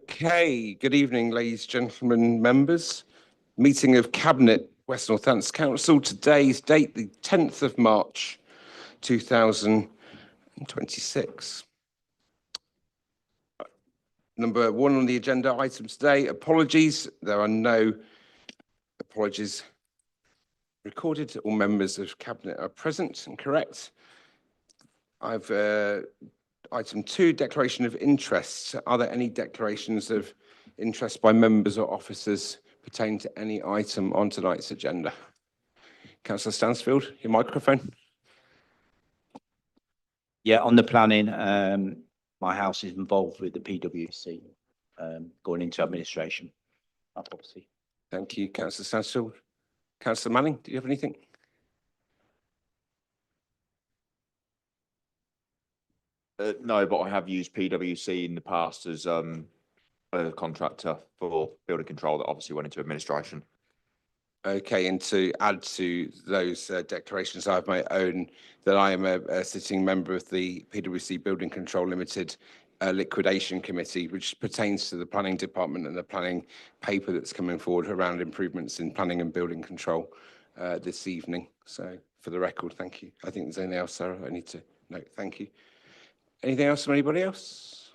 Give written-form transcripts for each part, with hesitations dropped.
Okay, good evening, ladies, gentlemen, members. Meeting of Cabinet, West Northants Council. Today's date, the 10th of March, 2026. Number one on the agenda items today, apologies. There are no apologies recorded. All members of Cabinet are present and correct. I've item 2, declaration of interests. Are there any declarations of interest by members or officers pertaining to any item on tonight's agenda? Councillor Stansfield, your microphone. Yeah, on the planning, my house is involved with the PwC going into administration. That policy. Thank you, Councillor Stansfield. Councillor Manning, do you have anything? No, but I have used PwC in the past as a contractor for building control that obviously went into administration. Okay, and to add to those declarations, I have my own, that I am a sitting member of the PwC Building Control Limited liquidation committee, which pertains to the planning department and the planning paper that's coming forward around improvements in planning and building control this evening. So for the record, thank you. I think there's anything else, Sarah, I need to note. Thank you. Anything else from anybody else?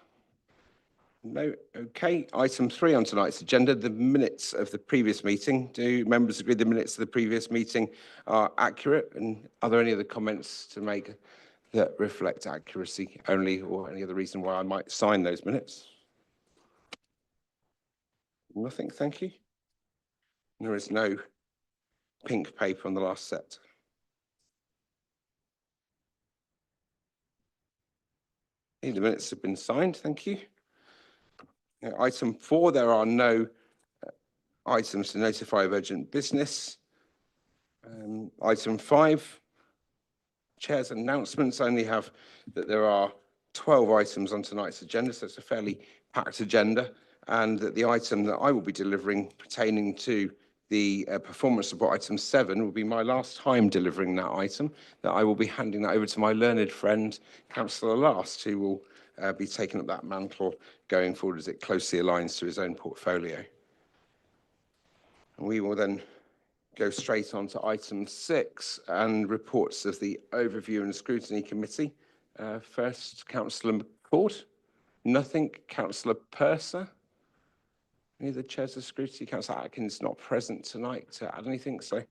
No. Okay. Item 3 on tonight's agenda, the minutes of the previous meeting. Do members agree the minutes of the previous meeting are accurate? And are there any other comments to make that reflect accuracy only, or any other reason why I might sign those minutes? Nothing, thank you. There is no pink paper on the last set. The minutes have been signed, thank you. Item 4, there are no items to notify of urgent business. Item 5, Chair's announcements. I only have that there are 12 items on tonight's agenda, so it's a fairly packed agenda, and that the item that I will be delivering pertaining to the performance report, item 7, will be my last time delivering that item, that I will be handing that over to my learned friend, Councillor Last, who will be taking up that mantle going forward as it closely aligns to his own portfolio. And we will then go straight on to item 6 and reports of the Overview and Scrutiny Committee. First, Councillor McCord. Nothing. Councillor Purser. Any of the chairs of scrutiny? Councillor Atkins not present tonight to add anything. So,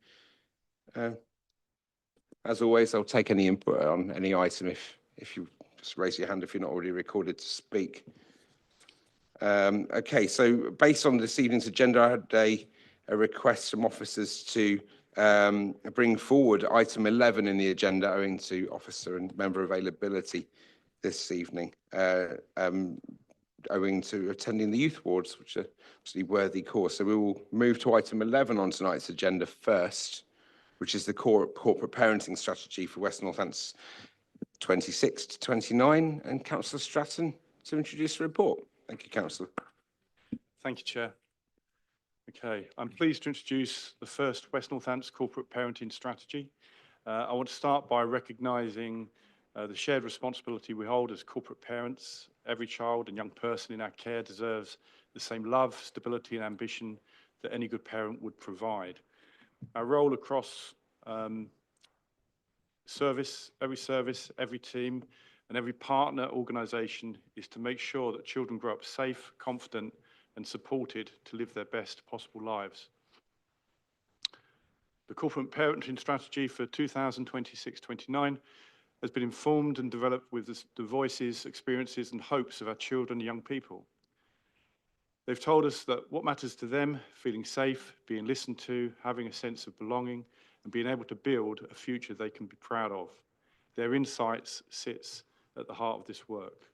as always, I'll take any input on any item if you just raise your hand if you're not already recorded to speak. Okay, so based on this evening's agenda, I had a request from officers to bring forward item 11 in the agenda owing to officer and member availability this evening, owing to attending the youth awards, which are absolutely worthy cause. So we will move to item 11 on tonight's agenda first, which is the corporate parenting strategy for West Northants 26 to 29, and Councillor Stratton to introduce the report. Thank you, Councillor. Thank you, Chair. Okay, I'm pleased to introduce the first West Northants corporate parenting strategy. I want to start by recognising the shared responsibility we hold as corporate parents. Every child and young person in our care deserves the same love, stability and ambition that any good parent would provide. Our role across every team and every partner organisation is to make sure that children grow up safe, confident and supported to live their best possible lives. The corporate parenting strategy for 2026-29 has been informed and developed with the voices, experiences and hopes of our children and young people. They've told us that what matters to them, feeling safe, being listened to, having a sense of belonging and being able to build a future they can be proud of. Their insights sits at the heart of this work.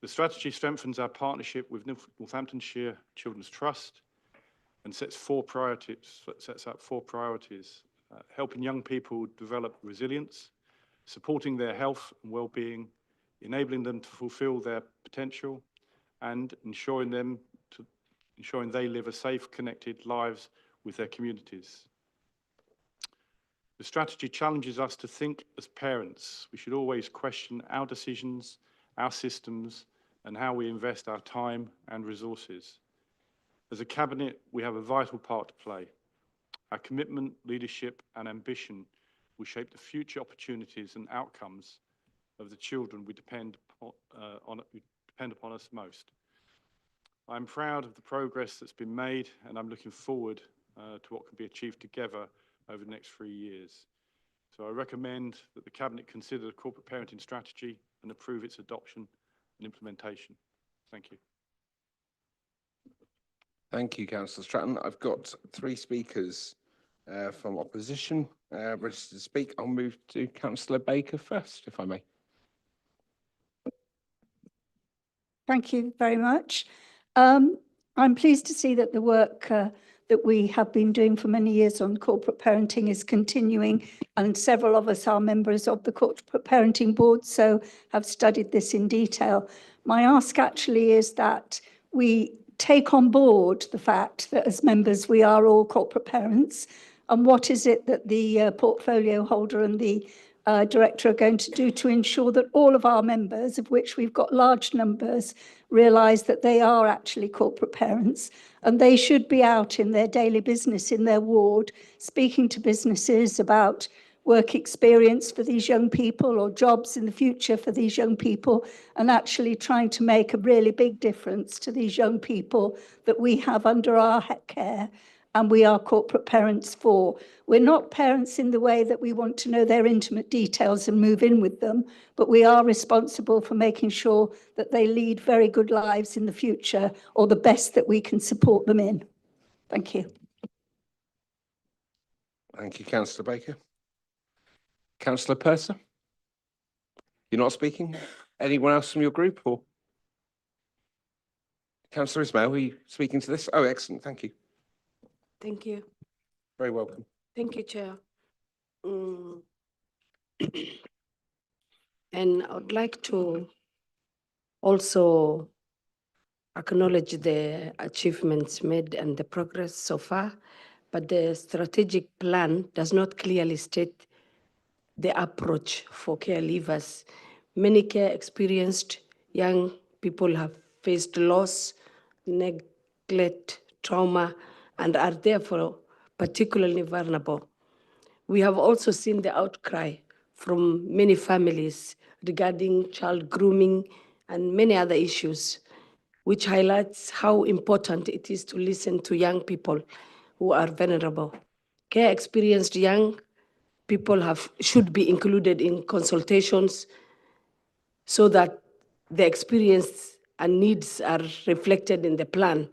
The strategy strengthens our partnership with Northamptonshire Children's Trust and sets out 4 priorities, helping young people develop resilience, supporting their health and well-being, enabling them to fulfil their potential, and ensuring they live a safe, connected lives with their communities. The strategy challenges us to think as parents. We should always question our decisions, our systems, and how we invest our time and resources. As a Cabinet, we have a vital part to play. Our commitment, leadership and ambition will shape the future opportunities and outcomes of the children we depend upon us most. I'm proud of the progress that's been made, and I'm looking forward to what can be achieved together over the next 3 years. So I recommend that the Cabinet consider the corporate parenting strategy and approve its adoption and implementation. Thank you. Thank you, Councillor Stratton. I've got 3 speakers from opposition registered to speak. I'll move to Councillor Baker first, if I may. Thank you very much. I'm pleased to see that the work that we have been doing for many years on corporate parenting is continuing, and several of us are members of the Corporate Parenting Board, so have studied this in detail. My ask actually is that we take on board the fact that as members we are all corporate parents, and what is it that the portfolio holder and the director are going to do to ensure that all of our members, of which we've got large numbers, realise that they are actually corporate parents, and they should be out in their daily business in their ward, speaking to businesses about work experience for these young people or jobs in the future for these young people, and actually trying to make a really big difference to these young people that we have under our care and we are corporate parents for. We're not parents in the way that we want to know their intimate details and move in with them, but we are responsible for making sure that they lead very good lives in the future, or the best that we can support them in. Thank you. Thank you, Councillor Baker. Councillor Purser? You're not speaking? Anyone else from your group? Or Councillor Ismail, are you speaking to this? Oh, excellent. Thank you. Thank you. Very welcome. Thank you, Chair. And I would like to also acknowledge the achievements made and the progress so far, but the strategic plan does not clearly state the approach for care leavers. Many care experienced young people have faced loss, neglect, trauma, and are therefore particularly vulnerable. We have also seen the outcry from many families regarding child grooming and many other issues, which highlights how important it is to listen to young people who are vulnerable. Care experienced young people should be included in consultations so that the experience and needs are reflected in the plan.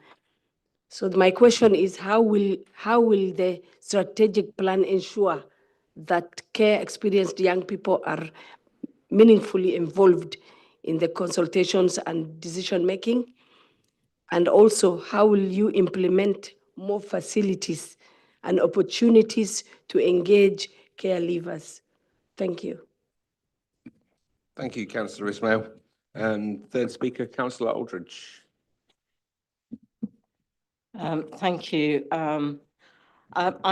So my question is, how will the strategic plan ensure that care experienced young people are meaningfully involved in the consultations and decision making? And also, how will you implement more facilities and opportunities to engage care leavers? Thank you. Thank you, Councillor Ismail. And third speaker, Councillor Aldridge. Thank you. I'm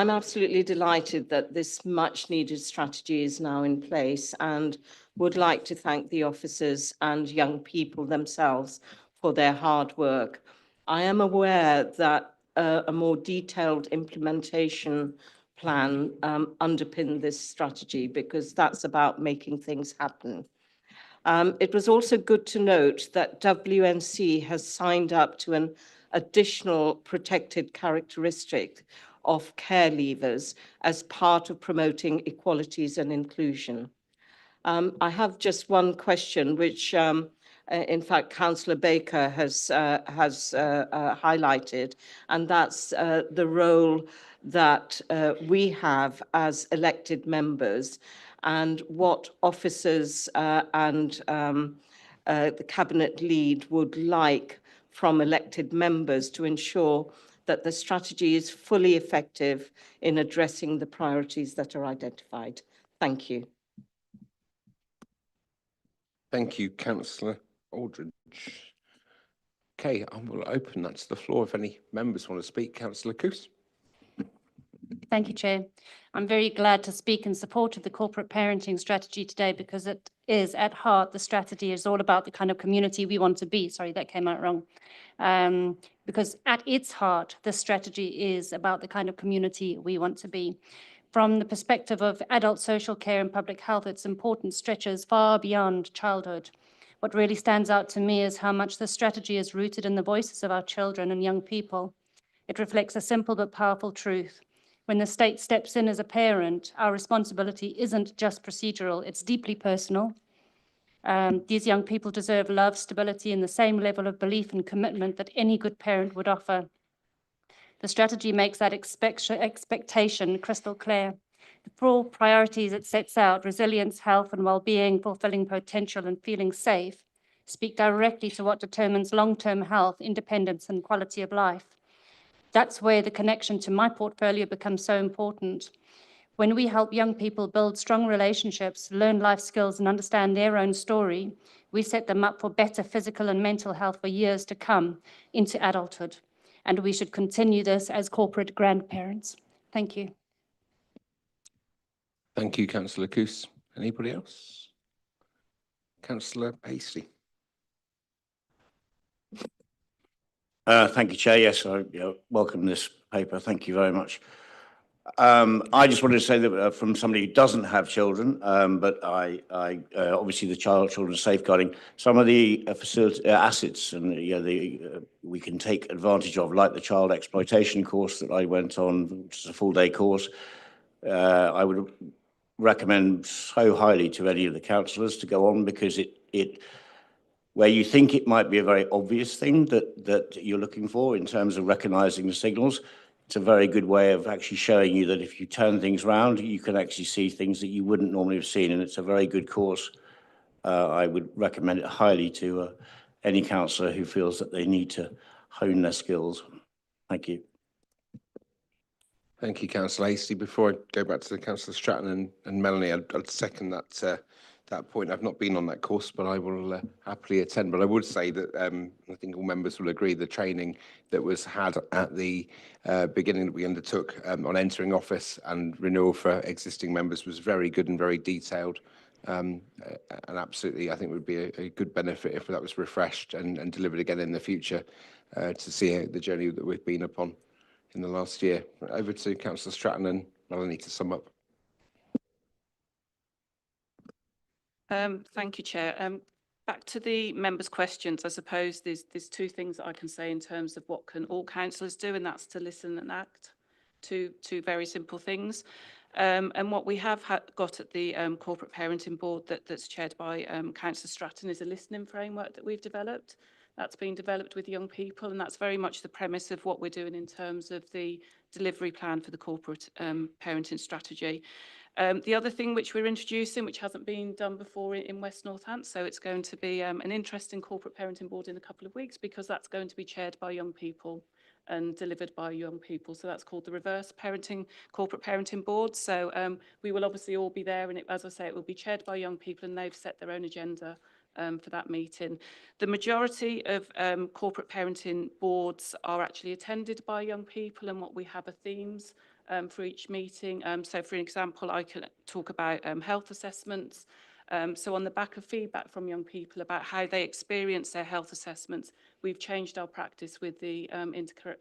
absolutely delighted that this much needed strategy is now in place, and would like to thank the officers and young people themselves for their hard work. I am aware that a more detailed implementation plan underpinned this strategy, because that's about making things happen. It was also good to note that WNC has signed up to an additional protected characteristic of care leavers as part of promoting equalities and inclusion. I have just one question, which in fact Councillor Baker has highlighted, and that's the role that we have as elected members, and what officers and the Cabinet lead would like from elected members to ensure that the strategy is fully effective in addressing the priorities that are identified. Thank you. Thank you, Councillor Aldridge. Okay, I will open that to the floor if any members want to speak. Councillor Coos. Thank you, Chair. I'm very glad to speak in support of the corporate parenting strategy today, because it is at heart, the strategy is all about the kind of community we want to be. Sorry, that came out wrong. Because at its heart, the strategy is about the kind of community we want to be. From the perspective of adult social care and public health, its importance stretches far beyond childhood. What really stands out to me is how much the strategy is rooted in the voices of our children and young people. It reflects a simple but powerful truth. When the state steps in as a parent, our responsibility isn't just procedural, it's deeply personal. These young people deserve love, stability, and the same level of belief and commitment that any good parent would offer. The strategy makes that expectation crystal clear. The 4 priorities it sets out, resilience, health and well-being, fulfilling potential and feeling safe, speak directly to what determines long-term health, independence and quality of life. That's where the connection to my portfolio becomes so important. When we help young people build strong relationships, learn life skills and understand their own story, we set them up for better physical and mental health for years to come into adulthood. And we should continue this as corporate grandparents. Thank you. Thank you, Councillor Coos. Anybody else? Councillor Hasty. Thank you, Chair. Yes, I welcome this paper. Thank you very much. I just wanted to say that from somebody who doesn't have children, but I obviously the children safeguarding, some of the facility assets and we can take advantage of, like the child exploitation course that I went on, which is a full-day course. I would recommend so highly to any of the councillors to go on, because it where you think it might be a very obvious thing that you're looking for in terms of recognising the signals, it's a very good way of actually showing you that if you turn things around, you can actually see things that you wouldn't normally have seen, and it's a very good course. I would recommend it highly to any councillor who feels that they need to hone their skills. Thank you. Thank you, Councillor Hasty. Before I go back to Councillor Stratton and Melanie, I'd second that point. I've not been on that course, but I will happily attend. But I would say that I think all members will agree the training that was had at the beginning that we undertook on entering office and renewal for existing members was very good and very detailed. And absolutely, I think would be a good benefit if that was refreshed and delivered again in the future to see the journey that we've been upon in the last year. Over to Councillor Stratton and Melanie to sum up. Thank you, Chair. Back to the members' questions, I suppose there's 2 things that I can say in terms of what can all councillors do, and that's to listen and act. Two very simple things. And what we have got at the Corporate Parenting Board that's chaired by Councillor Stratton is a listening framework that we've developed. That's been developed with young people, and that's very much the premise of what we're doing in terms of the delivery plan for the corporate parenting strategy. The other thing which we're introducing, which hasn't been done before in West Northants, so it's going to be an interesting corporate parenting board in a couple of weeks, because that's going to be chaired by young people and delivered by young people. So that's called the Reverse Parenting Corporate Parenting Board. So we will obviously all be there, and as I say, it will be chaired by young people, and they've set their own agenda for that meeting. The majority of corporate parenting boards are actually attended by young people, and what we have are themes for each meeting. So for example, I can talk about health assessments. So on the back of feedback from young people about how they experience their health assessments, we've changed our practice with the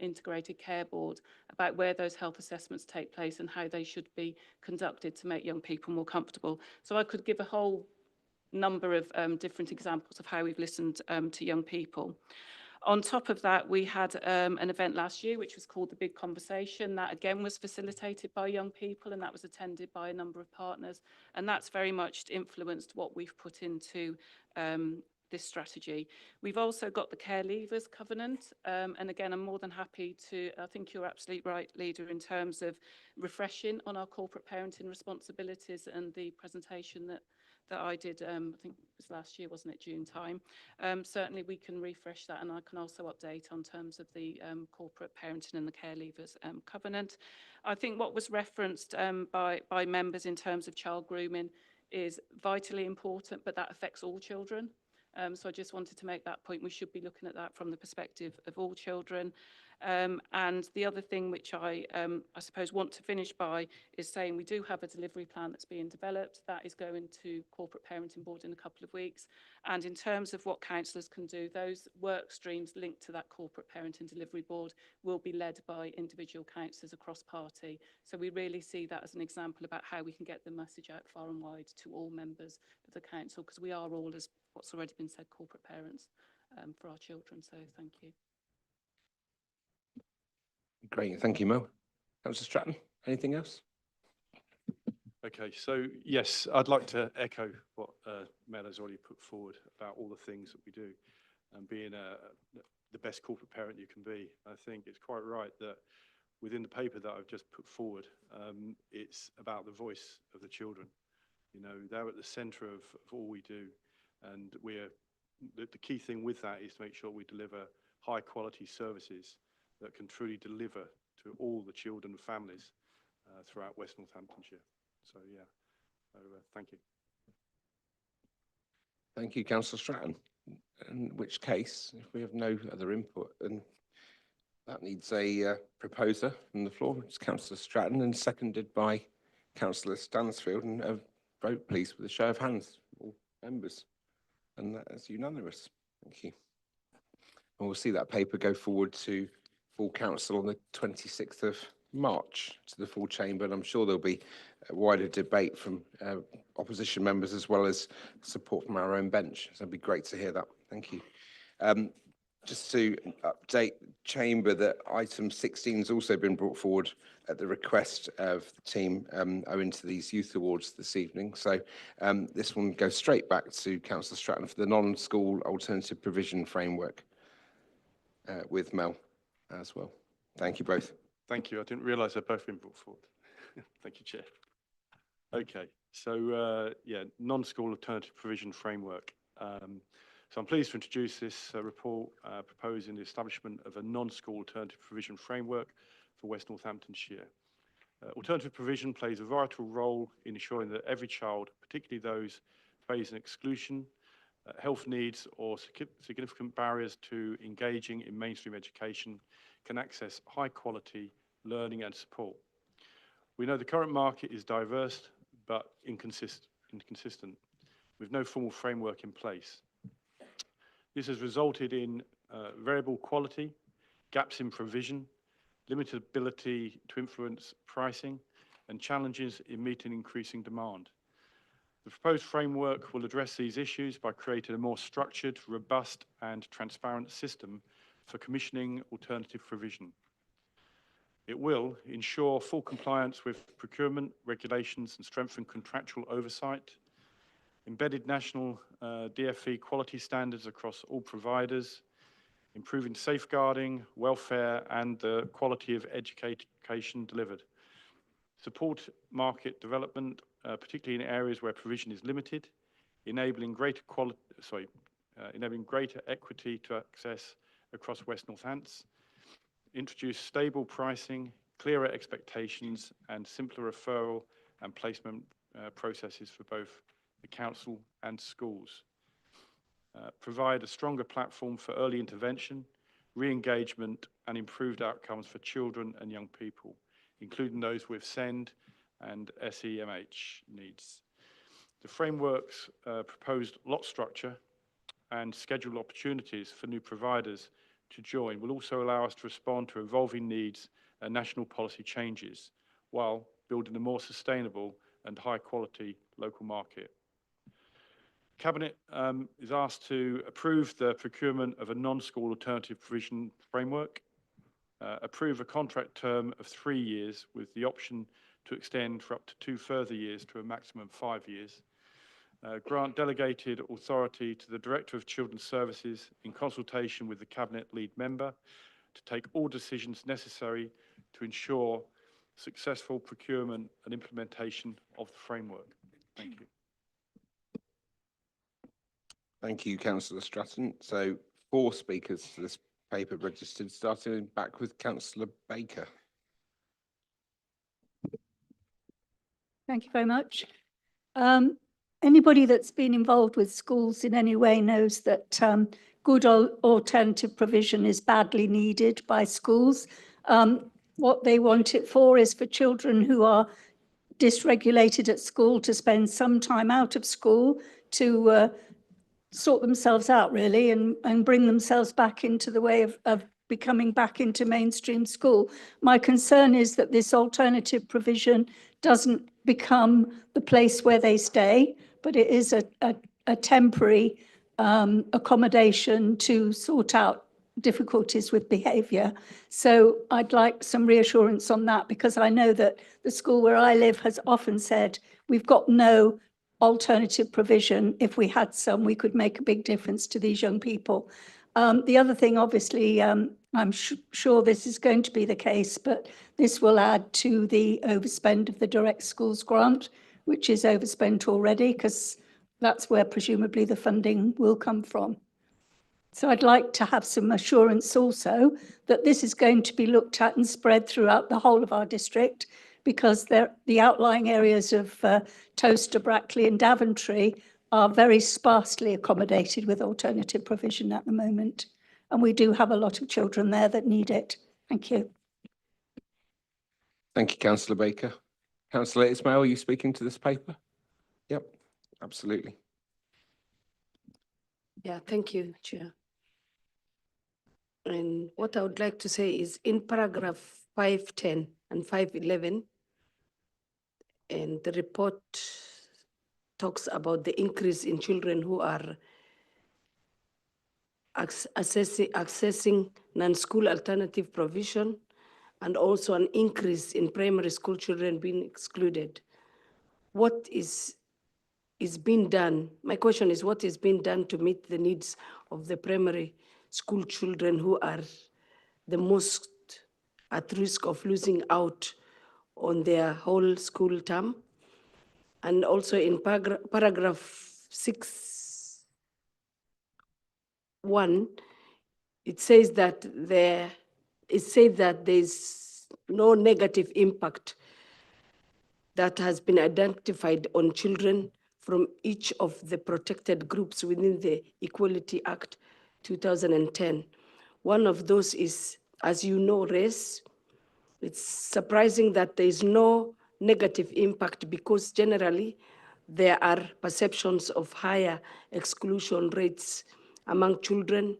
Integrated Care Board about where those health assessments take place and how they should be conducted to make young people more comfortable. So I could give a whole number of different examples of how we've listened to young people. On top of that, we had an event last year which was called The Big Conversation. That again was facilitated by young people, and that was attended by a number of partners, and that's very much influenced what we've put into this strategy. We've also got the Care Leavers Covenant, and again, I'm more than happy to, I think you're absolutely right, Leader, in terms of refreshing on our corporate parenting responsibilities, and the presentation that I did, I think it was last year, wasn't it, June time. Certainly we can refresh that, and I can also update on terms of the corporate parenting and the Care Leavers Covenant. I think what was referenced by members in terms of child grooming is vitally important, but that affects all children. So I just wanted to make that point. We should be looking at that from the perspective of all children. And the other thing which I suppose want to finish by is saying we do have a delivery plan that's being developed. That is going to Corporate Parenting Board in a couple of weeks. And in terms of what councillors can do, those work streams linked to that Corporate Parenting Delivery Board will be led by individual councillors across party. So we really see that as an example about how we can get the message out far and wide to all members of the council, because we are all, as what's already been said, corporate parents for our children. So thank you. Great, thank you, Mo. Councillor Stratton, anything else? Okay, so yes, I'd like to echo what Mel has already put forward about all the things that we do and being the best corporate parent you can be. I think it's quite right that within the paper that I've just put forward, it's about the voice of the children. You know, they're at the centre of all we do, and the key thing with that is to make sure we deliver high quality services that can truly deliver to all the children and families throughout West Northamptonshire. So yeah, thank you. Thank you, Councillor Stratton. In which case, if we have no other input, then that needs a proposer from the floor. It's Councillor Stratton and seconded by Councillor Stansfield. And a vote, please, with a show of hands, all members. And that is unanimous. Thank you. And we'll see that paper go forward to full council on the 26th of March to the full chamber. And I'm sure there'll be a wider debate from opposition members as well as support from our own bench. So it'd be great to hear that. Thank you. Just to update chamber that item 16 has also been brought forward at the request of the team owing to these youth awards this evening. So this one goes straight back to Councillor Stratton for the non-school alternative provision framework with Mel as well. Thank you both. Thank you. I didn't realise they've both been brought forward. Thank you, Chair. Okay, so yeah, non-school alternative provision framework. So I'm pleased to introduce this report proposing the establishment of a non-school alternative provision framework for West Northamptonshire. Alternative provision plays a vital role in ensuring that every child, particularly those facing exclusion, health needs or significant barriers to engaging in mainstream education, can access high quality learning and support. We know the current market is diverse but inconsistent, with no formal framework in place. This has resulted in variable quality, gaps in provision, limited ability to influence pricing, and challenges in meeting increasing demand. The proposed framework will address these issues by creating a more structured, robust, and transparent system for commissioning alternative provision. It will ensure full compliance with procurement regulations and strengthen contractual oversight, embedded national DFE quality standards across all providers, improving safeguarding, welfare, and the quality of education delivered. Support market development, particularly in areas where provision is limited, enabling greater equity to access across West Northants, introduce stable pricing, clearer expectations, and simpler referral and placement processes for both the council and schools. Provide a stronger platform for early intervention, re-engagement, and improved outcomes for children and young people, including those with SEND and SEMH needs. The framework's proposed lot structure and scheduled opportunities for new providers to join will also allow us to respond to evolving needs and national policy changes while building a more sustainable and high quality local market. Cabinet is asked to approve the procurement of a non-school alternative provision framework, approve a contract term of 3 years with the option to extend for up to 2 further years to a maximum of 5 years, grant delegated authority to the Director of Children's Services in consultation with the Cabinet lead member to take all decisions necessary to ensure successful procurement and implementation of the framework. Thank you. Thank you, Councillor Stratton. So 4 speakers to this paper registered, starting back with Councillor Baker. Thank you very much. Anybody that's been involved with schools in any way knows that good alternative provision is badly needed by schools. What they want it for is for children who are dysregulated at school to spend some time out of school to sort themselves out, really, and bring themselves back into the way of becoming back into mainstream school. My concern is that this alternative provision doesn't become the place where they stay, but it is a temporary accommodation to sort out difficulties with behaviour. So I'd like some reassurance on that, because I know that the school where I live has often said, we've got no alternative provision. If we had some, we could make a big difference to these young people. The other thing, obviously, I'm sure this is going to be the case, but this will add to the overspend of the Direct Schools Grant, which is overspent already, because that's where presumably the funding will come from. So I'd like to have some assurance also that this is going to be looked at and spread throughout the whole of our district, because the outlying areas of Towcester, Brackley and Daventry are very sparsely accommodated with alternative provision at the moment. And we do have a lot of children there that need it. Thank you. Thank you, Councillor Baker. Councillor Ismail, are you speaking to this paper? Yep, absolutely. Yeah, thank you, Chair. And what I would like to say is in paragraph 510 and 511, and the report talks about the increase in children who are accessing non-school alternative provision, and also an increase in primary school children being excluded. What is being done? My question is, what is being done to meet the needs of the primary school children who are the most at risk of losing out on their whole school term? And also in paragraph 6(1), it says that there's no negative impact that has been identified on children from each of the protected groups within the Equality Act 2010. One of those is, as you know, race. It's surprising that there is no negative impact, because generally there are perceptions of higher exclusion rates among children,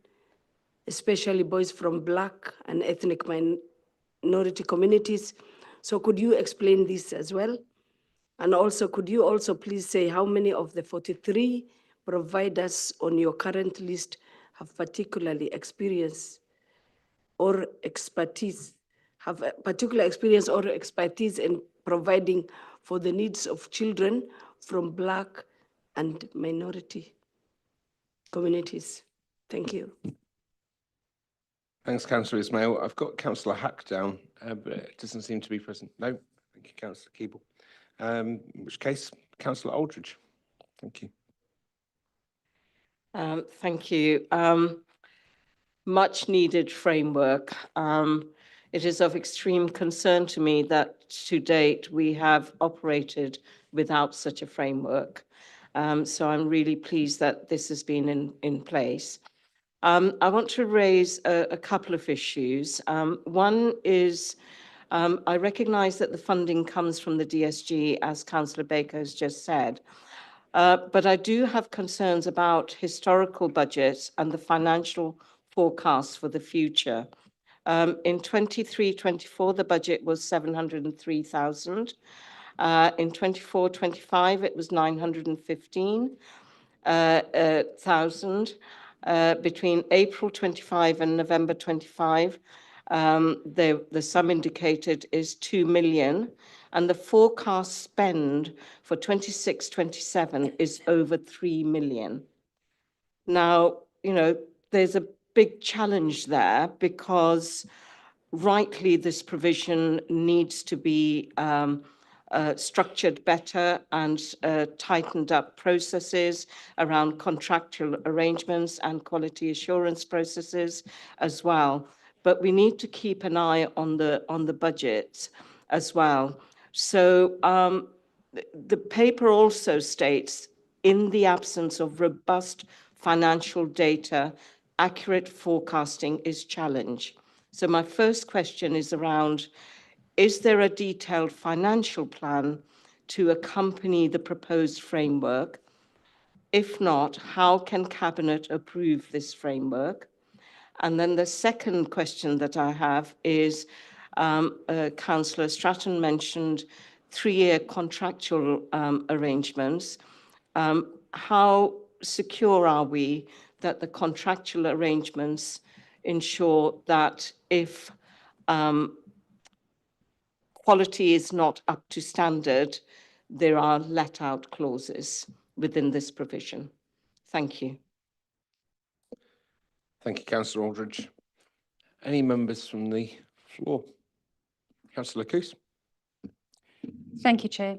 especially boys from Black and ethnic minority communities. So could you explain this as well? And also, could you also please say how many of the 43 providers on your current list have particularly experience or expertise, have a particular experience or expertise in providing for the needs of children from Black and minority communities? Thank you. Thanks, Councillor Ismail. I've got Councillor Hack down, but it doesn't seem to be present. No, thank you, Councillor Keeble. In which case, Councillor Aldridge. Thank you. Thank you. Much needed framework. It is of extreme concern to me that to date we have operated without such a framework. So I'm really pleased that this has been in place. I want to raise a couple of issues. One is, I recognise that the funding comes from the DSG, as Councillor Baker has just said, but I do have concerns about historical budgets and the financial forecasts for the future. In 23-24, the budget was 703,000. In 24-25, it was 915,000. Between April 25 and November 25, the sum indicated is 2 million, and the forecast spend for 26-27 is over 3 million. Now, you know, there's a big challenge there, because rightly this provision needs to be structured better and tightened up processes around contractual arrangements and quality assurance processes as well. But we need to keep an eye on the budgets as well. So the paper also states, in the absence of robust financial data accurate forecasting is challenged. So my first question is around, is there a detailed financial plan to accompany the proposed framework? If not, how can Cabinet approve this framework? And then the second question that I have is, Councillor Stratton mentioned 3-year contractual arrangements. How secure are we that the contractual arrangements ensure that if quality is not up to standard, there are let-out clauses within this provision? Thank you. Thank you, Councillor Aldridge. Any members from the floor? Councillor Coos? Thank you, Chair.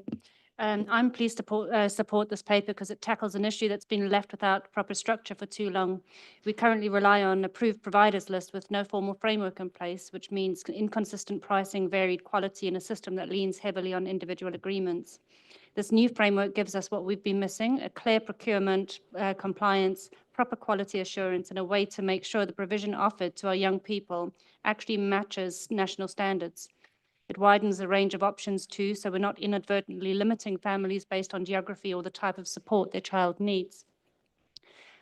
I'm pleased to support this paper because it tackles an issue that's been left without proper structure for too long. We currently rely on approved providers list with no formal framework in place, which means inconsistent pricing, varied quality, and a system that leans heavily on individual agreements. This new framework gives us what we've been missing: a clear procurement, compliance, proper quality assurance, and a way to make sure the provision offered to our young people actually matches national standards. It widens the range of options too, so we're not inadvertently limiting families based on geography or the type of support their child needs.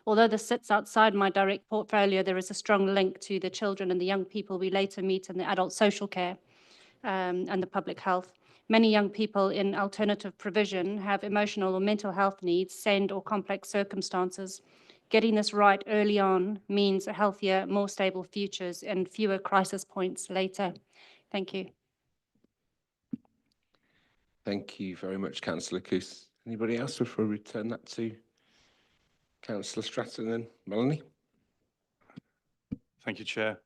Although this sits outside my direct portfolio, there is a strong link to the children and the young people we later meet in the adult social care and the public health. Many young people in alternative provision have emotional or mental health needs, SEND or complex circumstances. Getting this right early on means a healthier, more stable futures and fewer crisis points later. Thank you. Thank you very much, Councillor Coos. Anybody else before we return that to Councillor Stratton and Melanie? Thank you, Chair.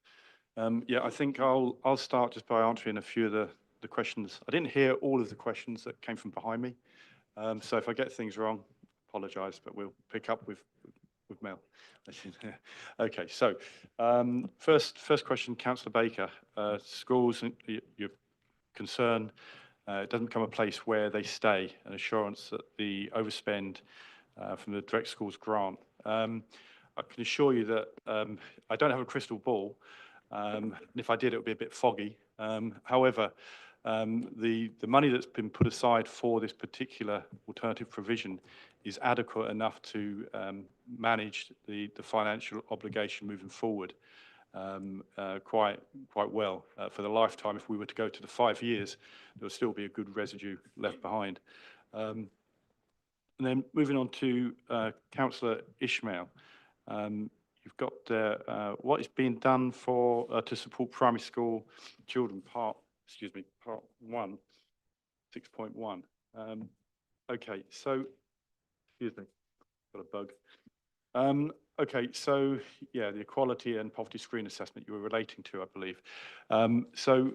Yeah, I think I'll start just by answering a few of the questions. I didn't hear all of the questions that came from behind me. So if I get things wrong, apologise, but we'll pick up with Mel. Okay, so first question, Councillor Baker. Schools, your concern, it doesn't become a place where they stay, an assurance that the overspend from the Direct Schools grant. I can assure you that I don't have a crystal ball, and if I did, it would be a bit foggy. However, the money that's been put aside for this particular alternative provision is adequate enough to manage the financial obligation moving forward quite well. For the lifetime, if we were to go to the 5 years, there will still be a good residue left behind. And then moving on to Councillor Ishmael. You've got what is being done for to support primary school children, part 1, 6.1. Okay, so, excuse me, got a bug. Okay, so yeah, the equality and poverty screen assessment you were relating to, I believe. So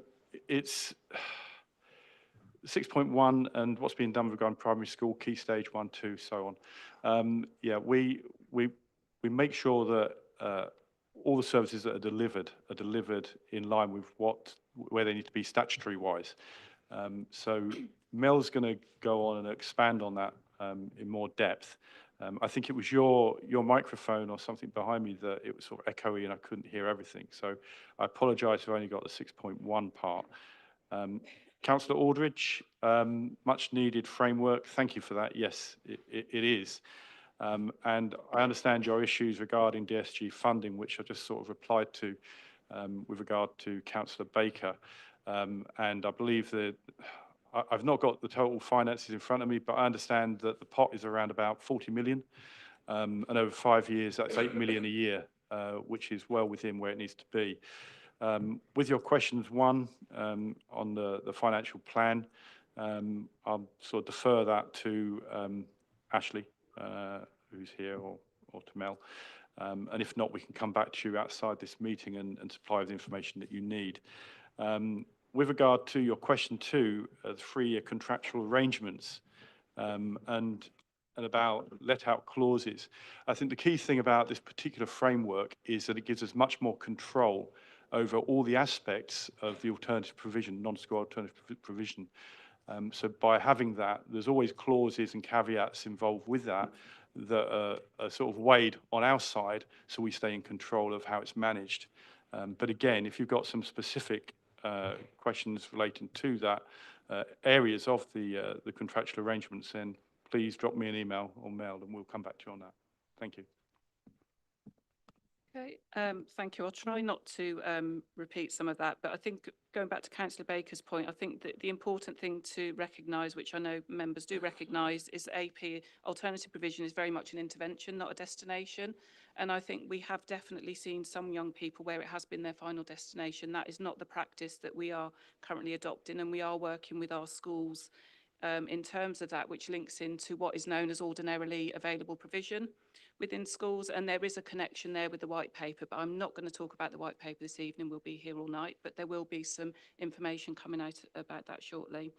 it's 6.1 and what's being done regarding primary school, key stage 1, 2, so on. Yeah, we make sure that all the services that are delivered in line with where they need to be statutory wise. So Mel's going to go on and expand on that in more depth. I think it was your microphone or something behind me that it was sort of echoey and I couldn't hear everything. So I apologise if I only got the 6.1 part. Councillor Aldridge, much needed framework. Thank you for that. Yes, it is. And I understand your issues regarding DSG funding, which I just sort of replied to with regard to Councillor Baker. And I believe that I've not got the total finances in front of me, but I understand that the pot is around about 40 million. And over 5 years, that's 8 million a year, which is well within where it needs to be. With your questions, one, on the financial plan, I'll sort of defer that to Ashley, who's here, or to Mel. And if not, we can come back to you outside this meeting and supply the information that you need. With regard to your question 2, the 3-year contractual arrangements and about let-out clauses, I think the key thing about this particular framework is that it gives us much more control over all the aspects of the alternative provision, non-school alternative provision. So by having that, there's always clauses and caveats involved with that that are sort of weighed on our side, so we stay in control of how it's managed. But again, if you've got some specific questions relating to that areas of the contractual arrangements, then please drop me an email or mail and we'll come back to you on that. Thank you. Okay, thank you. I'll try not to repeat some of that, but I think going back to Councillor Baker's point, I think that the important thing to recognise, which I know members do recognise, is that AP alternative provision is very much an intervention, not a destination. And I think we have definitely seen some young people where it has been their final destination. That is not the practice that we are currently adopting, and we are working with our schools in terms of that, which links into what is known as ordinarily available provision within schools. And there is a connection there with the white paper, but I'm not going to talk about the white paper this evening. We'll be here all night, but there will be some information coming out about that shortly.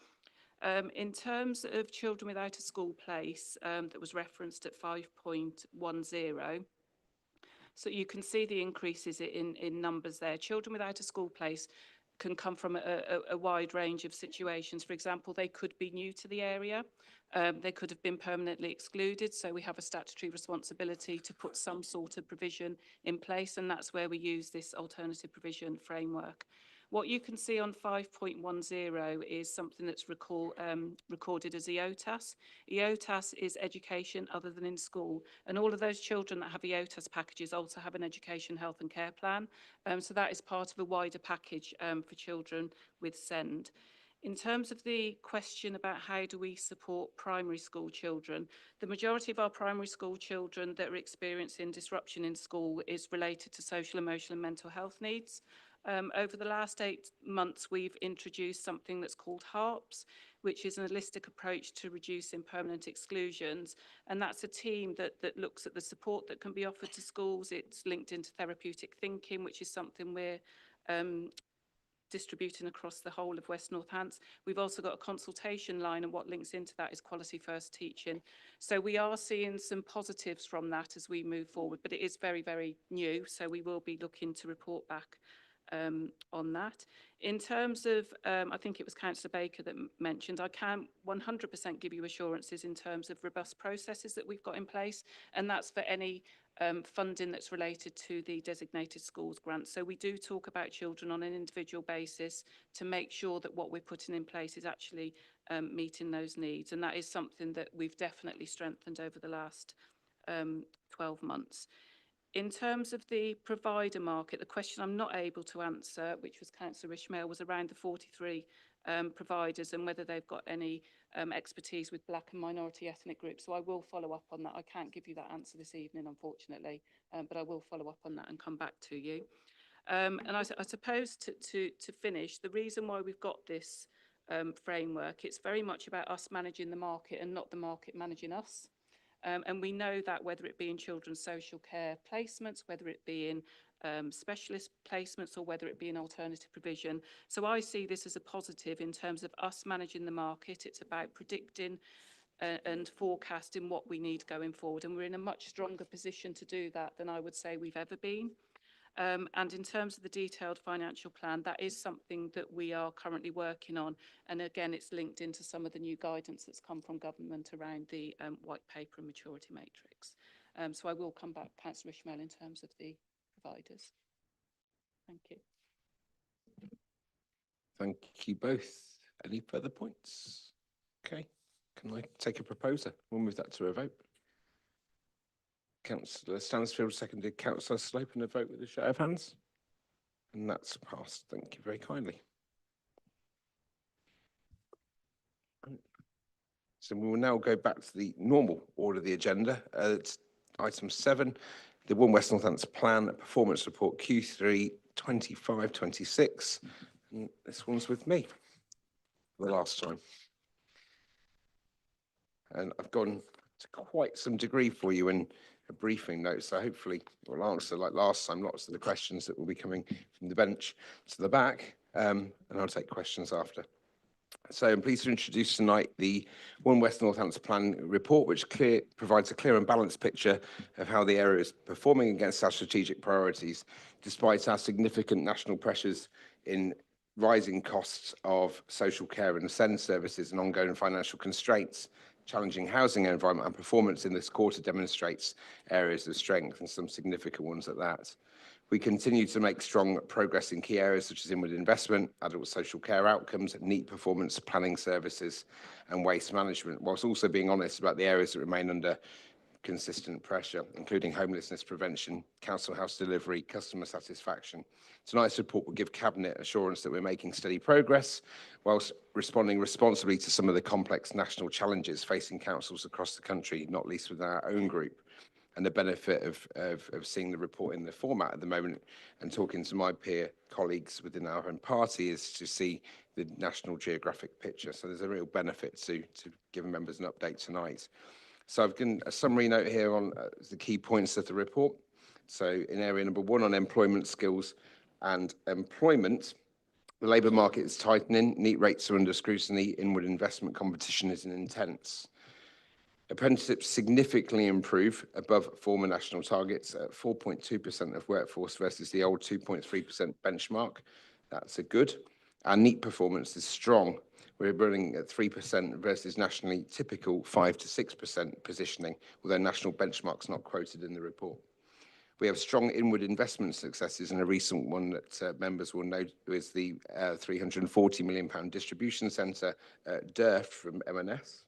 In terms of children without a school place, that was referenced at 5.10, so you can see the increases in numbers there. Children without a school place can come from a wide range of situations. For example, they could be new to the area. They could have been permanently excluded. So we have a statutory responsibility to put some sort of provision in place, and that's where we use this alternative provision framework. What you can see on 5.10 is something that's recorded as EOTAS. EOTAS is education other than in school, and all of those children that have EOTAS packages also have an education, health and care plan. So that is part of a wider package for children with SEND. In terms of the question about how do we support primary school children, the majority of our primary school children that are experiencing disruption in school is related to social, emotional and mental health needs. Over the last 8 months, we've introduced something that's called HARPS, which is an holistic approach to reducing permanent exclusions. And that's a team that looks at the support that can be offered to schools. It's linked into therapeutic thinking, which is something we're distributing across the whole of West Northants. We've also got a consultation line, and what links into that is quality first teaching. So we are seeing some positives from that as we move forward, but it is very, very new. So we will be looking to report back on that. In terms of, I think it was Councillor Baker that mentioned, I can 100% give you assurances in terms of robust processes that we've got in place, and that's for any funding that's related to the designated schools grant. So we do talk about children on an individual basis to make sure that what we're putting in place is actually meeting those needs, and that is something that we've definitely strengthened over the last 12 months. In terms of the provider market, the question I'm not able to answer, which was Councillor Ishmael, was around the 43 providers and whether they've got any expertise with black and minority ethnic groups. So I will follow up on that. I can't give you that answer this evening, unfortunately, but I will follow up on that and come back to you. And I suppose to finish, the reason why we've got this framework, it's very much about us managing the market and not the market managing us. And we know that whether it be in children's social care placements, whether it be in specialist placements, or whether it be in alternative provision. So I see this as a positive in terms of us managing the market. It's about predicting and forecasting what we need going forward. And we're in a much stronger position to do that than I would say we've ever been. And in terms of the detailed financial plan, that is something that we are currently working on. And again, it's linked into some of the new guidance that's come from government around the white paper and maturity matrix. So I will come back, Councillor Ishmael, in terms of the providers. Thank you. Thank you both. Any further points? Okay, can I take a proposer? We'll move that to a vote. Councillor Stansfield seconded Councillor Slope in a vote with a show of hands. And that's passed. Thank you very kindly. So we will now go back to the normal order of the agenda. It's item 7, the One West Northants Plan Performance Report Q3 25-26. And this one's with me for the last time. And I've gone to quite some degree for you in a briefing note, so hopefully we'll answer, like last time, lots of the questions that will be coming from the bench to the back, and I'll take questions after. So I'm pleased to introduce tonight the One West Northants Plan report, which provides a clear and balanced picture of how the area is performing against our strategic priorities, despite our significant national pressures in rising costs of social care and SEND services and ongoing financial constraints, challenging housing environment and performance in this quarter demonstrates areas of strength and some significant ones at that. We continue to make strong progress in key areas such as inward investment, adult social care outcomes, NEAT performance, planning services and waste management, whilst also being honest about the areas that remain under consistent pressure, including homelessness prevention, council house delivery, customer satisfaction. Tonight's report will give Cabinet assurance that we're making steady progress whilst responding responsibly to some of the complex national challenges facing councils across the country, not least within our own group. And the benefit of seeing the report in the format at the moment and talking to my peer colleagues within our own party is to see the national geographic picture. So there's a real benefit to giving members an update tonight. So I've given a summary note here on the key points of the report. So in area number 1 on employment skills and employment, the labour market is tightening, NEAT rates are under scrutiny, inward investment competition is intense. Apprenticeships significantly improve above former national targets at 4.2% of workforce versus the old 2.3% benchmark. That's a good. Our NEAT performance is strong. We're running at 3% versus nationally typical 5 to 6% positioning, although national benchmark's not quoted in the report. We have strong inward investment successes, and a recent one that members will note is the £340 million distribution centre at Durf from M&S.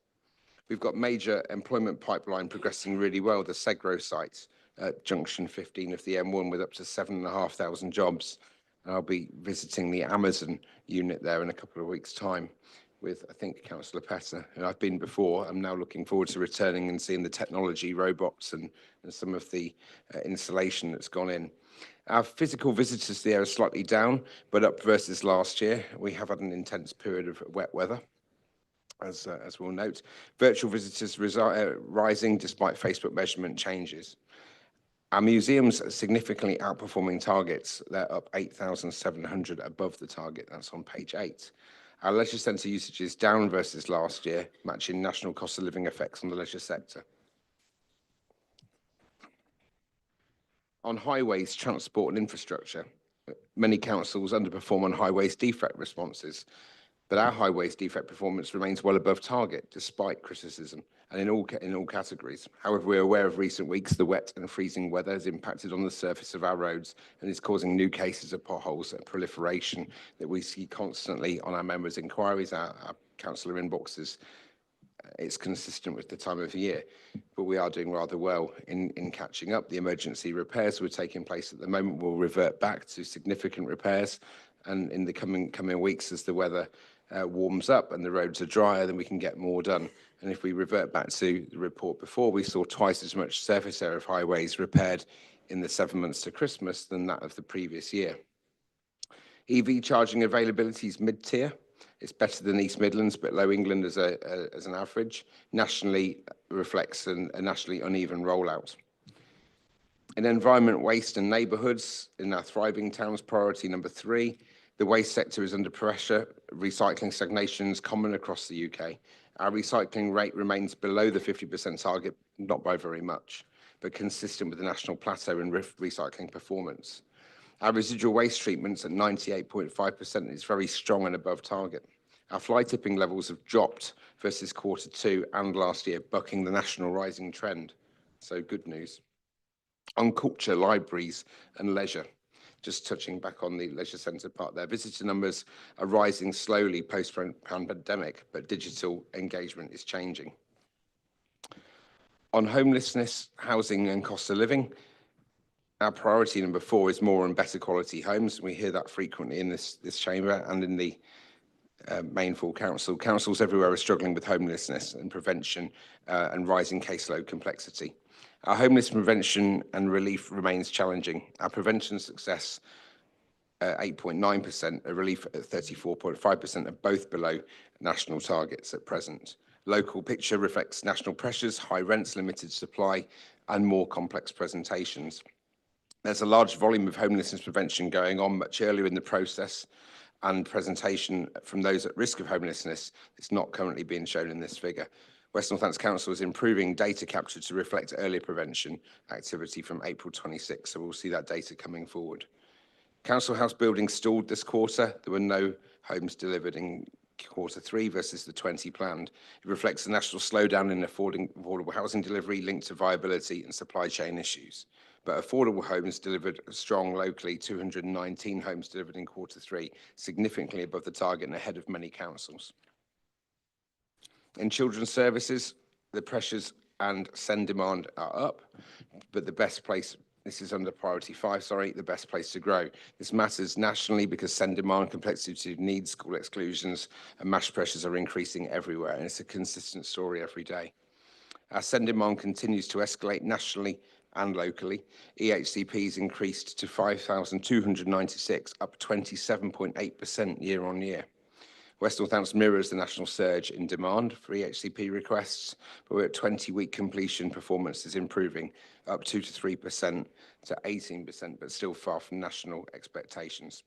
We've got major employment pipeline progressing really well. The Segro site at junction 15 of the M1 with up to 7,500 jobs. And I'll be visiting the Amazon unit there in a couple of weeks' time with, I think, Councillor Petter, and I've been before. I'm now looking forward to returning and seeing the technology, robots, and some of the installation that's gone in. Our physical visitors there are slightly down, but up versus last year. We have had an intense period of wet weather, as we'll note. Virtual visitors rising despite Facebook measurement changes. Our museums are significantly outperforming targets. They're up 8,700 above the target. That's on page 8. Our leisure centre usage is down versus last year, matching national cost of living effects on the leisure sector. On highways, transport and infrastructure, many councils underperform on highways defect responses, but our highways defect performance remains well above target despite criticism and in all categories. However, we're aware of recent weeks the wet and freezing weather has impacted on the surface of our roads and is causing new cases of potholes and proliferation that we see constantly on our members' inquiries, our councillor inboxes. It's consistent with the time of year, but we are doing rather well in catching up. The emergency repairs were taking place at the moment. We'll revert back to significant repairs, and in the coming weeks as the weather warms up and the roads are drier, then we can get more done. And if we revert back to the report before, we saw twice as much surface area of highways repaired in the 7 months to Christmas than that of the previous year. EV charging availability is mid-tier. It's better than East Midlands, but low England as an average. Nationally reflects a nationally uneven rollout. In environment, waste and neighbourhoods, in our thriving towns, priority number 3, the waste sector is under pressure. Recycling stagnation is common across the UK. Our recycling rate remains below the 50% target, not by very much, but consistent with the national plateau in recycling performance. Our residual waste treatments at 98.5% is very strong and above target. Our fly tipping levels have dropped versus Q2 and last year, bucking the national rising trend. So good news. On culture, libraries and leisure, just touching back on the leisure centre part there, visitor numbers are rising slowly post-pandemic, but digital engagement is changing. On homelessness, housing and cost of living, our priority number 4 is more and better quality homes. We hear that frequently in this chamber and in the main full council. Councils everywhere are struggling with homelessness and prevention and rising caseload complexity. Our homeless prevention and relief remains challenging. Our prevention success, 8.9%, a relief at 34.5% are both below national targets at present. Local picture reflects national pressures, high rents, limited supply, and more complex presentations. There's a large volume of homelessness prevention going on much earlier in the process, and presentation from those at risk of homelessness is not currently being shown in this figure. West Northants Council is improving data capture to reflect earlier prevention activity from April 26, so we'll see that data coming forward. Council house buildings stalled this quarter. There were no homes delivered in Q3 versus the 20 planned. It reflects the national slowdown in affordable housing delivery linked to viability and supply chain issues. But affordable homes delivered strong locally, 219 homes delivered in Q3, significantly above the target and ahead of many councils. In children's services, the pressures and send demand are up, but the best place, this is under priority 5, the best place to grow. This matters nationally because send demand, complexity of needs, school exclusions, and MASH pressures are increasing everywhere, and it's a consistent story every day. Our send demand continues to escalate nationally and locally. EHCPs increased to 5,296, up 27.8% year on year. West Northampton mirrors the national surge in demand for EHCP requests, but we're at 20-week completion. Performance is improving, up 2 to 3% to 18%, but still far from national expectations.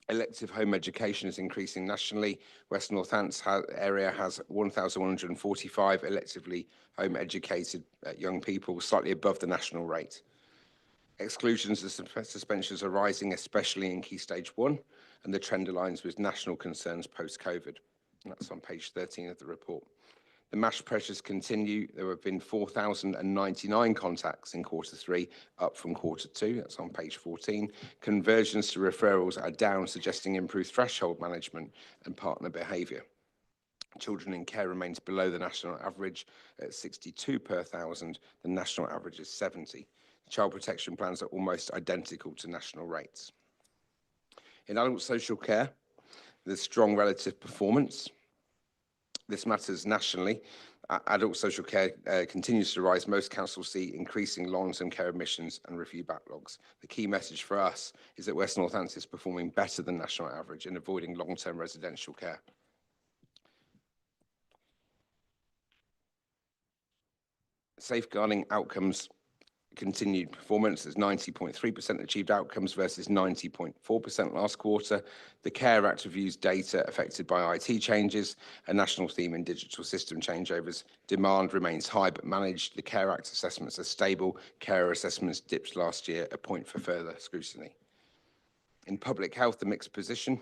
Elective home education is increasing nationally. West Northampton area has 1,145 electively home educated young people, slightly above the national rate. Exclusions and suspensions are rising, especially in Key Stage 1, and the trend aligns with national concerns post-COVID. That's on page 13 of the report. The MASH pressures continue. There have been 4,099 contacts in Q3, up from Q2. That's on page 14. Conversions to referrals are down, suggesting improved threshold management and partner behaviour. Children in care remains below the national average at 62 per 1,000. The national average is 70. Child protection plans are almost identical to national rates. In adult social care, there's strong relative performance. This matters nationally. Adult social care continues to rise. Most councils see increasing long-term care admissions and review backlogs. The key message for us is that West Northampton is performing better than national average in avoiding long-term residential care. Safeguarding outcomes continued performance is 90.3% achieved outcomes versus 90.4% last quarter. The CARE Act reviews data affected by IT changes, a national theme in digital system changeovers. Demand remains high but managed. The CARE Act assessments are stable. CARE assessments dipped last year, a point for further scrutiny. In public health, the mixed position.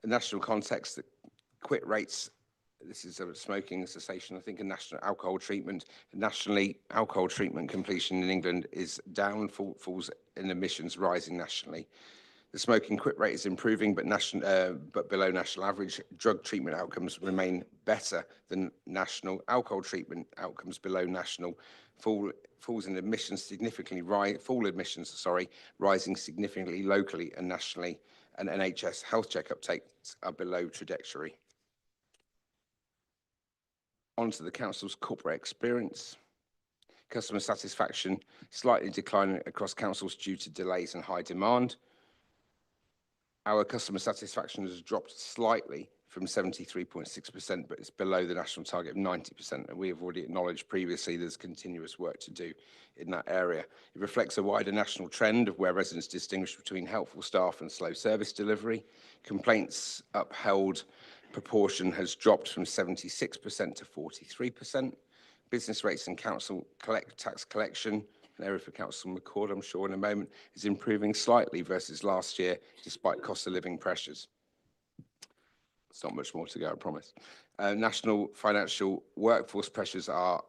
The national context, the quit rates. This is a smoking cessation, I think, a national alcohol treatment. Nationally, alcohol treatment completion in England is down, falls in admissions rising nationally. The smoking quit rate is improving, but below national average. Drug treatment outcomes remain better than national. Alcohol treatment outcomes below national. Falls in admissions significantly, rising significantly locally and nationally. And NHS health check uptakes are below trajectory. Onto the council's corporate experience. Customer satisfaction slightly declining across councils due to delays and high demand. Our customer satisfaction has dropped slightly from 73.6%, but it's below the national target of 90%. And we have already acknowledged previously there's continuous work to do in that area. It reflects a wider national trend of where residents distinguish between helpful staff and slow service delivery. Complaints upheld proportion has dropped from 76% to 43%. Business rates and council tax collection, an area for Councillor McCord, I'm sure in a moment, is improving slightly versus last year, despite cost of living pressures. It's not much more to go, I promise. National financial workforce pressures are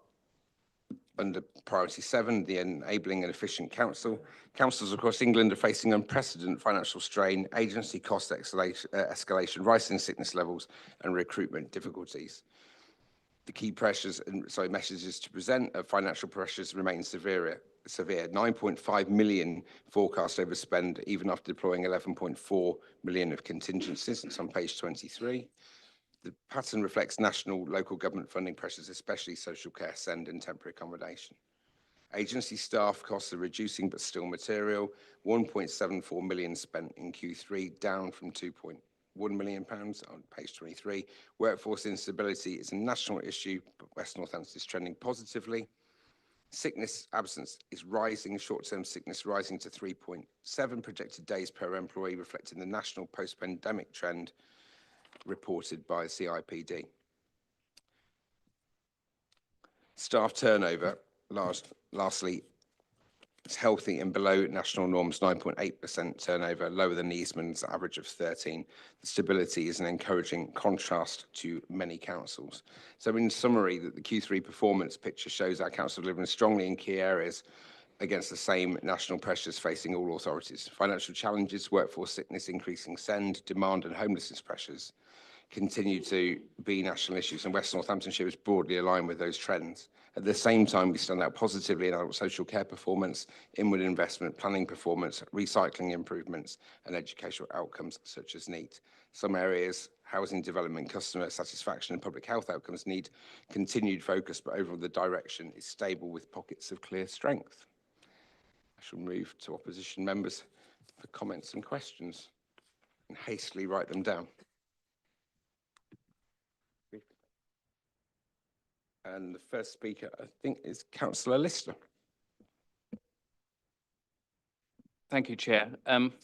under priority 7, the enabling and efficient council. Councils across England are facing unprecedented financial strain, agency cost escalation, rising sickness levels, and recruitment difficulties. The key messages to present of financial pressures remain severe. 9.5 million forecast overspend, even after deploying 11.4 million of contingencies. It's on page 23. The pattern reflects national, local government funding pressures, especially social care, send and temporary accommodation. Agency staff costs are reducing, but still material. 1.74 million spent in Q3, down from £2.1 million on page 23. Workforce instability is a national issue, but West Northampton is trending positively. Sickness absence is rising, short-term sickness rising to 3.7 projected days per employee, reflecting the national post-pandemic trend reported by CIPD. Staff turnover, lastly, It's healthy and below national norms, 9.8% turnover, lower than Eastman's average of 13. The stability is an encouraging contrast to many councils. So in summary, that the Q3 performance picture shows our council delivering strongly in key areas against the same national pressures facing all authorities. Financial challenges, workforce sickness, increasing send, demand and homelessness pressures continue to be national issues, and West Northamptonshire is broadly aligned with those trends. At the same time, we stand out positively in our social care performance, inward investment, planning performance, recycling improvements, and educational outcomes such as NEAT. Some areas, housing development, customer satisfaction, and public health outcomes need continued focus, but overall the direction is stable with pockets of clear strength. I shall move to opposition members for comments and questions and hastily write them down. And the first speaker, I think, is Councillor Lister. Thank you, Chair.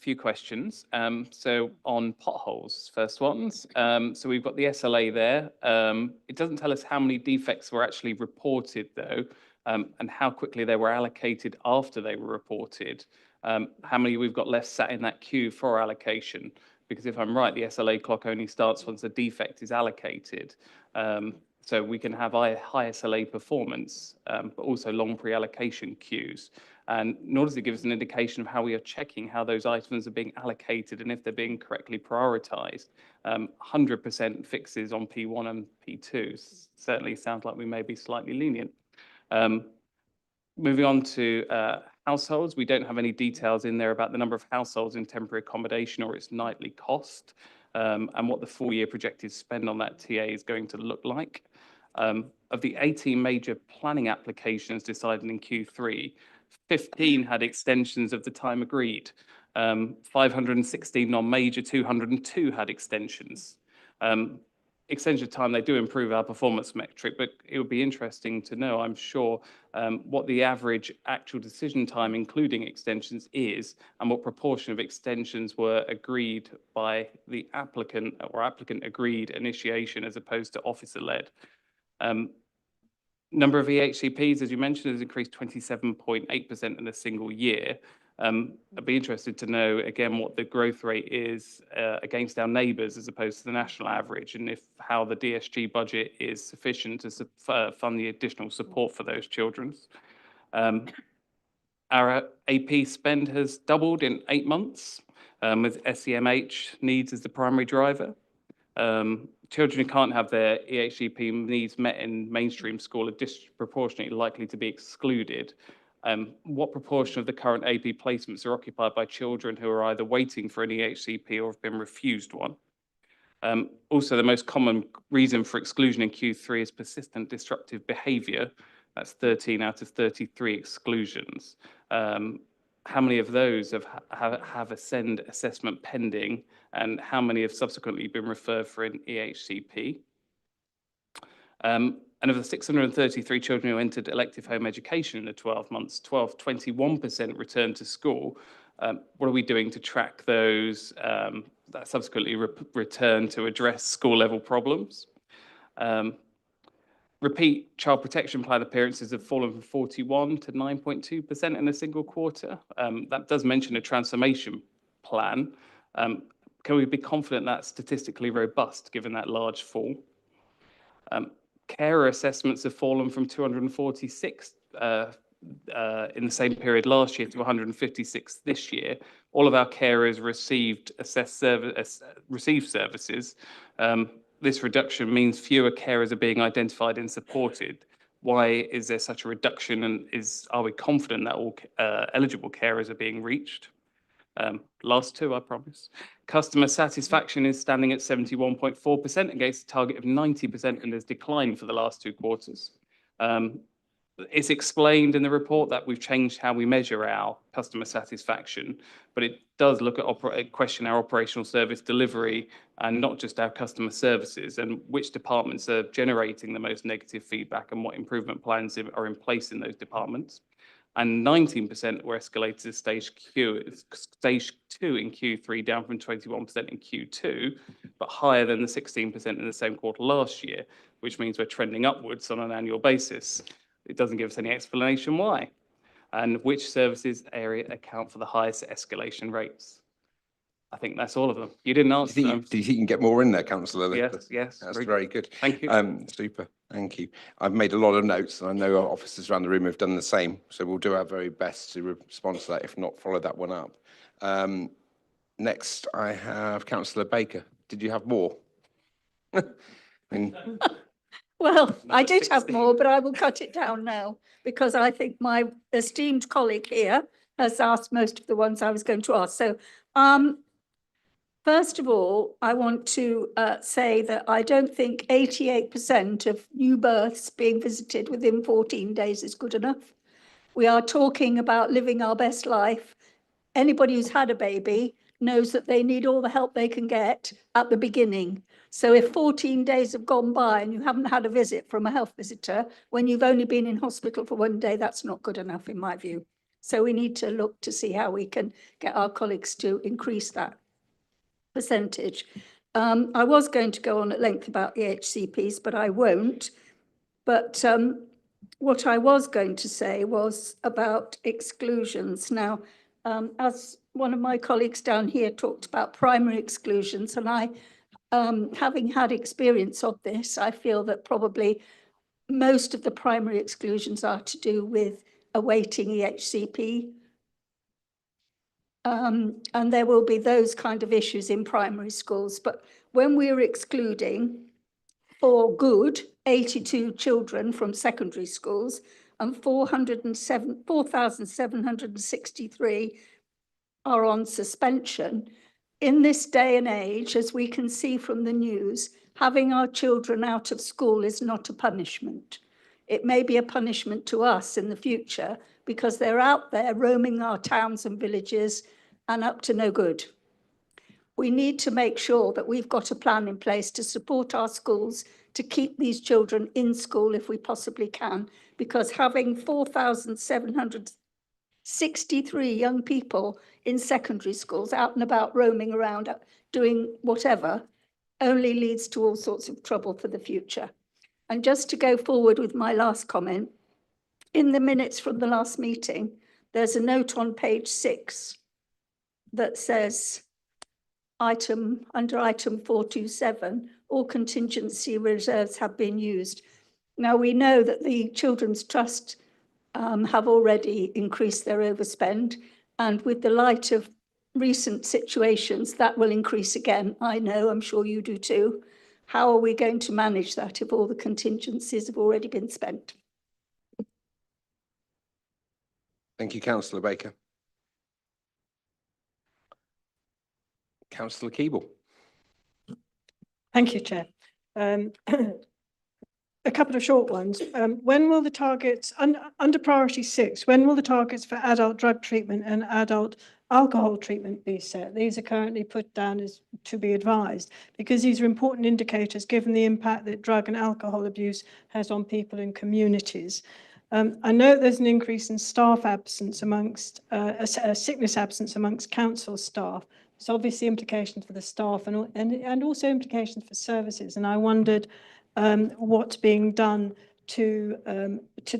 Few questions. So on potholes, first ones. So we've got the SLA there. It doesn't tell us how many defects were actually reported, though, and how quickly they were allocated after they were reported. How many we've got left sat in that queue for allocation? Because if I'm right, the SLA clock only starts once a defect is allocated. So we can have high SLA performance, but also long pre-allocation queues. And nor does it give us an indication of how we are checking how those items are being allocated and if they're being correctly prioritised. 100% fixes on P1 and P2 certainly sounds like we may be slightly lenient. Moving on to households, we don't have any details in there about the number of households in temporary accommodation or its nightly cost, and what the full-year projected spend on that TA is going to look like. Of the 18 major planning applications decided in Q3, 15 had extensions of the time agreed. 516 non-major, 202 had extensions. Extension of time, they do improve our performance metric, but it would be interesting to know, I'm sure, what the average actual decision time, including extensions, is, and what proportion of extensions were agreed by the applicant or applicant agreed initiation as opposed to officer-led. Number of EHCPs, as you mentioned, has increased 27.8% in a single year. I'd be interested to know, again, what the growth rate is against our neighbours as opposed to the national average, and how the DSG budget is sufficient to fund the additional support for those children. Our AP spend has doubled in 8 months, with SEMH needs as the primary driver. Children who can't have their EHCP needs met in mainstream school are disproportionately likely to be excluded. What proportion of the current AP placements are occupied by children who are either waiting for an EHCP or have been refused one? Also, the most common reason for exclusion in Q3 is persistent disruptive behaviour. That's 13 out of 33 exclusions. How many of those have a SEND assessment pending, and how many have subsequently been referred for an EHCP? And of the 633 children who entered elective home education in the 12 months, 21% returned to school. What are we doing to track those that subsequently return to address school level problems? Repeat child protection plan appearances have fallen from 41 to 9.2% in a single quarter. That does mention a transformation plan. Can we be confident that's statistically robust given that large fall? Carer assessments have fallen from 246 in the same period last year to 156 this year. All of our carers received services. This reduction means fewer carers are being identified and supported. Why is there such a reduction, and are we confident that all eligible carers are being reached? Last two, I promise. Customer satisfaction is standing at 71.4% against a target of 90%, and has declined for the last 2 quarters. It's explained in the report that we've changed how we measure our customer satisfaction, but it does look at question our operational service delivery and not just our customer services, and which departments are generating the most negative feedback and what improvement plans are in place in those departments. And 19% were escalated to stage 2 in Q3, down from 21% in Q2, but higher than the 16% in the same quarter last year, which means we're trending upwards on an annual basis. It doesn't give us any explanation why. And which services area account for the highest escalation rates? I think that's all of them. You didn't answer them. Do you think you can get more in there, councillor Licker? Yes, yes. That's very good. Thank you. Super, thank you. I've made a lot of notes and I know our officers around the room have done the same. So we'll do our very best to respond to that, if not follow that one up. Next, I have councillor Baker. Did you have more? I mean, Well, I did have more, but I will cut it down now because I think my esteemed colleague here has asked most of the ones I was going to ask. So, first of all, I want to say that I don't think 88% of new births being visited within 14 days is good enough. We are talking about living our best life. Anybody who's had a baby knows that they need all the help they can get at the beginning. So if 14 days have gone by and you haven't had a visit from a health visitor, when you've only been in hospital for 1 day, that's not good enough in my view. So we need to look to see how we can get our colleagues to increase that percentage. I was going to go on at length about the HCPs, but I won't. But what I was going to say was about exclusions. Now, as one of my colleagues down here talked about primary exclusions, and I, having had experience of this, I feel that probably most of the primary exclusions are to do with awaiting EHCP. And there will be those kind of issues in primary schools. But when we're excluding for good 82 children from secondary schools and 4,763 are on suspension, in this day and age, as we can see from the news, having our children out of school is not a punishment. It may be a punishment to us in the future because they're out there roaming our towns and villages and up to no good. We need to make sure that we've got a plan in place to support our schools, to keep these children in school if we possibly can, because having 4,763 young people in secondary schools out and about roaming around doing whatever only leads to all sorts of trouble for the future. And just to go forward with my last comment, in the minutes from the last meeting, there's a note on page 6 that says, under item 427, all contingency reserves have been used. Now we know that the Children's Trust have already increased their overspend, and with the light of recent situations, that will increase again. I know, I'm sure you do too. How are we going to manage that if all the contingencies have already been spent? thank you, councillor Baker. Councillor Keeble. Thank you, Chair. A couple of short ones. When will the targets, under priority 6, when will the targets for adult drug treatment and adult alcohol treatment be set? These are currently put down as to be advised, because these are important indicators given the impact that drug and alcohol abuse has on people in communities. I know there's an increase in staff absence amongst, sickness absence amongst council staff. There's obviously implications for the staff and also implications for services. And I wondered what's being done to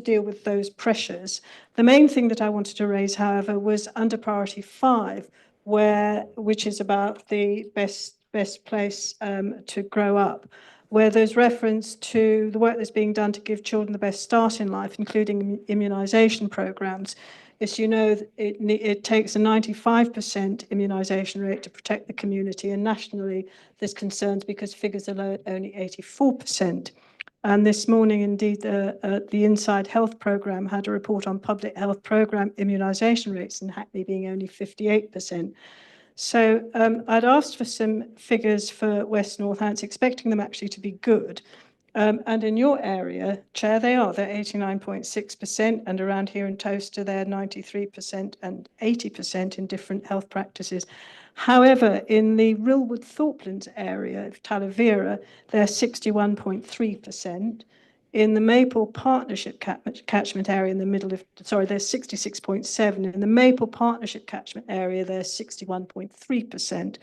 deal with those pressures. The main thing that I wanted to raise, however, was under priority 5, which is about the best place to grow up, where there's reference to the work that's being done to give children the best start in life, including immunisation programmes. As you know, it takes a 95% immunisation rate to protect the community, and nationally there's concerns because figures are only 84%. And this morning, indeed, the Inside Health programme had a report on public health programme immunisation rates in Hackney being only 58%. So I'd asked for some figures for West Northants, expecting them actually to be good. And in your area, Chair, they're 89.6%, and around here in Towcester, they're 93% and 80% in different health practices. However, in the Rilwood Thorpelands area of Talavera, they're 61.3%. In the Maple Partnership catchment area in the middle of, they're 66.7%. In the Maple Partnership catchment area, they're 61.3%.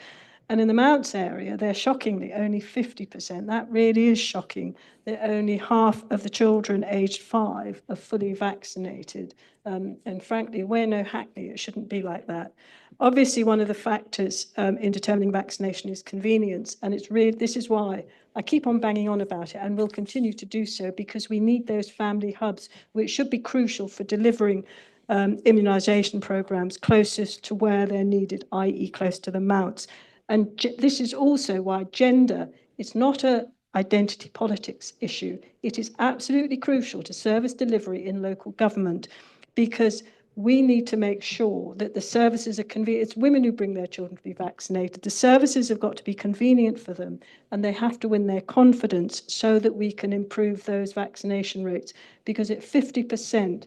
And in the Mounts area, they're shockingly only 50%. That really is shocking that only half of the children aged 5 are fully vaccinated. And frankly, we're no Hackney, it shouldn't be like that. Obviously, one of the factors in determining vaccination is convenience. And this is why I keep on banging on about it and will continue to do so, because we need those family hubs, which should be crucial for delivering immunisation programmes closest to where they're needed, i.e. close to the Mounts. And this is also why gender is not an identity politics issue. It is absolutely crucial to service delivery in local government, because we need to make sure that the services are convenient. It's women who bring their children to be vaccinated. The services have got to be convenient for them, and they have to win their confidence so that we can improve those vaccination rates. Because at 50%,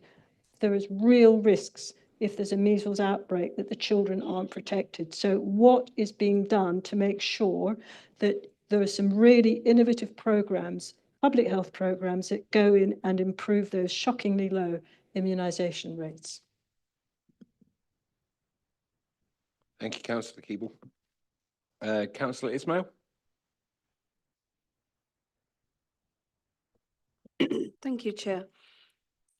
there is real risks if there's a measles outbreak that the children aren't protected. So what is being done to make sure that there are some really innovative programs, public health programs, that go in and improve those shockingly low immunisation rates? Thank you, Councillor Keeble. Councillor Ismail? Thank you, Chair.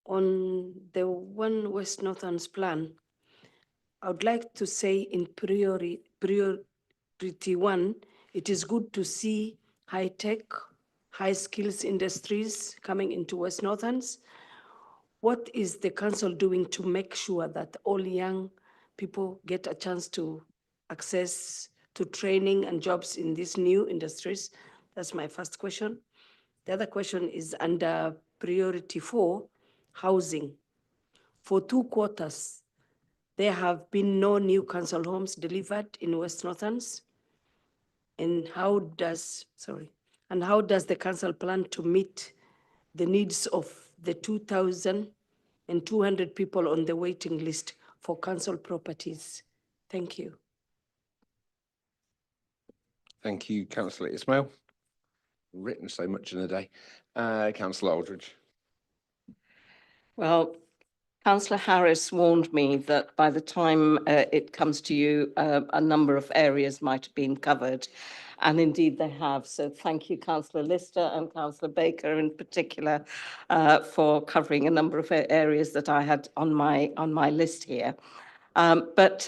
On the One West Northlands plan, I would like to say in priority 1, it is good to see high-tech, high-skills industries coming into West Northlands. What is the council doing to make sure that all young people get a chance to access to training and jobs in these new industries? That's my first question. The other question is under priority 4, housing. For 2 quarters, there have been no new council homes delivered in West Northlands. And how does the council plan to meet the needs of the 2,200 people on the waiting list for council properties? Thank you. Thank you, Councillor Ismail. Written so much in a day. Councillor Aldridge. Well, Councillor Harris warned me that by the time it comes to you, a number of areas might have been covered. And indeed they have. So thank you, Councillor Lister and Councillor Baker in particular, for covering a number of areas that I had on my list here. But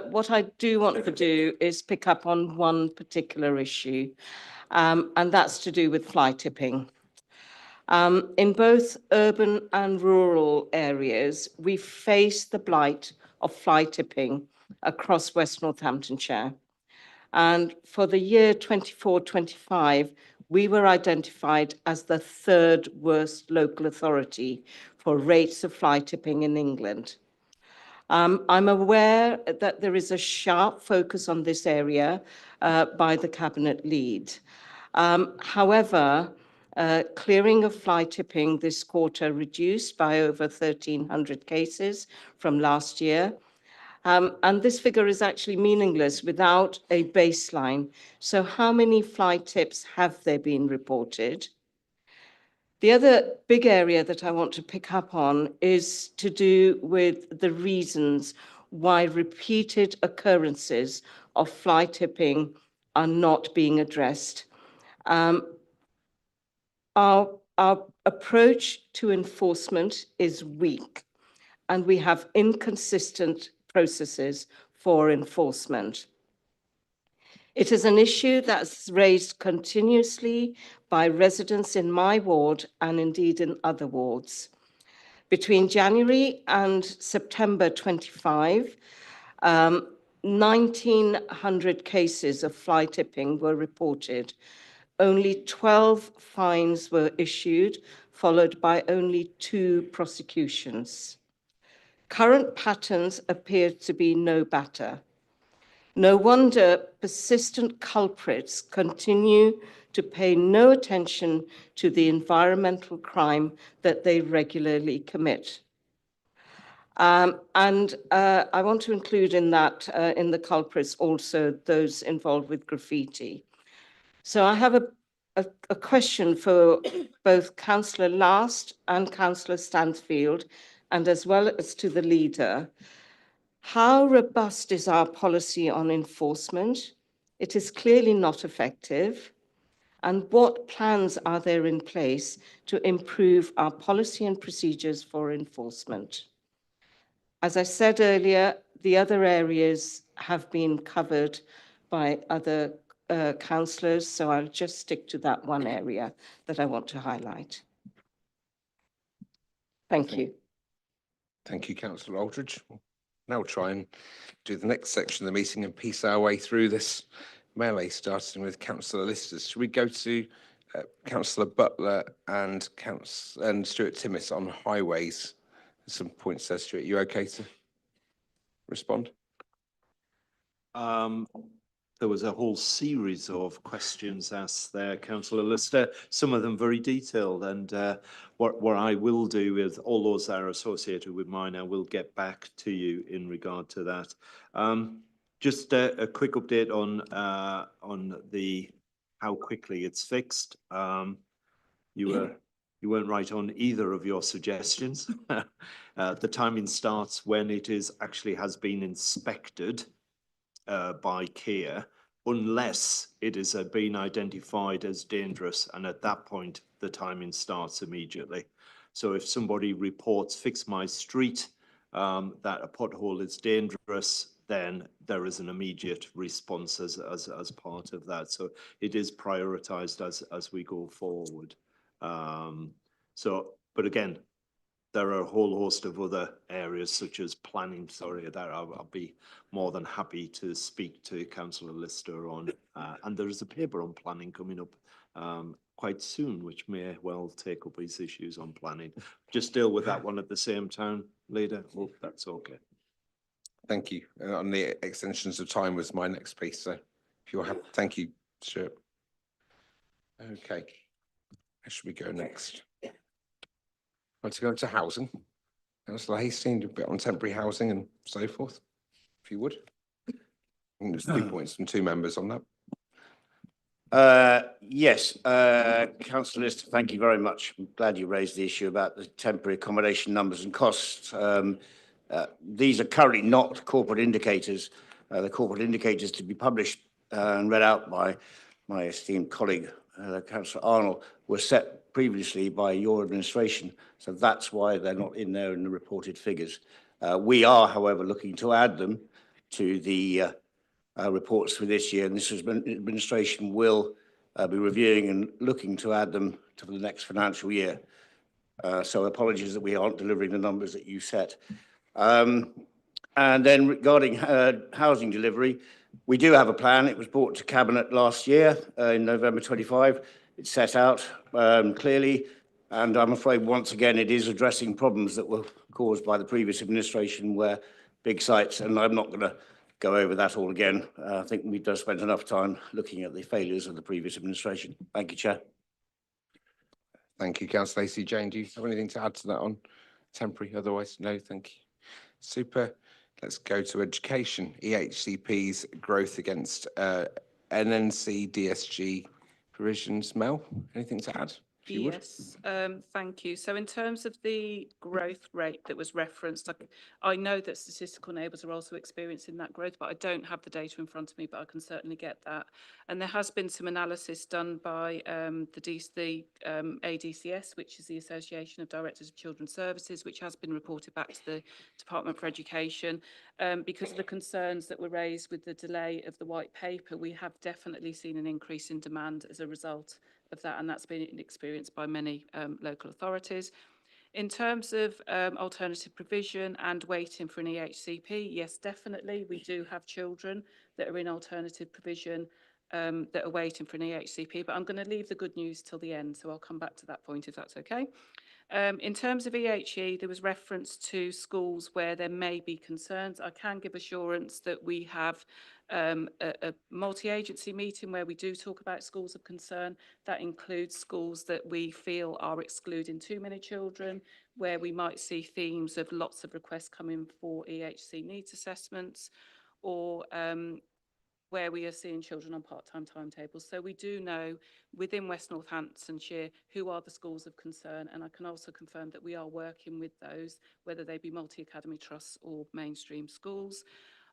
what I do want to do is pick up on one particular issue, and that's to do with fly tipping. In both urban and rural areas, we face the blight of fly tipping across West Northamptonshire. And for the year 24-25, we were identified as the 3rd worst local authority for rates of fly tipping in England. I'm aware that there is a sharp focus on this area by the Cabinet lead. However, clearing of fly tipping this quarter reduced by over 1,300 cases from last year. And this figure is actually meaningless without a baseline. So how many fly tips have there been reported? The other big area that I want to pick up on is to do with the reasons why repeated occurrences of fly tipping are not being addressed. Our approach to enforcement is weak, and we have inconsistent processes for enforcement. It is an issue that's raised continuously by residents in my ward and indeed in other wards. Between January and September 25, 1,900 cases of fly tipping were reported. Only 12 fines were issued, followed by only 2 prosecutions. Current patterns appear to be no better. No wonder persistent culprits continue to pay no attention to the environmental crime that they regularly commit. I want to include in that, in the culprits, also those involved with graffiti. So I have a question for both Councillor Last and Councillor Stansfield, and as well as to the leader. How robust is our policy on enforcement? It is clearly not effective. And what plans are there in place to improve our policy and procedures for enforcement? As I said earlier, the other areas have been covered by other councillors, so I'll just stick to that one area that I want to highlight. Thank you. Thank you, Councillor Aldridge. Now we'll try and do the next section of the meeting and piece our way through this melee, starting with Councillor Listers. Should we go to Councillor Butler and Stuart Timmis on highways? Some points there, Stuart. You okay to respond? There was a whole series of questions asked there, Councillor Lister, some of them very detailed, and what I will do with all those that are associated with mine, I will get back to you in regard to that. Just a quick update on the how quickly it's fixed. You weren't right on either of your suggestions. The timing starts when it has been inspected by CARE, unless it is been identified as dangerous, and at that point the timing starts immediately. So if somebody reports Fix My Street that a pothole is dangerous, then there is an immediate response as part of that. So it is prioritized as we go forward. But again, there are a whole host of other areas such as planning, that I'll be more than happy to speak to Councillor Lister on. And there is a paper on planning coming up quite soon, which may well take up these issues on planning. Just deal with that one at the same time, Leader. Hope that's okay. Thank you. On the extensions of time was my next piece. So if you're happy, thank you, Stuart. Okay. Where should we go next? Want to go into housing? Councillor Hastings, a bit on temporary housing and so forth, if you would. And there's 2 points from 2 members on that. Yes, Councillor Lister, thank you very much. I'm glad you raised the issue about the temporary accommodation numbers and costs. These are currently not corporate indicators. The corporate indicators to be published and read out by my esteemed colleague, Councillor Arnold, were set previously by your administration. So that's why they're not in there in the reported figures. We are, however, looking to add them to the reports for this year, and this administration will be reviewing and looking to add them to the next financial year. So apologies that we aren't delivering the numbers that you set. And then regarding housing delivery, we do have a plan. It was brought to Cabinet last year in November 25. It's set out clearly, and I'm afraid once again it is addressing problems that were caused by the previous administration where big sites, and I'm not going to go over that all again. I think we've just spent enough time looking at the failures of the previous administration. Thank you, Chair. Thank you, Councillor Lacey. Jane, do you have anything to add to that on temporary? Otherwise, no, thank you. Super. Let's go to education. EHCP's growth against NNC DSG provisions. Mel, anything to add? If you would. Yes, thank you. So in terms of the growth rate that was referenced, I know that statistical neighbours are also experiencing that growth, but I don't have the data in front of me, but I can certainly get that. And there has been some analysis done by the ADCS, which is the Association of Directors of Children's Services, which has been reported back to the Department for Education. Because of the concerns that were raised with the delay of the white paper, we have definitely seen an increase in demand as a result of that, and that's been experienced by many local authorities. In terms of alternative provision and waiting for an EHCP, yes, definitely. We do have children that are in alternative provision that are waiting for an EHCP, but I'm going to leave the good news till the end, so I'll come back to that point if that's okay. In terms of EHE, there was reference to schools where there may be concerns. I can give assurance that we have a multi-agency meeting where we do talk about schools of concern. That includes schools that we feel are excluding too many children, where we might see themes of lots of requests coming for EHC needs assessments, or where we are seeing children on part-time timetables. So we do know within West Northamptonshire who are the schools of concern, and I can also confirm that we are working with those, whether they be multi-academy trusts or mainstream schools.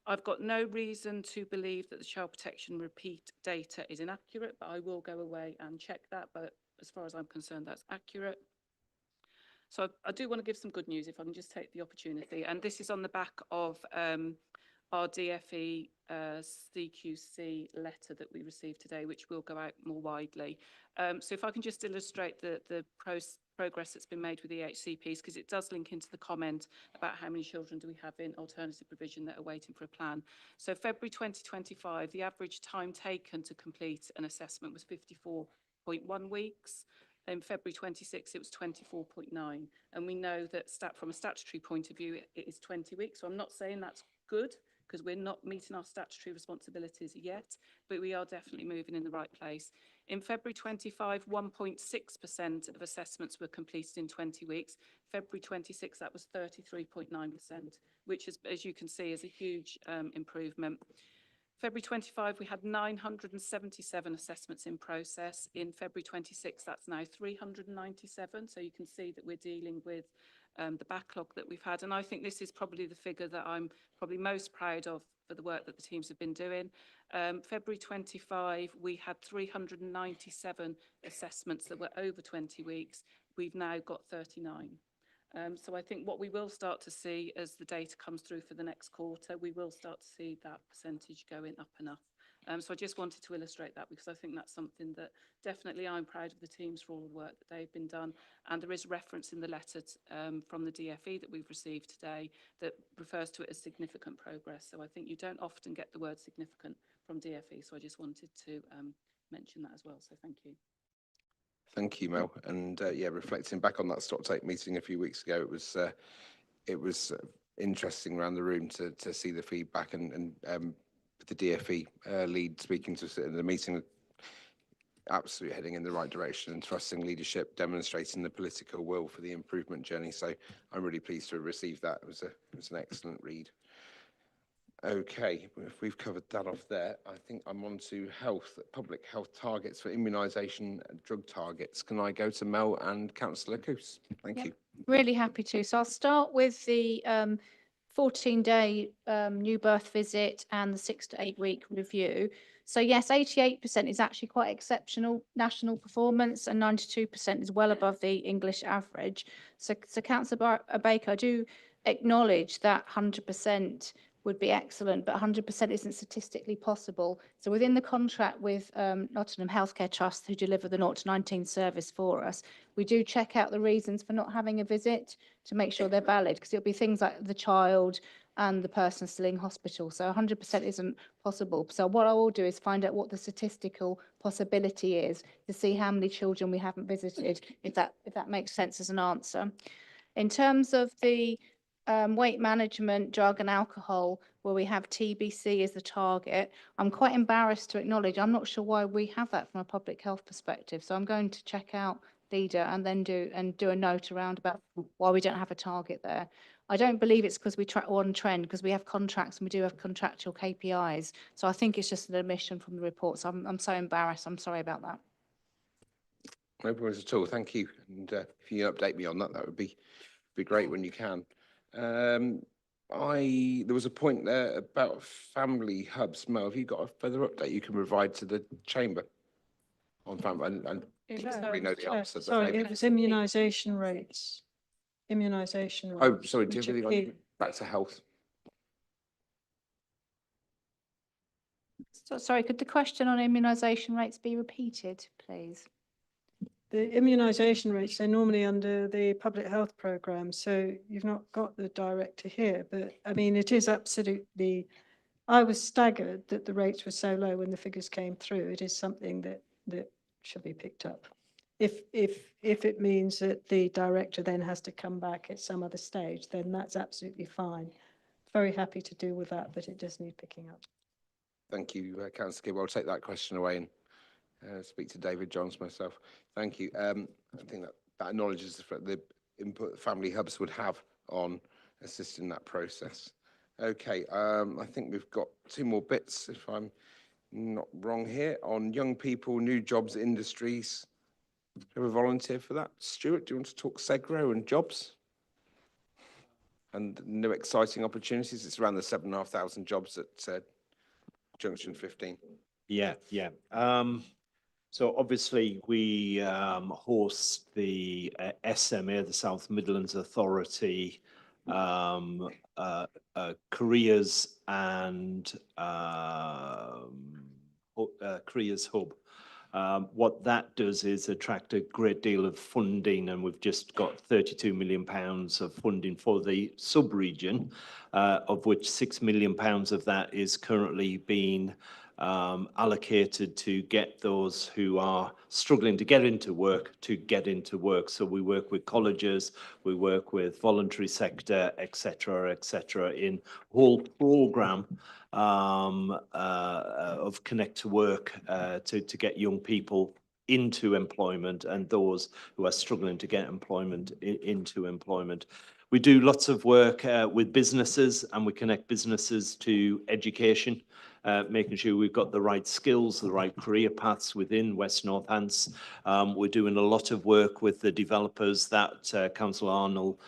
I've got no reason to believe that the child protection repeat data is inaccurate, but I will go away and check that. But as far as I'm concerned, that's accurate. So I do want to give some good news, if I can just take the opportunity. And this is on the back of our DFE CQC letter that we received today, which will go out more widely. So if I can just illustrate the progress that's been made with the EHCPs, because it does link into the comment about how many children do we have in alternative provision that are waiting for a plan. So February 2025, the average time taken to complete an assessment was 54.1 weeks. In February 26, it was 24.9. And we know that from a statutory point of view, it is 20 weeks. So I'm not saying that's good, because we're not meeting our statutory responsibilities yet, but we are definitely moving in the right place. In February 25, 1.6% of assessments were completed in 20 weeks. February 26, that was 33.9%, which is, as you can see, is a huge improvement. February 25, we had 977 assessments in process. In February 26, that's now 397. So you can see that we're dealing with the backlog that we've had. And I think this is probably the figure that I'm probably most proud of for the work that the teams have been doing. February 25, we had 397 assessments that were over 20 weeks. We've now got 39. So I think what we will start to see as the data comes through for the next quarter, we will start to see that percentage going up and up. So I just wanted to illustrate that, because I think that's something that definitely I'm proud of the teams for all the work that they've been done. And there is reference in the letter from the DFE that we've received today that refers to it as significant progress. So I think you don't often get the word significant from DFE. So I just wanted to mention that as well. So thank you. Thank you, Mel. And yeah, reflecting back on that stock take meeting a few weeks ago, it was interesting around the room to see the feedback and the DFE lead speaking to us in the meeting, absolutely heading in the right direction and trusting leadership, demonstrating the political will for the improvement journey. So I'm really pleased to have received that. It was an excellent read. Okay, if we've covered that off there, I think I'm on to health, public health targets for immunisation and drug targets. Can I go to Mel and Councillor Coos? Thank you. Really happy to. So I'll start with the 14-day new birth visit and the 6 to 8 week review. So yes, 88% is actually quite exceptional national performance, and 92% is well above the English average. So Councillor Baker, I do acknowledge that 100% would be excellent, but 100% isn't statistically possible. So within the contract with Nottingham Healthcare Trust, who deliver the 0 to 19 service for us, we do check out the reasons for not having a visit to make sure they're valid, because it'll be things like the child and the person still in hospital. So 100% isn't possible. So what I will do is find out what the statistical possibility is to see how many children we haven't visited, if that makes sense as an answer. In terms of the weight management, drug and alcohol, where we have TBC as the target, I'm quite embarrassed to acknowledge I'm not sure why we have that from a public health perspective. So I'm going to check out LEADER and then do a note around about why we don't have a target there. I don't believe it's because we track one trend, because we have contracts and we do have contractual KPIs. So I think it's just an omission from the report. So I'm so embarrassed. I'm sorry about that. No problems at all. Thank you. And if you update me on that, that would be great when you can. There was a point there about family hubs. Mel, have you got a further update you can provide to the chamber on family? And you probably know the answer. Sorry, it was immunisation rates. Immunisation rates. Oh, sorry. Do you have anything back to health? So sorry, could the question on immunisation rates be repeated, please? The immunisation rates, they're normally under the public health programme, so you've not got the director here, but I mean, it is absolutely, I was staggered that the rates were so low when the figures came through. It is something that should be picked up. If it means that the director then has to come back at some other stage, then that's absolutely fine. Very happy to deal with that, but it does need picking up. Thank you, Councillor Gibb. I'll take that question away and speak to David Johns myself. Thank you. I think that acknowledges the input family hubs would have on assisting that process. Okay, I think we've got 2 more bits, if I'm not wrong here, on young people, new jobs, industries. Do we have a volunteer for that? Stuart, do you want to talk SEGRO and jobs? and new exciting opportunities. It's around the 7,500 jobs at Junction 15. Yeah. So obviously we host the SMA, the South Midlands Authority careers and careers hub. What that does is attract a great deal of funding, and we've just got £32 million of funding for the sub-region, of which £6 million of that is currently being allocated to get those who are struggling to get into work to get into work. So we work with colleges, we work with voluntary sector, etc., in whole program of Connect to Work to get young people into employment and those who are struggling to get employment into employment. We do lots of work with businesses, and we connect businesses to education, making sure we've got the right skills, the right career paths within West Northants. We're doing a lot of work with the developers that Councillor Arnold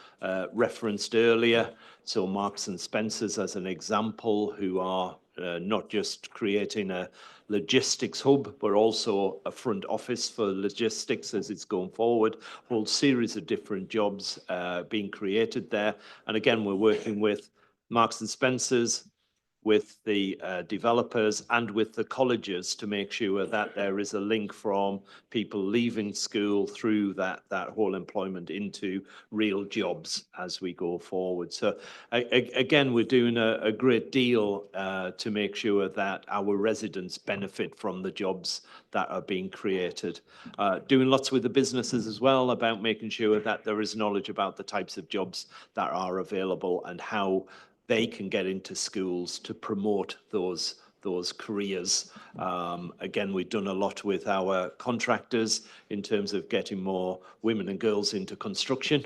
referenced earlier. So Marks and Spencers as an example, who are not just creating a logistics hub, but also a front office for logistics as it's going forward. A whole series of different jobs being created there. And again, we're working with Marks and Spencers, with the developers and with the colleges to make sure that there is a link from people leaving school through that whole employment into real jobs as we go forward. So again, we're doing a great deal to make sure that our residents benefit from the jobs that are being created. Doing lots with the businesses as well about making sure that there is knowledge about the types of jobs that are available and how they can get into schools to promote those careers. Again, we've done a lot with our contractors in terms of getting more women and girls into construction.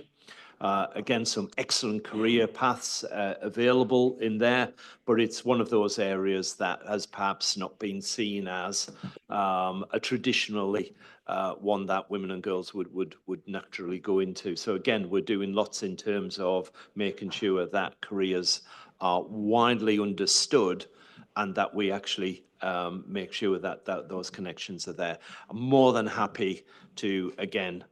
Again, some excellent career paths available in there, but it's one of those areas that has perhaps not been seen as a traditionally one that women and girls would naturally go into. So again, we're doing lots in terms of making sure that careers are widely understood and that we actually make sure that those connections are there. I'm more than happy to, again,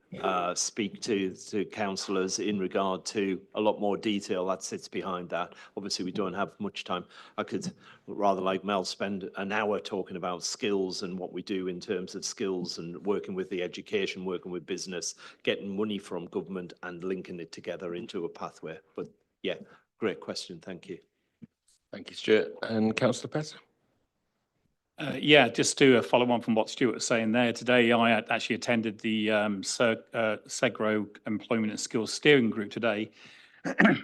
speak to councillors in regard to a lot more detail that sits behind that. Obviously, we don't have much time. I could, rather like Mel, spend an hour talking about skills and what we do in terms of skills and working with the education, working with business, getting money from government and linking it together into a pathway. But yeah, great question. Thank you. Thank you, Stuart. And Councillor Petter. Yeah, just to follow on from what Stuart was saying there, today I actually attended the SEGRO Employment and Skills Steering Group today,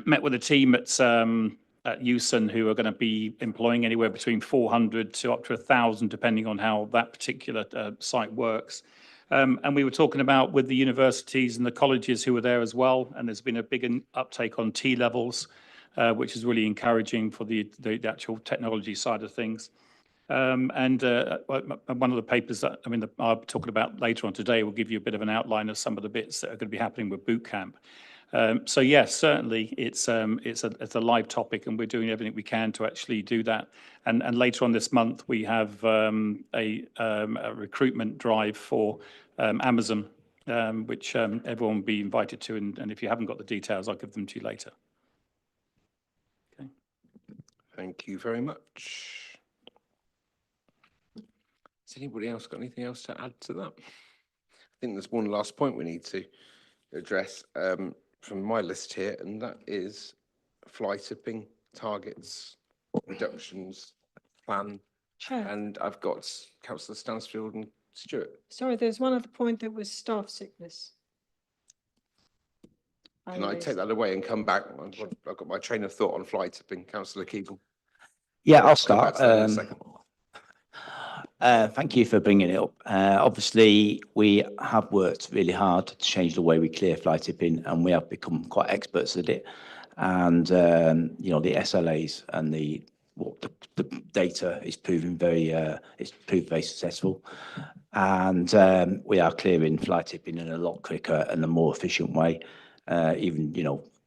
met with a team at USON who are going to be employing anywhere between 400 to up to 1,000, depending on how that particular site works. And we were talking about with the universities and the colleges who were there as well, and there's been a big uptake on T-levels, which is really encouraging for the actual technology side of things. And one of the papers that I'll be talking about later on today will give you a bit of an outline of some of the bits that are going to be happening with boot camp. So yes, certainly it's a live topic, and we're doing everything we can to actually do that. And later on this month we have a recruitment drive for Amazon, which everyone will be invited to. And if you haven't got the details, I'll give them to you later. Okay. Thank you very much. Has anybody else got anything else to add to that? I think there's one last point we need to address from my list here, and that is fly tipping targets, reductions, plan. Chair. And I've got Councillor Stansfield and Stuart. Sorry, there's one other point that was staff sickness. Can I take that away and come back? I've got my train of thought on fly tipping. Councillor Keeble. Yeah, I'll Come back start. to that in a second. Thank you for bringing it up. Obviously, we have worked really hard to change the way we clear fly tipping, and we have become quite experts at it. And the SLAs and the data is proving it's proved very successful. And we are clearing fly tipping in a lot quicker and a more efficient way. Even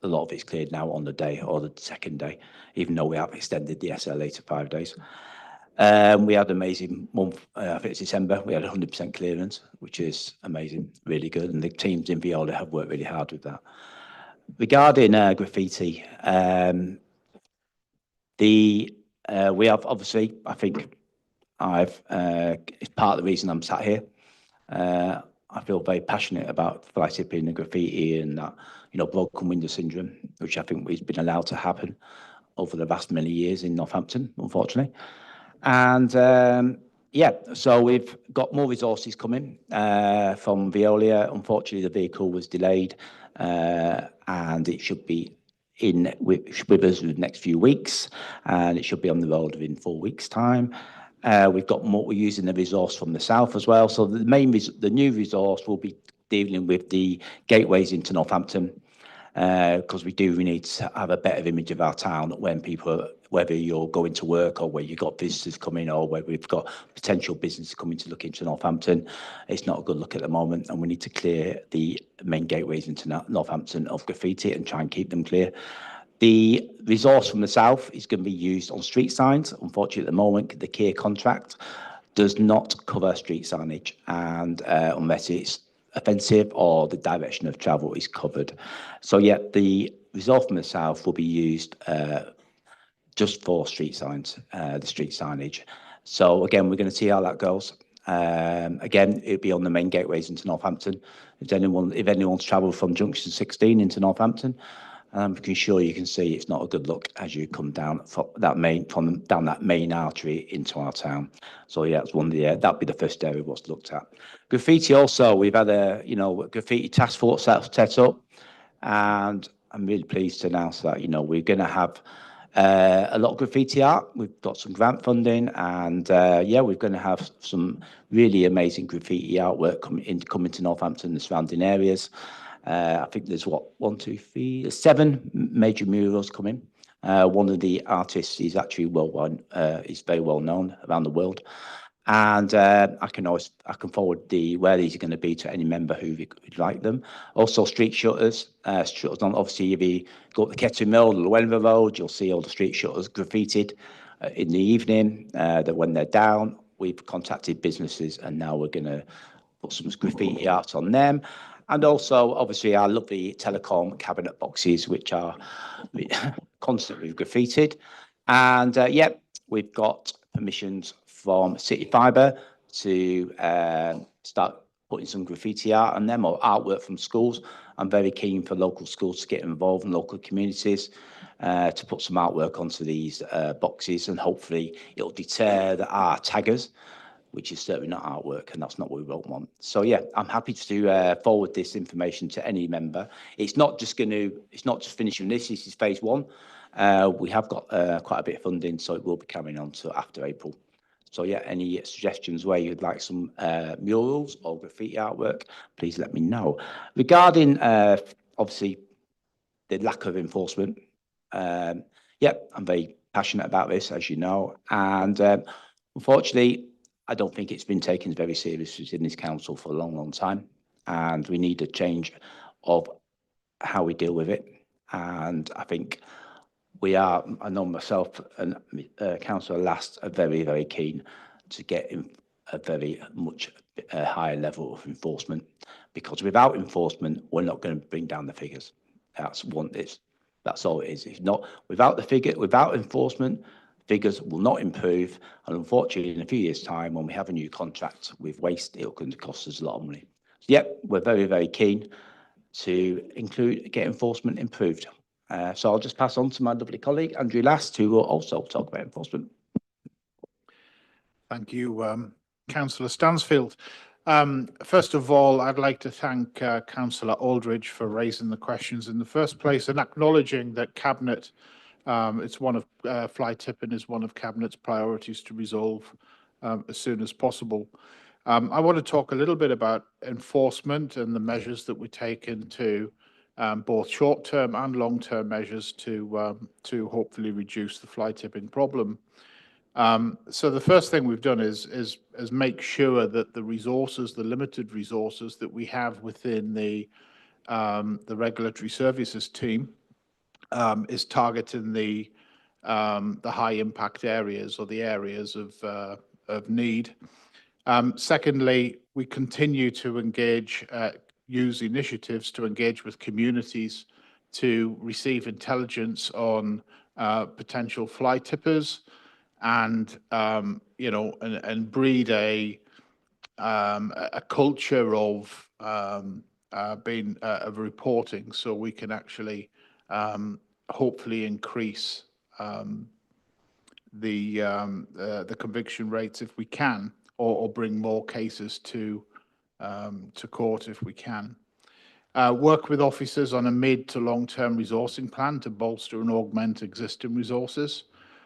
a lot of it's cleared now on the day or the second day, even though we have extended the SLA to 5 days. We had an amazing month, I think it's December, we had 100% clearance, which is amazing, really good. And the teams in Veolia have worked really hard with that. Regarding graffiti, we have obviously, I think it's part of the reason I'm sat here. I feel very passionate about fly tipping and graffiti and that, broken window syndrome, which I think has been allowed to happen over the last many years in Northampton, unfortunately. And so we've got more resources coming from Veolia. Unfortunately, the vehicle was delayed and it should be with us in the next few weeks, and it should be on the road within 4 weeks' time. We've got more. We're using the resource from the south as well. So the new resource will be dealing with the gateways into Northampton, because we need to have a better image of our town when people, whether you're going to work or where you've got visitors coming or where we've got potential business coming to look into Northampton. It's not a good look at the moment, and we need to clear the main gateways into Northampton of graffiti and try and keep them clear. The resource from the south is going to be used on street signs. Unfortunately, at the moment, the Kia contract does not cover street signage, and unless it's offensive or the direction of travel is covered. So yeah, the resource from the south will be used just for street signs, the street signage. So again, we're going to see how that goes. Again, it'll be on the main gateways into Northampton. If anyone's travelled from Junction 16 into Northampton, I'm sure you can see it's not a good look as you come down that main artery into our town. So yeah, it's that'd be the first area what's looked at. Graffiti also, we've had a graffiti task force set up, and I'm really pleased to announce that we're going to have a lot of graffiti art. We've got some grant funding, and we're going to have some really amazing graffiti artwork coming to Northampton and the surrounding areas. I think there's 7 major murals coming. One of the artists is actually he's very well known around the world. And I can forward where these are going to be to any member who would like them. Also, street shutters. Obviously, if you go up the Kettering Mill, the Llewellyn Road, you'll see all the street shutters graffitied in the evening. That when they're down, we've contacted businesses, and now we're going to put some graffiti art on them. And also, obviously, our lovely telecom cabinet boxes, which are constantly graffitied. And we've got permissions from City Fibre to start putting some graffiti art on them, or artwork from schools. I'm very keen for local schools to get involved and local communities to put some artwork onto these boxes, and hopefully it'll deter our taggers, which is certainly not artwork, and that's not what we want. So yeah, I'm happy to forward this information to any member. It's not just finishing this. This is phase 1. We have got quite a bit of funding, so it will be carrying on to after April. So yeah, any suggestions where you'd like some murals or graffiti artwork, please let me know. Regarding obviously the lack of enforcement, I'm very passionate about this, as you know, and unfortunately, I don't think it's been taken very seriously in this council for a long, long time, and we need a change of how we deal with it. And I think I know myself and Councillor Last are very, very keen to get a very much higher level of enforcement, because without enforcement, we're not going to bring down the figures. That's all it is. If not, without enforcement, figures will not improve, and unfortunately, in a few years' time, when we have a new contract with waste, it'll going to cost us a lot of money. So, yep, we're very, very keen to get enforcement improved. So I'll just pass on to my lovely colleague, Andrew Last, who will also talk about enforcement. Thank you, Councillor Stansfield. First of all, I'd like to thank Councillor Aldridge for raising the questions in the first place and acknowledging that Cabinet, fly tipping is one of Cabinet's priorities to resolve as soon as possible. I want to talk a little bit about enforcement and the measures that we take into both short-term and long-term measures to hopefully reduce the fly tipping problem. So the first thing we've done is make sure that the limited resources that we have within the regulatory services team is targeting the high impact areas or the areas of need. Secondly, we continue to engage, use initiatives to engage with communities to receive intelligence on potential fly tippers and, you know, and breed a culture of of reporting, so we can actually hopefully increase the conviction rates if we can, or bring more cases to court if we can. Work with officers on a mid to long-term resourcing plan to bolster and augment existing resources.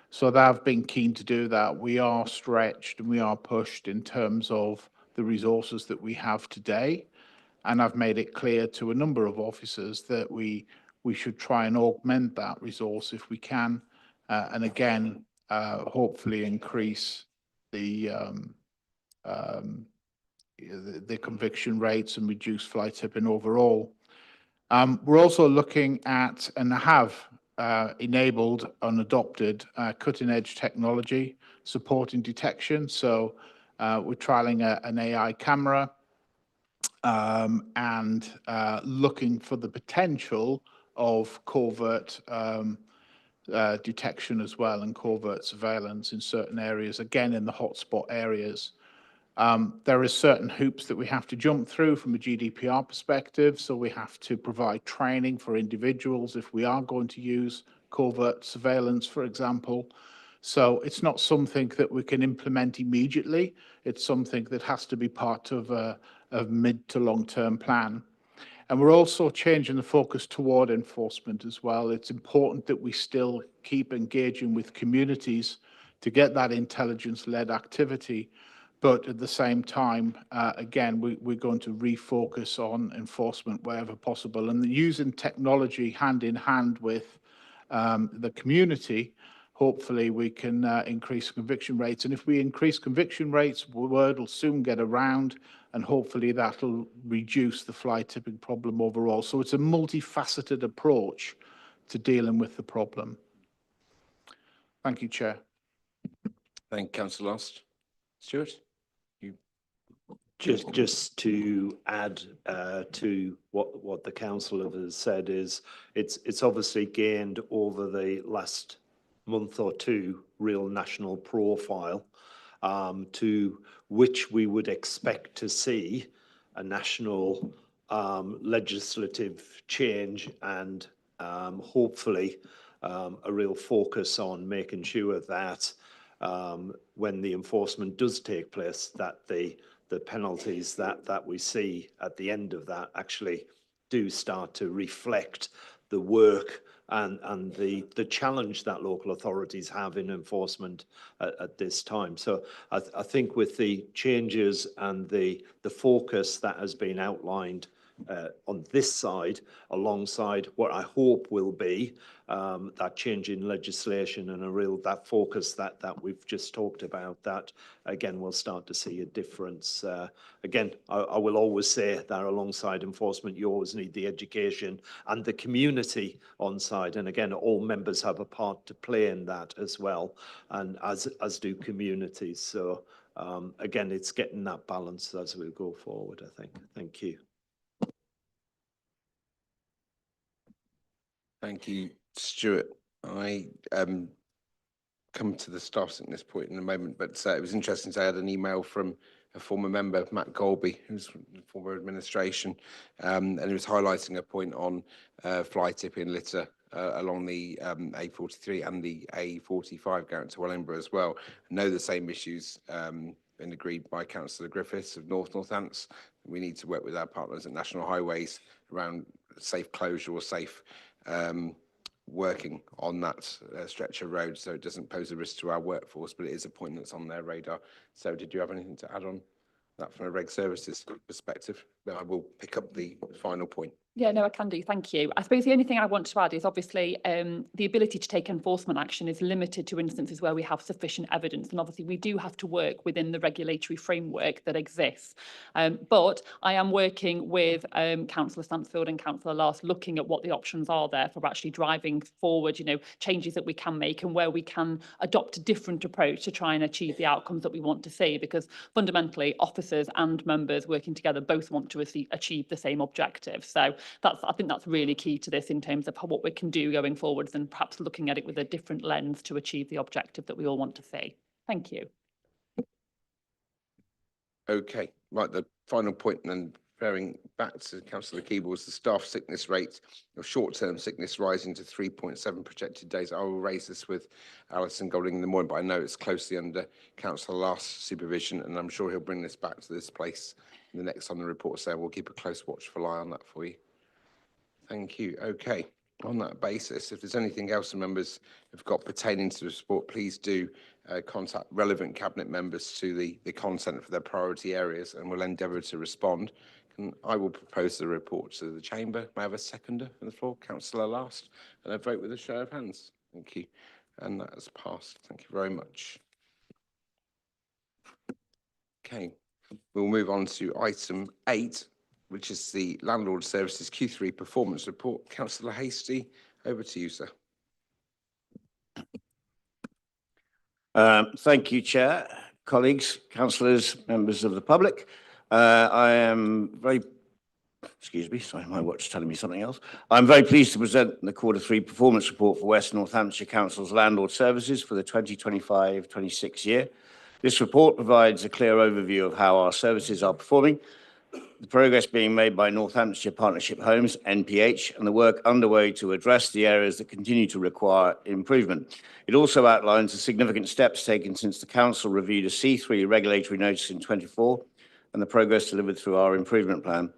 So they've been keen to do that. We are stretched and we are pushed in terms of the resources that we have today. And I've made it clear to a number of officers that we should try and augment that resource if we can. And again, hopefully increase the conviction rates and reduce fly tipping overall. We're also looking at and have enabled and adopted cutting edge technology supporting detection. So we're trialing an AI camera and looking for the potential of covert detection as well, and covert surveillance in certain areas, again in the hotspot areas. There are certain hoops that we have to jump through from a GDPR perspective. So we have to provide training for individuals if we are going to use covert surveillance, for example. So it's not something that we can implement immediately. It's something that has to be part of a mid to long-term plan. And we're also changing the focus toward enforcement as well. It's important that we still keep engaging with communities to get that intelligence-led activity. But at the same time, again, we're going to refocus on enforcement wherever possible, and using technology hand in hand with the community. Hopefully we can increase conviction rates. And if we increase conviction rates, word will soon get around, and hopefully that'll reduce the fly tipping problem overall. So it's a multifaceted approach to dealing with the problem. Thank you, Chair. Thank you, Councillor Last. Stuart? Just to add to what the councillor has said, is it's obviously gained over the last month or two real national profile, to which we would expect to see a national legislative change, and hopefully a real focus on making sure that when the enforcement does take place, that the penalties that we see at the end of that actually do start to reflect the work and the challenge that local authorities have in enforcement at this time. So I think with the changes and the focus that has been outlined on this side, alongside what I hope will be that change in legislation and that focus that we've just talked about, that again we'll start to see a difference. Again, I will always say that alongside enforcement, you always need the education and the community on side. And again, all members have a part to play in that as well, and as do communities. So again, it's getting that balance as we go forward, I think. Thank you. Thank you, Stuart. I come to the staff sickness point in a moment, but it was interesting to add an email from a former member, Matt Golby, who's from the former administration, and he was highlighting a point on fly tipping litter along the A43 and the A45 going to Wellingborough as well. I know the same issues been agreed by Councillor Griffiths of Northants. We need to work with our partners at National Highways around safe closure or safe working on that stretch of road, so it doesn't pose a risk to our workforce, but it is a point that's on their radar. So did you have anything to add on that from a reg services perspective? No, I will pick up the final point. Yeah, no, I can do. Thank you. I suppose the only thing I want to add is obviously the ability to take enforcement action is limited to instances where we have sufficient evidence. And obviously we do have to work within the regulatory framework that exists. But I am working with Councillor Stansfield and Councillor Last, looking at what the options are there for actually driving forward, you know, changes that we can make and where we can adopt a different approach to try and achieve the outcomes that we want to see. Because fundamentally, officers and members working together both want to achieve the same objective. So I think that's really key to this in terms of what we can do going forwards and perhaps looking at it with a different lens to achieve the objective that we all want to see. Thank you. Okay, right, the final point, and then referring back to Councillor Keeble, was the staff sickness rate of short-term sickness rising to 3.7 projected days. I will raise this with Alison Golding in the morning, but I know it's closely under Councillor Last's supervision, and I'm sure he'll bring this back to this place in the next on the report, so we'll keep a close watchful eye on that for you. Thank you. Okay, on that basis, if there's anything else the members have got pertaining to the report, please do contact relevant cabinet members to the content for their priority areas, and we'll endeavour to respond. And I will propose the report to the chamber. May I have a seconder on the floor? Councillor Last, and a vote with a show of hands. Thank you. And that has passed. Thank you very much. Okay, we'll move on to item 8, which is the Landlord Services Q3 Performance Report. Councillor Hastie, over to you, sir. Thank you, Chair, colleagues, councillors, members of the public. I am very, excuse me, sorry, my watch is telling me something else. I'm very pleased to present the Q3 Performance Report for West Northamptonshire Council's Landlord Services for the 2025-26 year. This report provides a clear overview of how our services are performing, the progress being made by Northamptonshire Partnership Homes, NPH, and the work underway to address the areas that continue to require improvement. It also outlines the significant steps taken since the Council reviewed a C3 regulatory notice in 24 and the progress delivered through our improvement plan.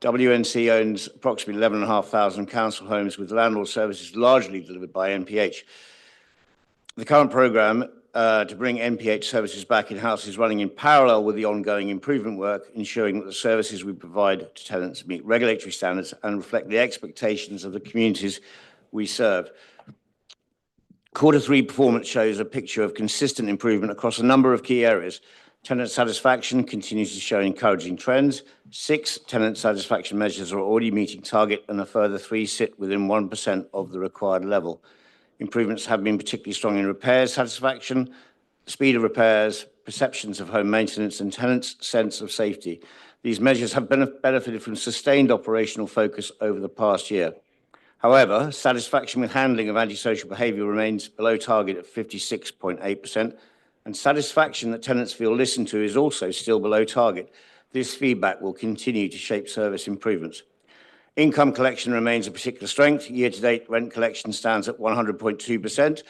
WNC owns approximately 11,500 council homes with landlord services largely delivered by NPH. The current programme to bring NPH services back in-house is running in parallel with the ongoing improvement work, ensuring that the services we provide to tenants meet regulatory standards and reflect the expectations of the communities we serve. Q3 performance shows a picture of consistent improvement across a number of key areas. Tenant satisfaction continues to show encouraging trends. 6 tenant satisfaction measures are already meeting target, and a further 3 sit within 1% of the required level. Improvements have been particularly strong in repairs satisfaction, speed of repairs, perceptions of home maintenance, and tenants' sense of safety. These measures have benefited from sustained operational focus over the past year. However, satisfaction with handling of antisocial behaviour remains below target at 56.8%, and satisfaction that tenants feel listened to is also still below target. This feedback will continue to shape service improvements. Income collection remains a particular strength. Year-to-date rent collection stands at 100.2%,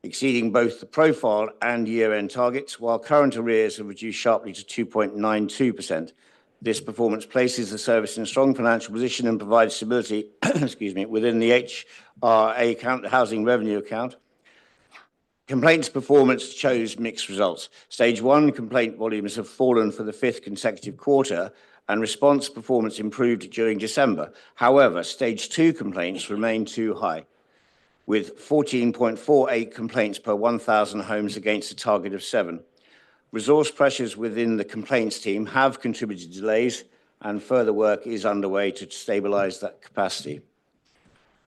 exceeding both the profile and year-end targets, while current arrears have reduced sharply to 2.92%. This performance places the service in a strong financial position and provides stability excuse me, within the HRA account, the Housing Revenue Account. Complaints performance shows mixed results. Stage 1 complaint volumes have fallen for the 5th consecutive quarter, and response performance improved during December. However, Stage 2 complaints remain too high, with 14.48 complaints per 1,000 homes against a target of 7. Resource pressures within the complaints team have contributed to delays, and further work is underway to stabilise that capacity.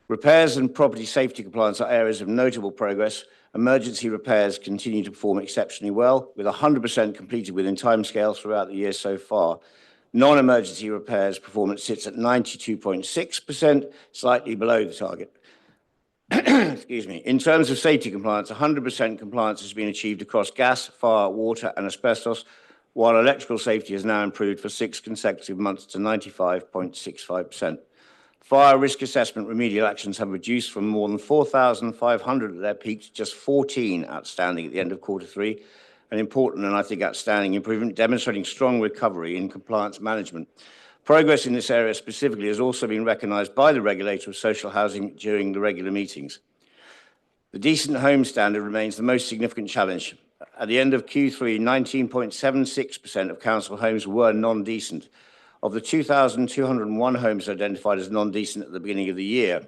Repairs and property safety compliance are areas of notable progress. Emergency repairs continue to perform exceptionally well, with 100% completed within timescales throughout the year so far. Non-emergency repairs performance sits at 92.6%, slightly below the target. Excuse me. In terms of safety compliance, 100% compliance has been achieved across gas, fire, water, and asbestos, while electrical safety has now improved for 6 consecutive months to 95.65%. Fire risk assessment remedial actions have reduced from more than 4,500 at their peak to just 14 outstanding at the end of Q3. An important and I think outstanding improvement, demonstrating strong recovery in compliance management. Progress in this area specifically has also been recognised by the regulator of social housing during the regular meetings. The decent home standard remains the most significant challenge. At the end of Q3, 19.76% of council homes were non-decent. Of the 2,201 homes identified as non-decent at the beginning of the year,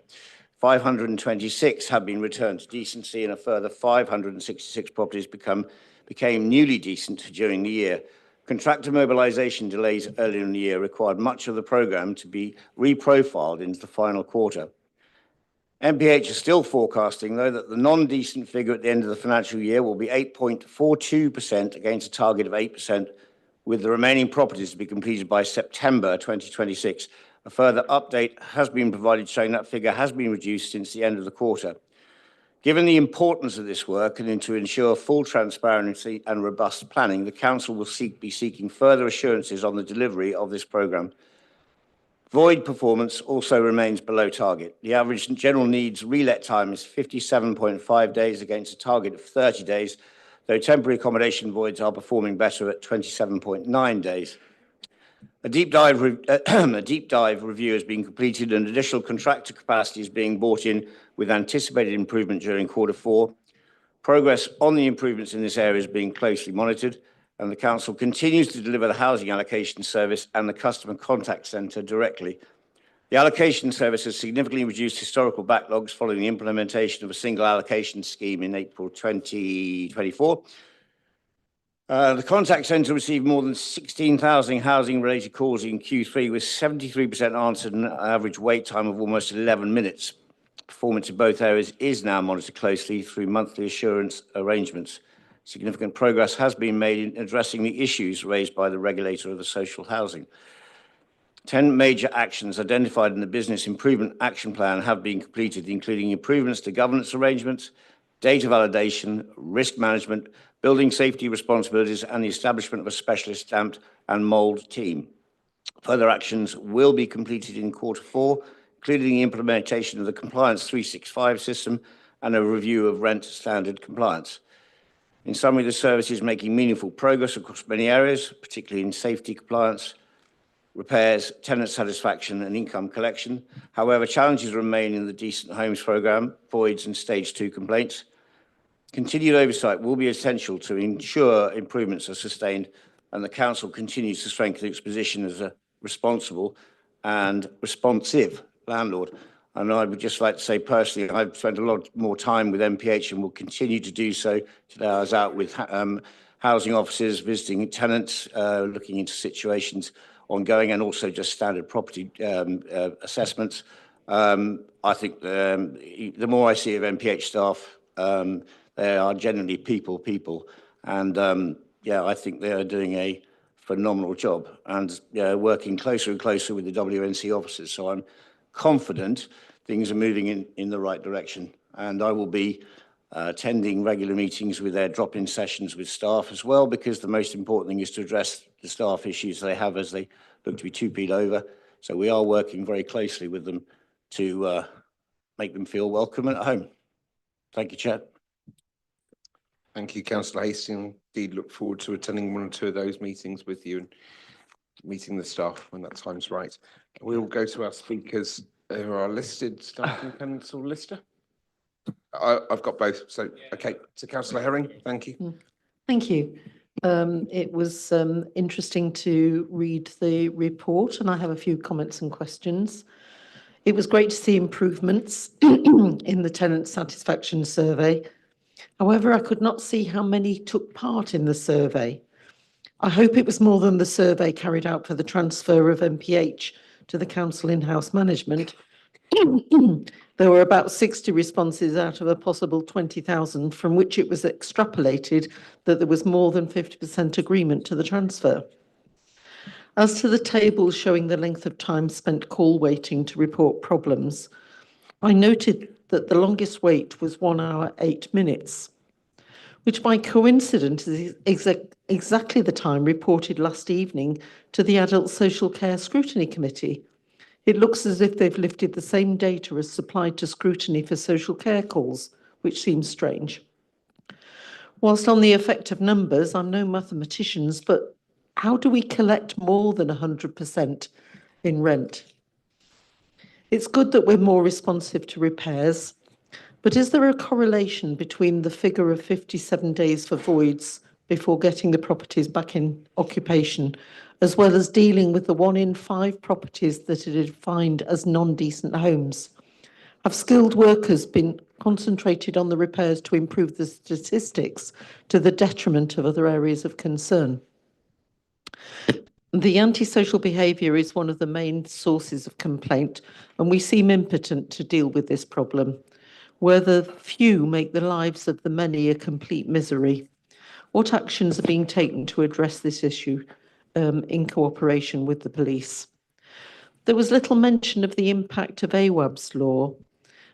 526 have been returned to decency, and a further 566 properties became newly decent during the year. Contractor mobilisation delays earlier in the year required much of the programme to be reprofiled into the final quarter. MPH is still forecasting, though, that the non-decent figure at the end of the financial year will be 8.42% against a target of 8%, with the remaining properties to be completed by September 2026. A further update has been provided showing that figure has been reduced since the end of the quarter. Given the importance of this work and to ensure full transparency and robust planning, the Council will be seeking further assurances on the delivery of this programme. Void performance also remains below target. The average general needs relet time is 57.5 days against a target of 30 days, though temporary accommodation voids are performing better at 27.9 days. A deep dive review has been completed and additional contractor capacity is being brought in with anticipated improvement during Q4. Progress on the improvements in this area is being closely monitored, and the Council continues to deliver the housing allocation service and the customer contact centre directly. The allocation service has significantly reduced historical backlogs following the implementation of a single allocation scheme in April 2024. The contact centre received more than 16,000 housing-related calls in Q3, with 73% answered and an average wait time of almost 11 minutes. Performance in both areas is now monitored closely through monthly assurance arrangements. Significant progress has been made in addressing the issues raised by the regulator of the social housing. 10 major actions identified in the Business Improvement Action Plan have been completed, including improvements to governance arrangements, data validation, risk management, building safety responsibilities, and the establishment of a specialist damp and mould team. Further actions will be completed in Q4, including the implementation of the Compliance 365 system and a review of rent standard compliance. In summary, the service is making meaningful progress across many areas, particularly in safety compliance, repairs, tenant satisfaction, and income collection. However, challenges remain in the Decent Homes programme, voids and Stage 2 complaints. Continued oversight will be essential to ensure improvements are sustained, and the Council continues to strengthen its position as a responsible and responsive landlord. And I would just like to say personally, I've spent a lot more time with MPH and will continue to do so. Today I was out with housing officers, visiting tenants, looking into situations ongoing, and also just standard property assessments. I think the more I see of MPH staff, they are generally people, and yeah, I think they are doing a phenomenal job and working closer and closer with the WNC officers. So I'm confident things are moving in the right direction, and I will be attending regular meetings with their drop-in sessions with staff as well, because the most important thing is to address the staff issues they have as they look to be 2P'd over. So we are working very closely with them to make them feel welcome and at home. Thank you, Chair. Thank you, Councillor Hastings. Indeed, look forward to attending one or two of those meetings with you and meeting the staff when that time's right. We'll go to our speakers who are listed, starting Councillor Lister. I've got both, so okay. So Councillor Herring, thank you. Thank you. It was interesting to read the report, and I have a few comments and questions. It was great to see improvements in the tenant satisfaction survey. However, I could not see how many took part in the survey. I hope it was more than the survey carried out for the transfer of MPH to the council in-house management. There were about 60 responses out of a possible 20,000, from which it was extrapolated that there was more than 50% agreement to the transfer. As to the table showing the length of time spent call waiting to report problems, I noted that the longest wait was 1 hour, 8 minutes, which by coincidence is exactly the time reported last evening to the Adult Social Care Scrutiny Committee. It looks as if they've lifted the same data as supplied to scrutiny for social care calls, which seems strange. Whilst on the effect of numbers, I'm no mathematician, but how do we collect more than 100% in rent? It's good that we're more responsive to repairs, but is there a correlation between the figure of 57 days for voids before getting the properties back in occupation as well as dealing with the 1 in 5 properties that are defined as non-decent homes? Have skilled workers been concentrated on the repairs to improve the statistics to the detriment of other areas of concern? The antisocial behaviour is one of the main sources of complaint, and we seem impotent to deal with this problem, where the few make the lives of the many a complete misery. What actions are being taken to address this issue in cooperation with the police? There was little mention of the impact of AWAB's law.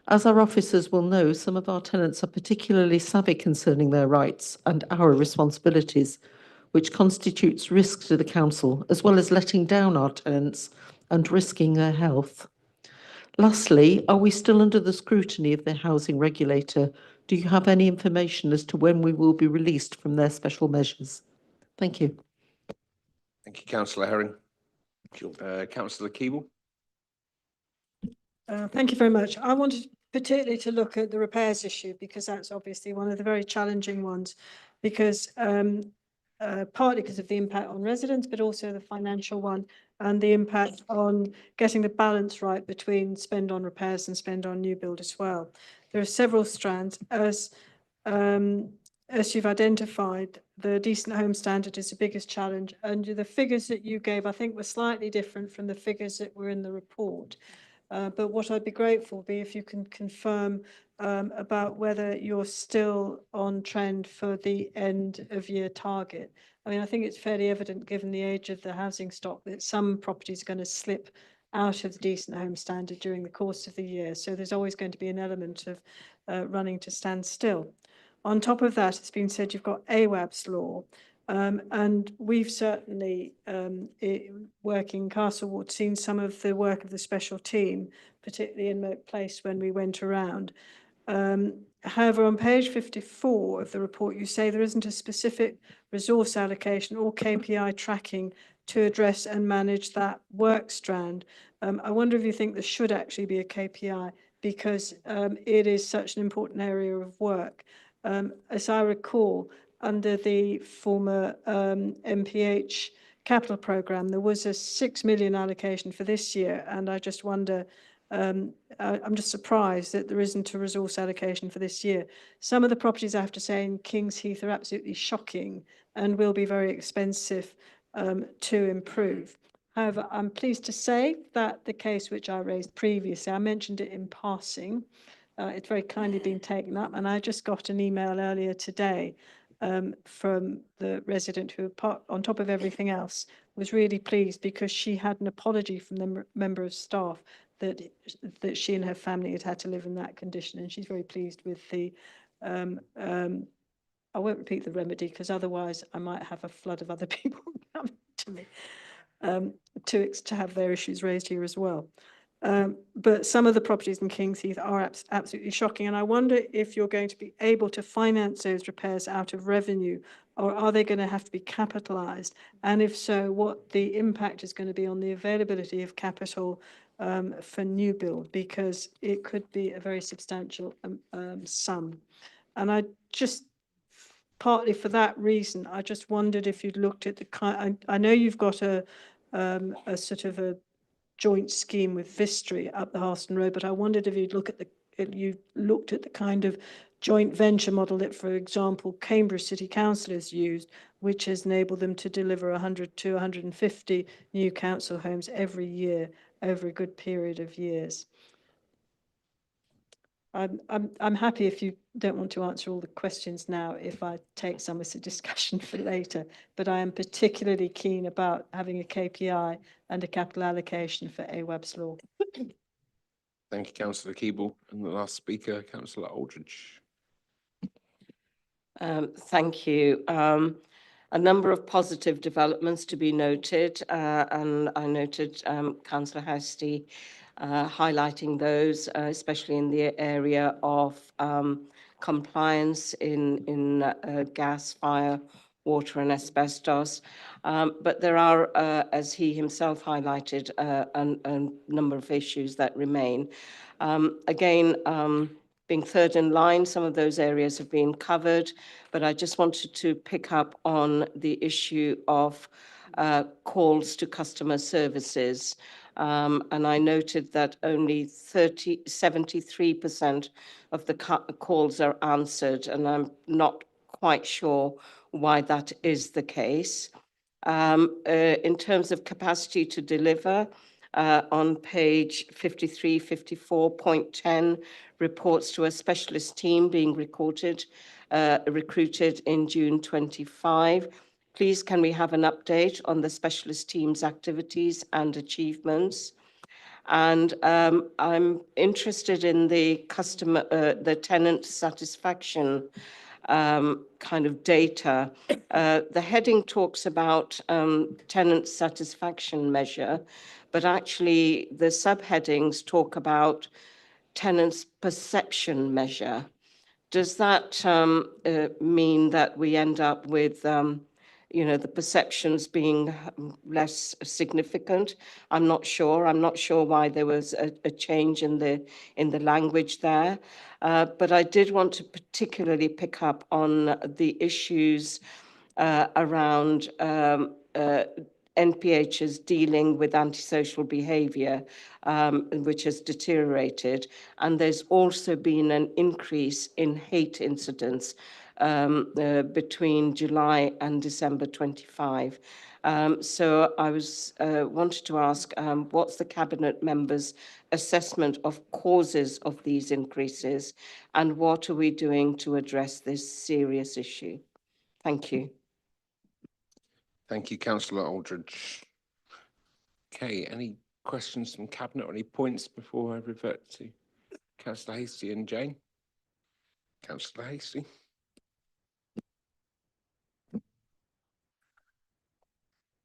As our officers will know, some of our tenants are particularly savvy concerning their rights and our responsibilities, which constitutes risk to the council, as well as letting down our tenants and risking their health. Lastly, are we still under the scrutiny of the housing regulator? Do you have any information as to when we will be released from their special measures? Thank you. Thank you, Councillor Herring. Councillor Keeble. Thank you very much. I wanted particularly to look at the repairs issue because that's obviously one of the very challenging ones because partly because of the impact on residents, but also the financial one and the impact on getting the balance right between spend on repairs and spend on new build as well. There are several strands. As you've identified, the decent home standard is the biggest challenge, and the figures that you gave, I think, were slightly different from the figures that were in the report. But what I'd be grateful would be if you can confirm about whether you're still on trend for the end of year target. I mean, I think it's fairly evident, given the age of the housing stock, that some properties are going to slip out of the decent home standard during the course of the year. So there's always going to be an element of running to stand still. On top of that, it's been said you've got AWAB's law. And we've certainly, working in Castleward, seen some of the work of the special team, particularly in Moat Place when we went around. However, on page 54 of the report, you say there isn't a specific resource allocation or KPI tracking to address and manage that work strand. I wonder if you think there should actually be a KPI because it is such an important area of work. As I recall, under the former MPH capital programme, there was a 6 million allocation for this year, and I just wonder, I'm just surprised that there isn't a resource allocation for this year. Some of the properties, I have to say, in Kings Heath are absolutely shocking and will be very expensive to improve. However, I'm pleased to say that the case which I raised previously, I mentioned it in passing, it's very kindly been taken up, and I just got an email earlier today from the resident who, on top of everything else, was really pleased because she had an apology from the member of staff that she and her family had to live in that condition, and she's very pleased with the I won't repeat the remedy because otherwise I might have a flood of other people coming to me to have their issues raised here as well. But some of the properties in Kings Heath are absolutely shocking. And I wonder if you're going to be able to finance those repairs out of revenue, or are they going to have to be capitalised? And if so, what the impact is going to be on the availability of capital for new build, because it could be a very substantial sum. And I just, partly for that reason, I just wondered if you'd looked at the kind, I know you've got a sort of a joint scheme with Vistry up the Harston Road, but I wondered if you'd looked at the kind of joint venture model that, for example, Cambridge City Council has used, which has enabled them to deliver 100 to 150 new council homes every year over a good period of years. I'm happy if you don't want to answer all the questions now, if I take some as a discussion for later, but I am particularly keen about having a KPI and a capital allocation for AWAB's law. Thank you, Councillor Keeble. And the last speaker, Councillor Aldridge. Thank you. A number of positive developments to be noted, and I noted Councillor Hastie highlighting those, especially in the area of compliance in gas, fire, water and asbestos. But there are, as he himself highlighted, a number of issues that remain. Again, being third in line, some of those areas have been covered, but I just wanted to pick up on the issue of calls to customer services. And I noted that only 73% of the calls are answered, and I'm not quite sure why that is the case. In terms of capacity to deliver, on page 53, 54.10, reports to a specialist team being recruited in June 25. Please, can we have an update on the specialist team's activities and achievements? And I'm interested in the tenant satisfaction kind of data. The heading talks about tenant satisfaction measure, but actually the subheadings talk about tenants' perception measure. Does that mean that we end up with the perceptions being less significant? I'm not sure. I'm not sure why there was a change in the language there. But I did want to particularly pick up on the issues around NPH's dealing with antisocial behaviour, which has deteriorated. And there's also been an increase in hate incidents between July and December 25. So I wanted to ask, what's the Cabinet members' assessment of causes of these increases, and what are we doing to address this serious issue? Thank you. Thank you, Councillor Aldridge. Okay, any questions from Cabinet or any points before I revert to Councillor Hastie and Jane? Councillor Hastie.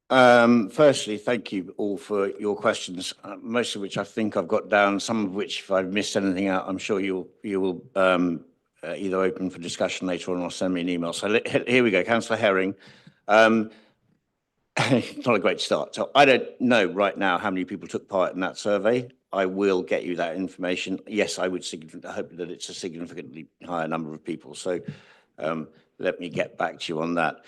Firstly, thank you all for your questions, most of which I think I've got down, some of which, if I've missed anything out, I'm sure you will either open for discussion later on or send me an email. So here we go, Councillor Herring. Not a great start. So I don't know right now how many people took part in that survey. I will get you that information. Yes, I would hope that it's a significantly higher number of people. So let me get back to you on that.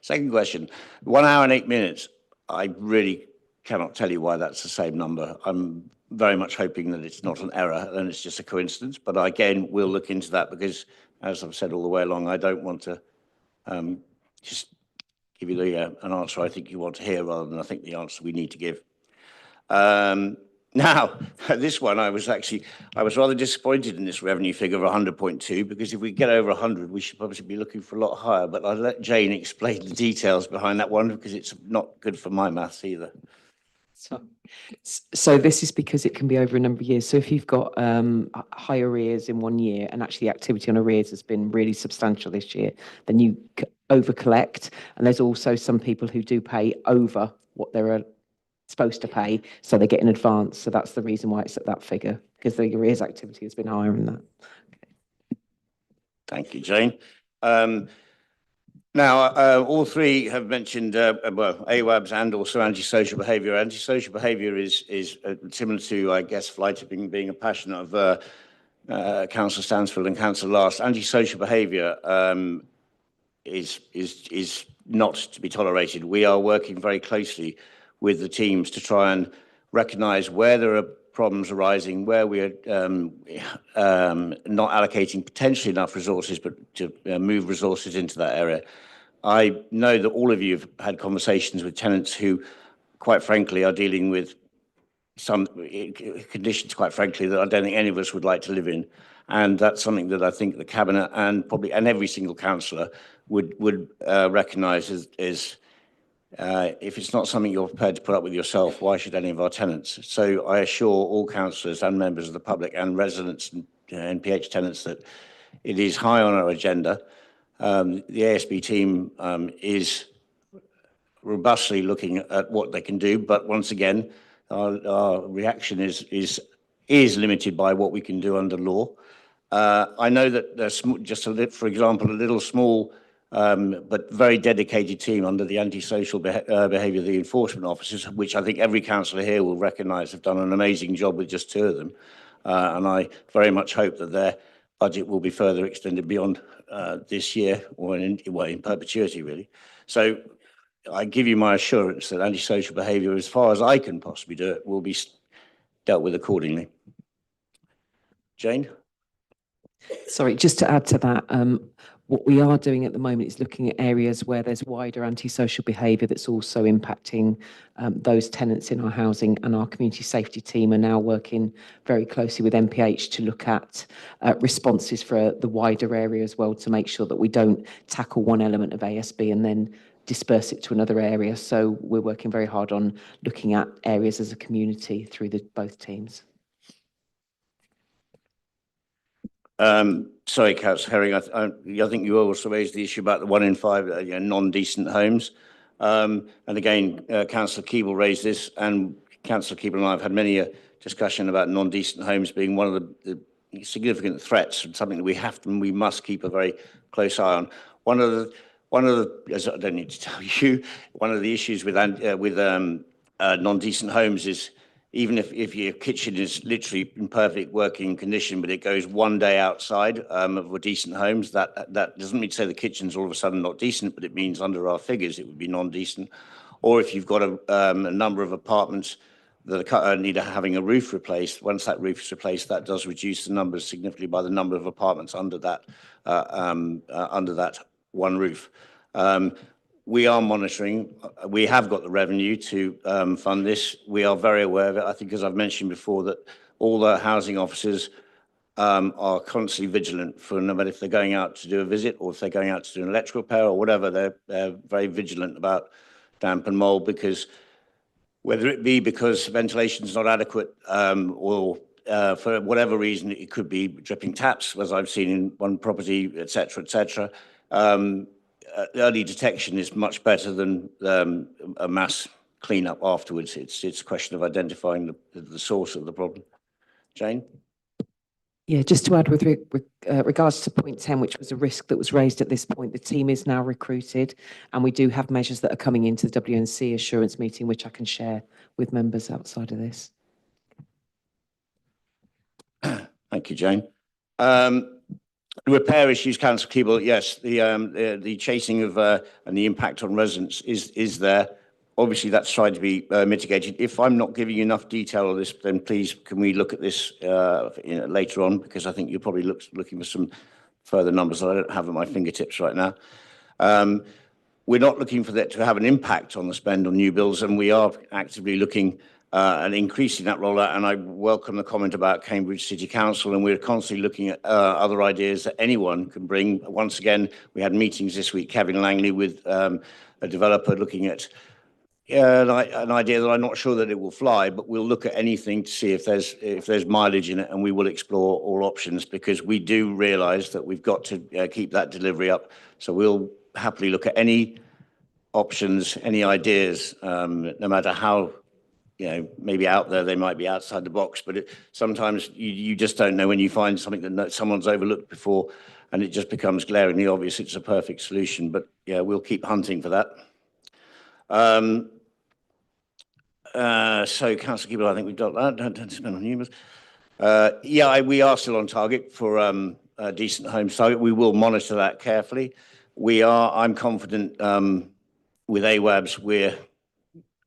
Second question, 1 hour and 8 minutes. I really cannot tell you why that's the same number. I'm very much hoping that it's not an error and it's just a coincidence. But again, we'll look into that because, as I've said all the way along, I don't want to just give you an answer I think you want to hear rather than I think the answer we need to give. Now, this one, I was rather disappointed in this revenue figure of 100.2, because if we get over 100, we should probably be looking for a lot higher. But I'll let Jane explain the details behind that one, because it's not good for my maths either. So this is because it can be over a number of years. So if you've got high arrears in 1 year, and actually activity on arrears has been really substantial this year, then you over collect. And there's also some people who do pay over what they're supposed to pay, so they get in advance. So that's the reason why it's at that figure, because the arrears activity has been higher than that. Okay. Thank you, Jane. Now, all three have mentioned, well, AWABs and also antisocial behaviour. Antisocial behaviour is similar to, I guess, fly tipping being a passion of Councillor Stansfield and Councillor Last. Antisocial behaviour is not to be tolerated. We are working very closely with the teams to try and recognise where there are problems arising, where we are not allocating potentially enough resources, but to move resources into that area. I know that all of you have had conversations with tenants who, quite frankly, are dealing with some conditions, quite frankly, that I don't think any of us would like to live in. And that's something that I think the Cabinet and probably every single councillor would recognise as if it's not something you're prepared to put up with yourself, why should any of our tenants? So I assure all councillors and members of the public and residents and NPH tenants that it is high on our agenda. The ASB team is robustly looking at what they can do, but once again, our reaction is limited by what we can do under law. I know that there's just for example, a little small but very dedicated team under the antisocial behaviour, the enforcement officers, which I think every councillor here will recognise have done an amazing job with just 2 of them. And I very much hope that budget will be further extended beyond this year, or in perpetuity, really. So I give you my assurance that antisocial behaviour, as far as I can possibly do it, will be dealt with accordingly. Jane? Sorry, just to add to that, what we are doing at the moment is looking at areas where there's wider antisocial behaviour that's also impacting those tenants in our housing, and our community safety team are now working very closely with MPH to look at responses for the wider area as well, to make sure that we don't tackle one element of ASB and then disperse it to another area. So we're working very hard on looking at areas as a community through both teams. Sorry, Councillor Herring, I think you also raised the issue about the 1 in 5 non-decent homes. And again, Councillor Keeble raised this, and Councillor Keeble and I have had many a discussion about non-decent homes being one of the significant threats, and something that we must keep a very close eye on. One of the, as I don't need to tell you, one of the issues with non-decent homes is, even if your kitchen is literally in perfect working condition, but it goes one day outside of a decent homes, that doesn't mean to say the kitchen's all of a sudden not decent, but it means under our figures it would be non-decent. Or if you've got a number of apartments that need having a roof replaced, once that roof is replaced, that does reduce the numbers significantly by the number of apartments under that one roof. We are monitoring. We have got the revenue to fund this. We are very aware of it. I think, as I've mentioned before, that all the housing officers are constantly vigilant for, no matter if they're going out to do a visit or if they're going out to do an electrical repair or whatever, they're very vigilant about damp and mold, because whether it be because ventilation is not adequate or for whatever reason, it could be dripping taps, as I've seen in one property, etc., etc. Early detection is much better than a mass cleanup afterwards. It's a question of identifying the source of the problem. Jane? Yeah, just to add with regards to point 10, which was a risk that was raised at this point, the team is now recruited, and we do have measures that are coming into the WNC assurance meeting, which I can share with members outside of this. Thank you, Jane. Repair issues, Councillor Keeble, yes, the chasing of and the impact on residents is there. Obviously, that's tried to be mitigated. If I'm not giving you enough detail on this, then please can we look at this later on, because I think you're probably looking for some further numbers that I don't have at my fingertips right now. We're not looking for that to have an impact on the spend on new builds, and we are actively looking and increasing that rollout. And I welcome the comment about Cambridge City Council, and we're constantly looking at other ideas that anyone can bring. Once again, we had meetings this week, Kevin Langley, with a developer looking at an idea that I'm not sure that it will fly, but we'll look at anything to see if there's mileage in it, and we will explore all options, because we do realise that we've got to keep that delivery up. So we'll happily look at any options, any ideas, no matter how, maybe out there, they might be outside the box, but sometimes you just don't know when you find something that someone's overlooked before, and it just becomes glaringly obvious it's a perfect solution. But yeah, we'll keep hunting for that. So, Councillor Keeble, I think we've done that. Don't spend on numbers. Yeah, we are still on target for a decent homes target. We will monitor that carefully. I'm confident with AWABs, we're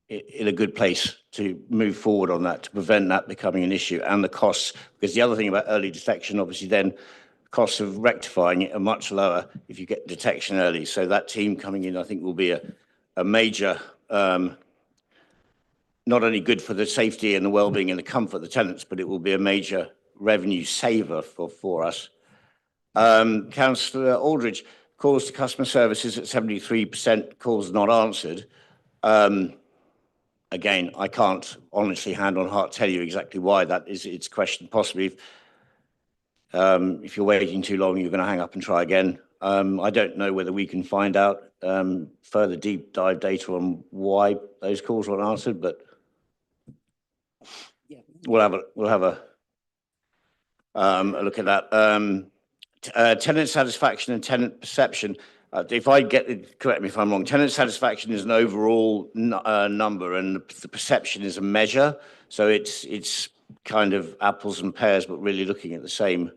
in a good place to move forward on that, to prevent that becoming an issue, and the costs, because the other thing about early detection, obviously then costs of rectifying it are much lower if you get detection early. So that team coming in, I think, will be a major, not only good for the safety and the well-being and the comfort of the tenants, but it will be a major revenue saver for us. Councillor Aldridge, calls to customer services at 73%, calls not answered. Again, I can't honestly, hand on heart, tell you exactly why that is. It's a question possibly if you're waiting too long, you're going to hang up and try again. I don't know whether we can find out further deep dive data on why those calls weren't answered, but we'll have a look at that. Tenant satisfaction and tenant perception. If I get it, correct me if I'm wrong, tenant satisfaction is an overall number, and the perception is a measure. So it's kind of apples and pears, but really looking at the same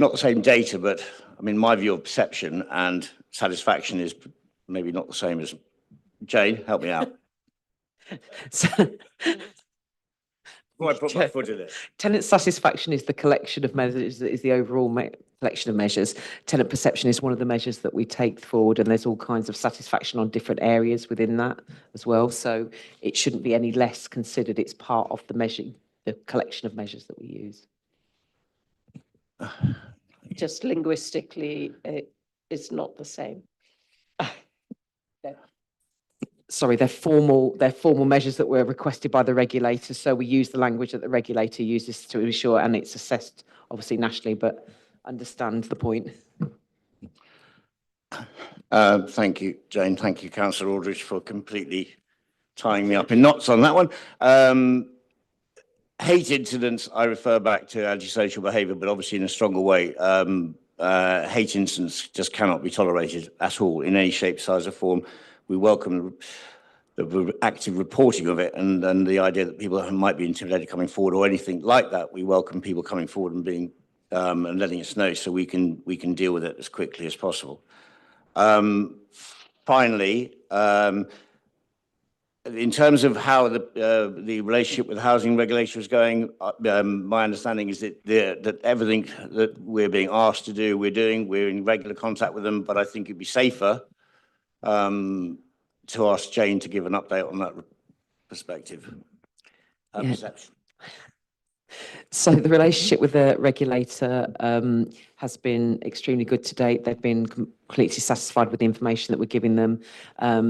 not the same data, but I mean, my view of perception and satisfaction is maybe not the same as Jane. Help me out. Well, I put my foot in it. Tenant satisfaction is the collection of measures, is the overall collection of measures. Tenant perception is one of the measures that we take forward, and there's all kinds of satisfaction on different areas within that as well. So it shouldn't be any less considered. It's part of the measure, the collection of measures that we use. Just linguistically, it's not the same. Sorry, they're formal measures that were requested by the regulator. So we use the language that the regulator uses to ensure, and it's assessed obviously nationally, but understand the point. Thank you, Jane. Thank you, Councillor Aldridge, for completely tying me up in knots on that one. Hate incidents, I refer back to antisocial behaviour, but obviously in a stronger way. Hate incidents just cannot be tolerated at all in any shape, size or form. We welcome the active reporting of it and the idea that people who might be intimidated coming forward or anything like that. We welcome people coming forward and being and letting us know so we can deal with it as quickly as possible. Finally, in terms of how the relationship with the housing regulator is going, my understanding is that everything that we're being asked to do, we're doing. We're in regular contact with them, but I think it'd be safer to ask Jane to give an update on that perspective, perception. So the relationship with the regulator has been extremely good to date. They've been completely satisfied with the information that we're giving them.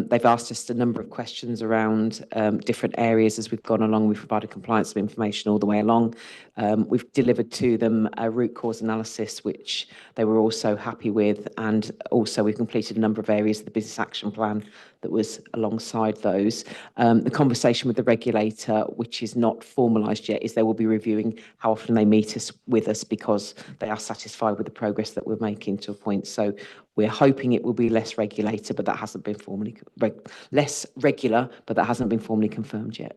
They've asked us a number of questions around different areas as we've gone along. We've provided compliance information all the way along. We've delivered to them a root cause analysis, which they were also happy with. And also we've completed a number of areas of the business action plan that was alongside those. The conversation with the regulator, which is not formalised yet, is they will be reviewing how often they meet with us because they are satisfied with the progress that we're making to a point. So we're hoping it will be less regulator, but that hasn't been formally less regular, but that hasn't been formally confirmed yet.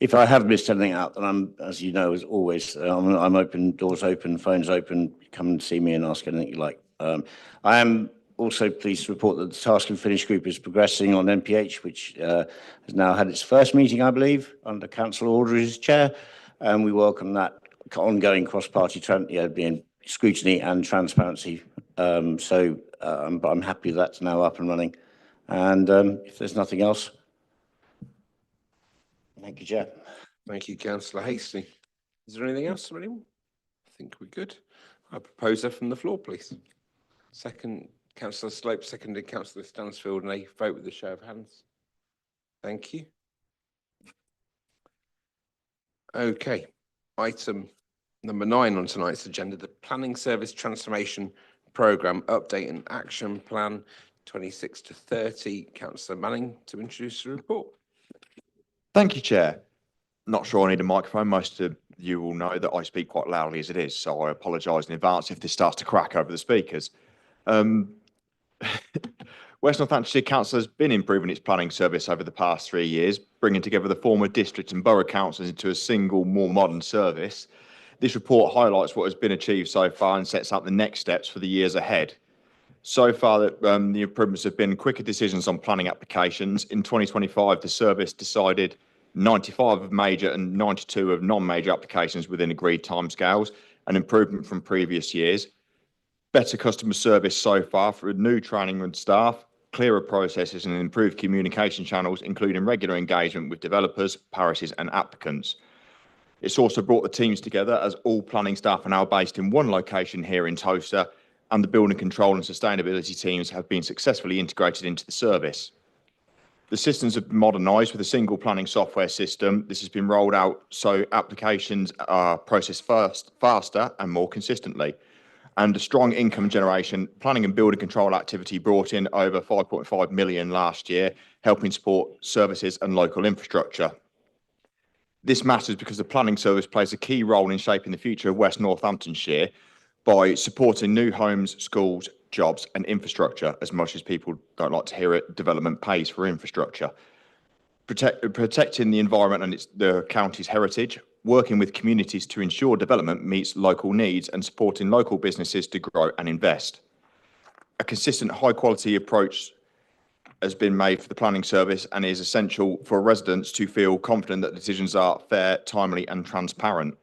If I have missed anything out, then I'm, as you know, as always, I'm open, doors open, phones open. Come and see me and ask anything you like. I am also pleased to report that the Task and Finish group is progressing on NPH, which has now had its first meeting, I believe, under Councillor Aldridge's chair, and we welcome that ongoing cross-party being scrutiny and transparency. So I'm happy that's now up and running. And if there's nothing else, thank you, Chair. Thank you, Councillor Hastie. Is there anything else from anyone? I think we're good. I propose that from the floor, please. Second, Councillor Slope, seconded Councillor Stansfield, and a vote with a show of hands. Thank you. Okay, item number 9 on tonight's agenda, the Planning Service Transformation Programme Update and Action Plan 26 to 30. Councillor Manning to introduce the report. Thank you, Chair. Not sure I need a microphone. Most of you will know that I speak quite loudly as it is, so I apologise in advance if this starts to crack over the speakers. West Northamptonshire Council has been improving its planning service over the past 3 years, bringing together the former district and borough councils into a single, more modern service. This report highlights what has been achieved so far and sets out the next steps for the years ahead. So far, the improvements have been quicker decisions on planning applications. In 2025, the service decided 95 of major and 92 of non-major applications within agreed timescales, an improvement from previous years. Better customer service so far through new training and staff, clearer processes and improved communication channels, including regular engagement with developers, parishes and applicants. It's also brought the teams together as all planning staff are now based in one location here in Towcester, and the building control and sustainability teams have been successfully integrated into the service. The systems have been modernised with a single planning software system. This has been rolled out so applications are processed faster and more consistently. And a strong income generation, planning and building control activity brought in over 5.5 million last year, helping support services and local infrastructure. This matters because the planning service plays a key role in shaping the future of West Northamptonshire by supporting new homes, schools, jobs and infrastructure. As much as people don't like to hear it, development pays for infrastructure. Protecting the environment and the county's heritage, working with communities to ensure development meets local needs and supporting local businesses to grow and invest. A consistent high-quality approach has been made for the planning service and is essential for residents to feel confident that decisions are fair, timely and transparent.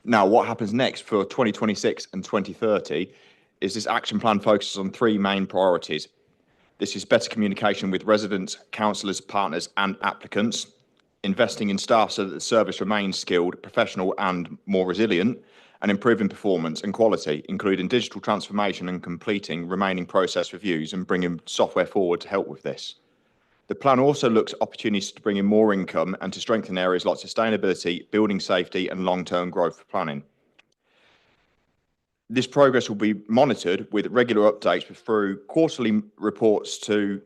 Now, what happens next for 2026 and 2030 is this action plan focuses on three main priorities. This is better communication with residents, councillors, partners and applicants, investing in staff so that the service remains skilled, professional and more resilient, and improving performance and quality, including digital transformation and completing remaining process reviews and bringing software forward to help with this. The plan also looks at opportunities to bring in more income and to strengthen areas like sustainability, building safety and long-term growth for planning. This progress will be monitored with regular updates through quarterly reports to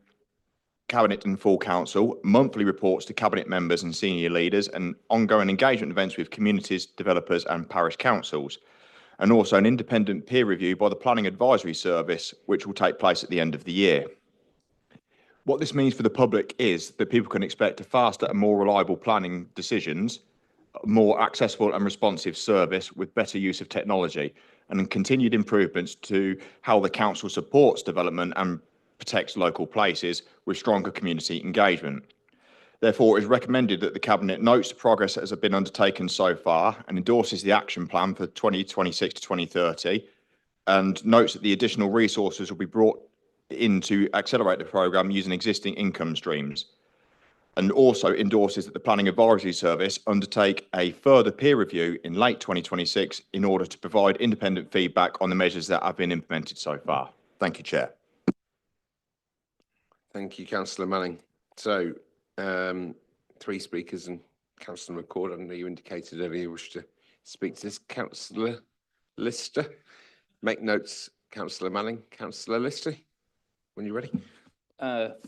Cabinet and full council, monthly reports to Cabinet members and senior leaders, and ongoing engagement events with communities, developers and parish councils, and also an independent peer review by the Planning Advisory Service, which will take place at the end of the year. What this means for the public is that people can expect a faster and more reliable planning decisions, a more accessible and responsive service with better use of technology, and continued improvements to how the council supports development and protects local places with stronger community engagement. Therefore, it is recommended that the Cabinet notes the progress that has been undertaken so far and endorses the action plan for 2026 to 2030 and notes that the additional resources will be brought in to accelerate the programme using existing income streams, and also endorses that the Planning Advisory Service undertake a further peer review in late 2026 in order to provide independent feedback on the measures that have been implemented so far. Thank you, Chair. Thank you, Councillor Manning. So, three speakers and Councillor McCord. I know you indicated earlier you wish to speak to this. Councillor Lister. Make notes, Councillor Manning. Councillor Lister, when you're ready.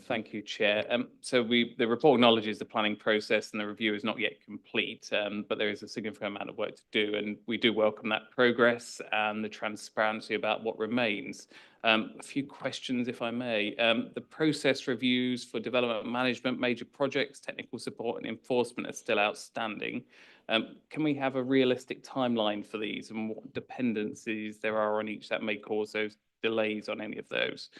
Thank you, Chair. So the report acknowledges the planning process and the review is not yet complete, but there is a significant amount of work to do, and we do welcome that progress and the transparency about what remains. A few questions, if I may. The process reviews for development management, major projects, technical support and enforcement are still outstanding. Can we have a realistic timeline for these and what dependencies there are on each that may cause those delays on any of those?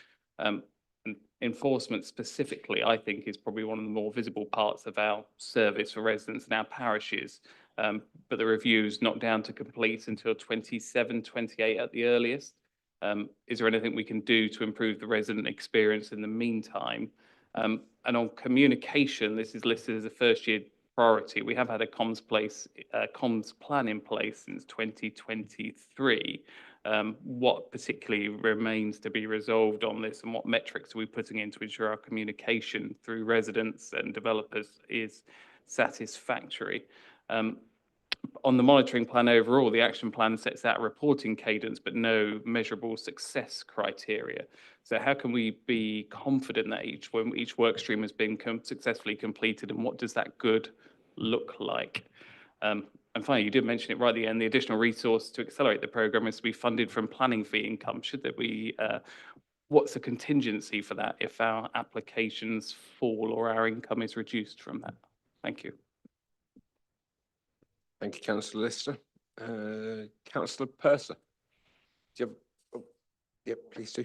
Enforcement specifically, I think, is probably one of the more visible parts of our service for residents in our parishes. But the review's not down to complete until 27, 28 at the earliest. Is there anything we can do to improve the resident experience in the meantime? And on communication, this is listed as a first-year priority. We have had a comms plan in place since 2023. What particularly remains to be resolved on this, and what metrics are we putting in to ensure our communication through residents and developers is satisfactory? On the monitoring plan overall, the action plan sets out a reporting cadence, but no measurable success criteria. So how can we be confident that each work stream has been successfully completed, and what does that good look like? And finally, you did mention it right at the end, the additional resource to accelerate the programme is to be funded from planning fee income. Should there be, what's the contingency for that if our applications fall or our income is reduced from that? Thank you. Thank you, Councillor Lister. Councillor Purser. Do you have, oh, yep, please do.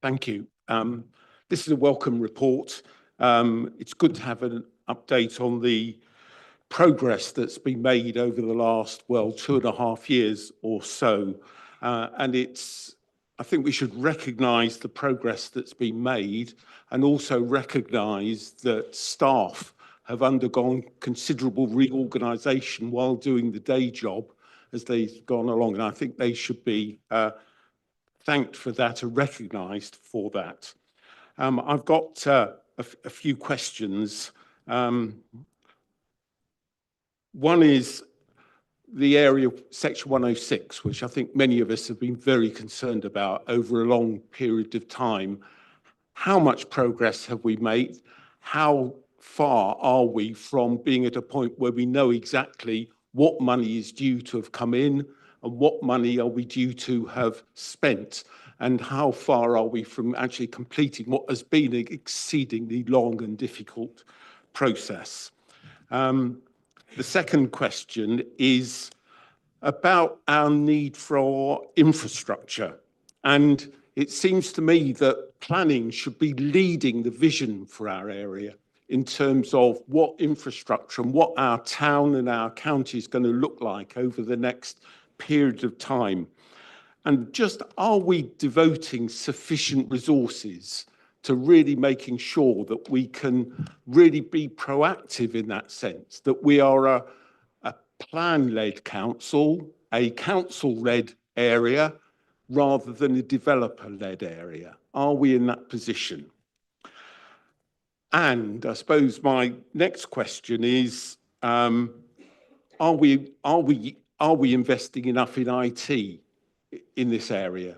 Thank you. This is a welcome report. It's good to have an update on the progress that's been made over the last, well, 2.5 years or so. And I think we should recognise the progress that's been made and also recognise that staff have undergone considerable reorganisation while doing the day job as they've gone along. And I think they should be thanked for that and recognised for that. I've got a few questions. One is the area of Section 106, which I think many of us have been very concerned about over a long period of time. How much progress have we made? How far are we from being at a point where we know exactly what money is due to have come in and what money are we due to have spent, and how far are we from actually completing what has been an exceedingly long and difficult process. The second question is about our need for infrastructure. And it seems to me that planning should be leading the vision for our area in terms of what infrastructure and what our town and our county is going to look like over the next period of time. And just, are we devoting sufficient resources to really making sure that we can really be proactive in that sense, that we are a plan-led council, a council-led area, rather than a developer-led area? Are we in that position? And I suppose my next question is, are we investing enough in IT in this area?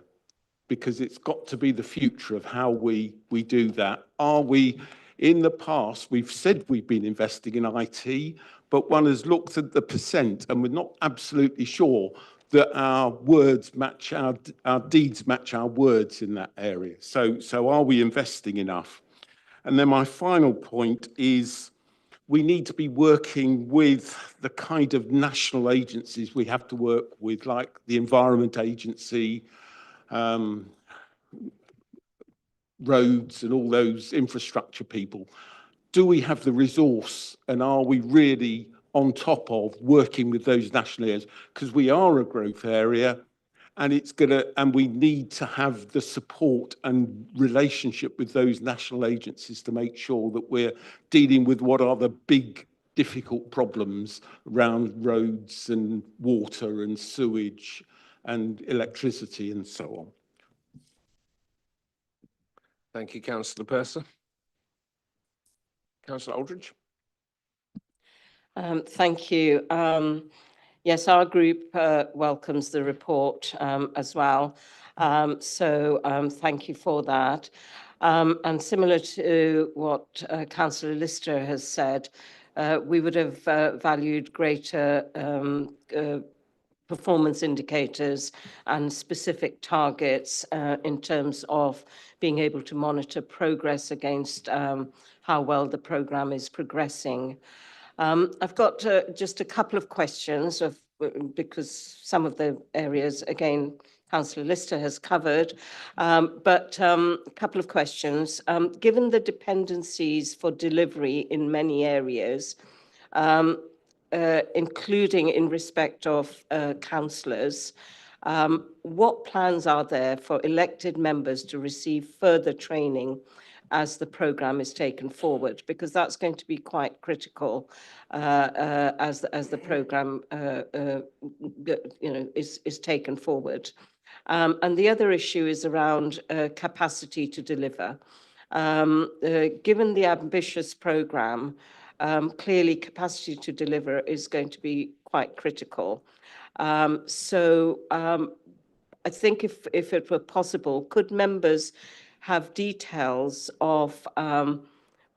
Because it's got to be the future of how we do that. Are we, in the past, we've said we've been investing in IT, but one has looked at the percent and we're not absolutely sure that our words match our deeds match our words in that area. So are we investing enough? And then my final point is, we need to be working with the kind of national agencies we have to work with, like the Environment Agency, roads and all those infrastructure people. Do we have the resource, and are we really on top of working with those national areas? Because we are a growth area, and we need to have the support and relationship with those national agencies to make sure that we're dealing with what are the big, difficult problems around roads and water and sewage and electricity and so on. Thank you, Councillor Purser. Councillor Aldridge. Thank you. Yes, our group welcomes the report as well. Thank you for that. And similar to what Councillor Lister has said, we would have valued greater performance indicators and specific targets in terms of being able to monitor progress against how well the programme is progressing. I've got just a couple of questions because some of the areas, again, Councillor Lister has covered, but a couple of questions. Given the dependencies for delivery in many areas, including in respect of councillors, what plans are there for elected members to receive further training as the programme is taken forward? Because that's going to be quite critical as the programme is taken forward. And the other issue is around capacity to deliver. Given the ambitious programme, clearly capacity to deliver is going to be quite critical. I think if it were possible, could members have details of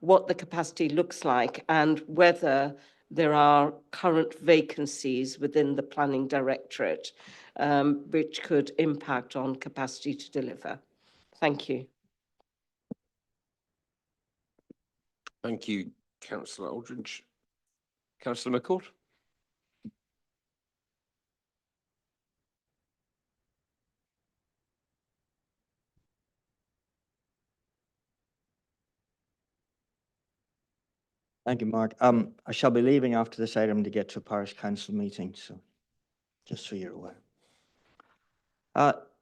what the capacity looks like and whether there are current vacancies within the Planning Directorate which could impact on capacity to deliver? Thank you. Thank you, Councillor Aldridge. Councillor McCourt. Thank you, Mark. I shall be leaving after this item to get to a parish council meeting, so just so you're aware.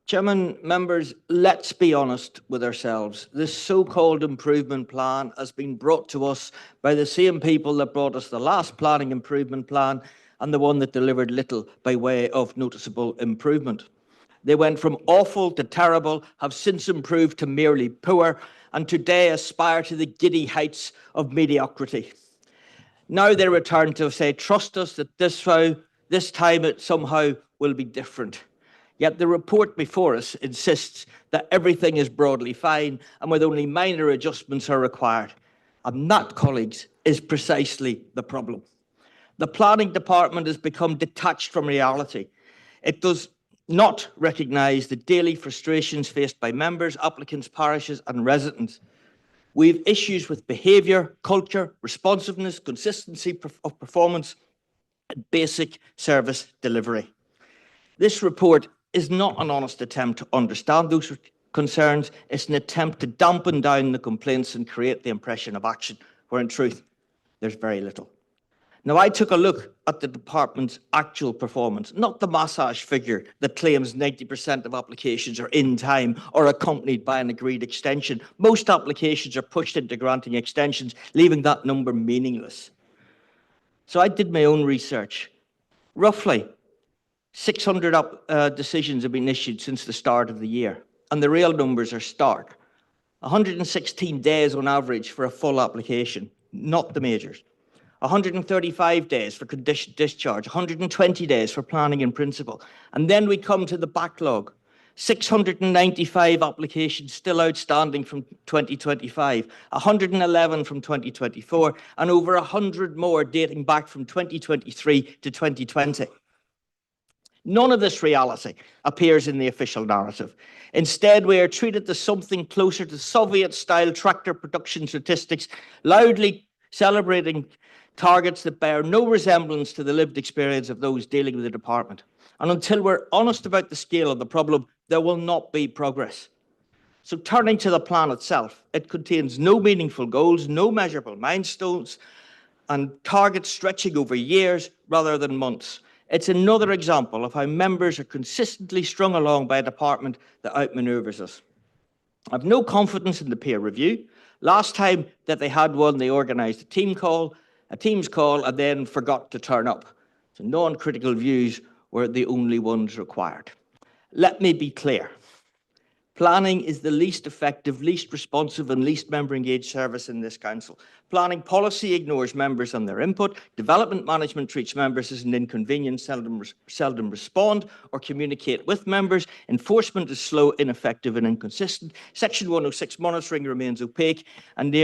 Chairman, members, let's be honest with ourselves. This so-called improvement plan has been brought to us by the same people that brought us the last planning improvement plan and the one that delivered little by way of noticeable improvement. They went from awful to terrible, have since improved to merely poor, and today aspire to the giddy heights of mediocrity. Now they return to say, trust us that this time it somehow will be different. Yet the report before us insists that everything is broadly fine and with only minor adjustments are required. And that, colleagues, is precisely the problem. The planning department has become detached from reality. It does not recognise the daily frustrations faced by members, applicants, parishes and residents. We have issues with behaviour, culture, responsiveness, consistency of performance and basic service delivery. This report is not an honest attempt to understand those concerns. It's an attempt to dampen down the complaints and create the impression of action, where in truth, there's very little. Now, I took a look at the department's actual performance, not the massage figure that claims 90% of applications are in time or accompanied by an agreed extension. Most applications are pushed into granting extensions, leaving that number meaningless. So I did my own research. Roughly 600 decisions have been issued since the start of the year, and the real numbers are stark. 116 days on average for a full application, not the majors. 135 days for conditional discharge, 120 days for planning in principle. And then we come to the backlog. 695 applications still outstanding from 2025, 111 from 2024, and over 100 more dating back from 2023 to 2020. None of this reality appears in the official narrative. Instead, we are treated to something closer to Soviet-style tractor production statistics, loudly celebrating targets that bear no resemblance to the lived experience of those dealing with the department. And until we're honest about the scale of the problem, there will not be progress. So turning to the plan itself, it contains no meaningful goals, no measurable milestones, and targets stretching over years rather than months. It's another example of how members are consistently strung along by a department that outmanoeuvres us. I've no confidence in the peer review. Last time that they had one, they organised a Teams call, and then forgot to turn up. So non-critical views were the only ones required. Let me be clear. Planning is the least effective, least responsive and least member engaged service in this council. Planning policy ignores members and their input. Development management treats members as an inconvenience, seldom respond or communicate with members. Enforcement is slow, ineffective and inconsistent. Section 106 monitoring remains opaque and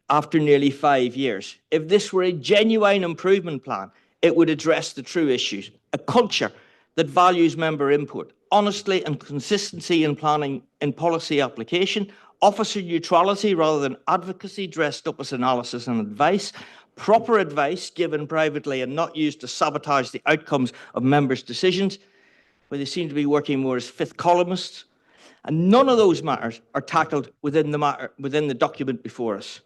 after nearly 5 years. If this were a genuine improvement plan, it would address the true issues. A culture that values member input, honestly and consistency in planning and policy application, officer neutrality rather than advocacy dressed up as analysis and advice, proper advice given privately and not used to sabotage the outcomes of members' decisions, where they seem to be working more as fifth columnists. And none of those matters are tackled within the document before us.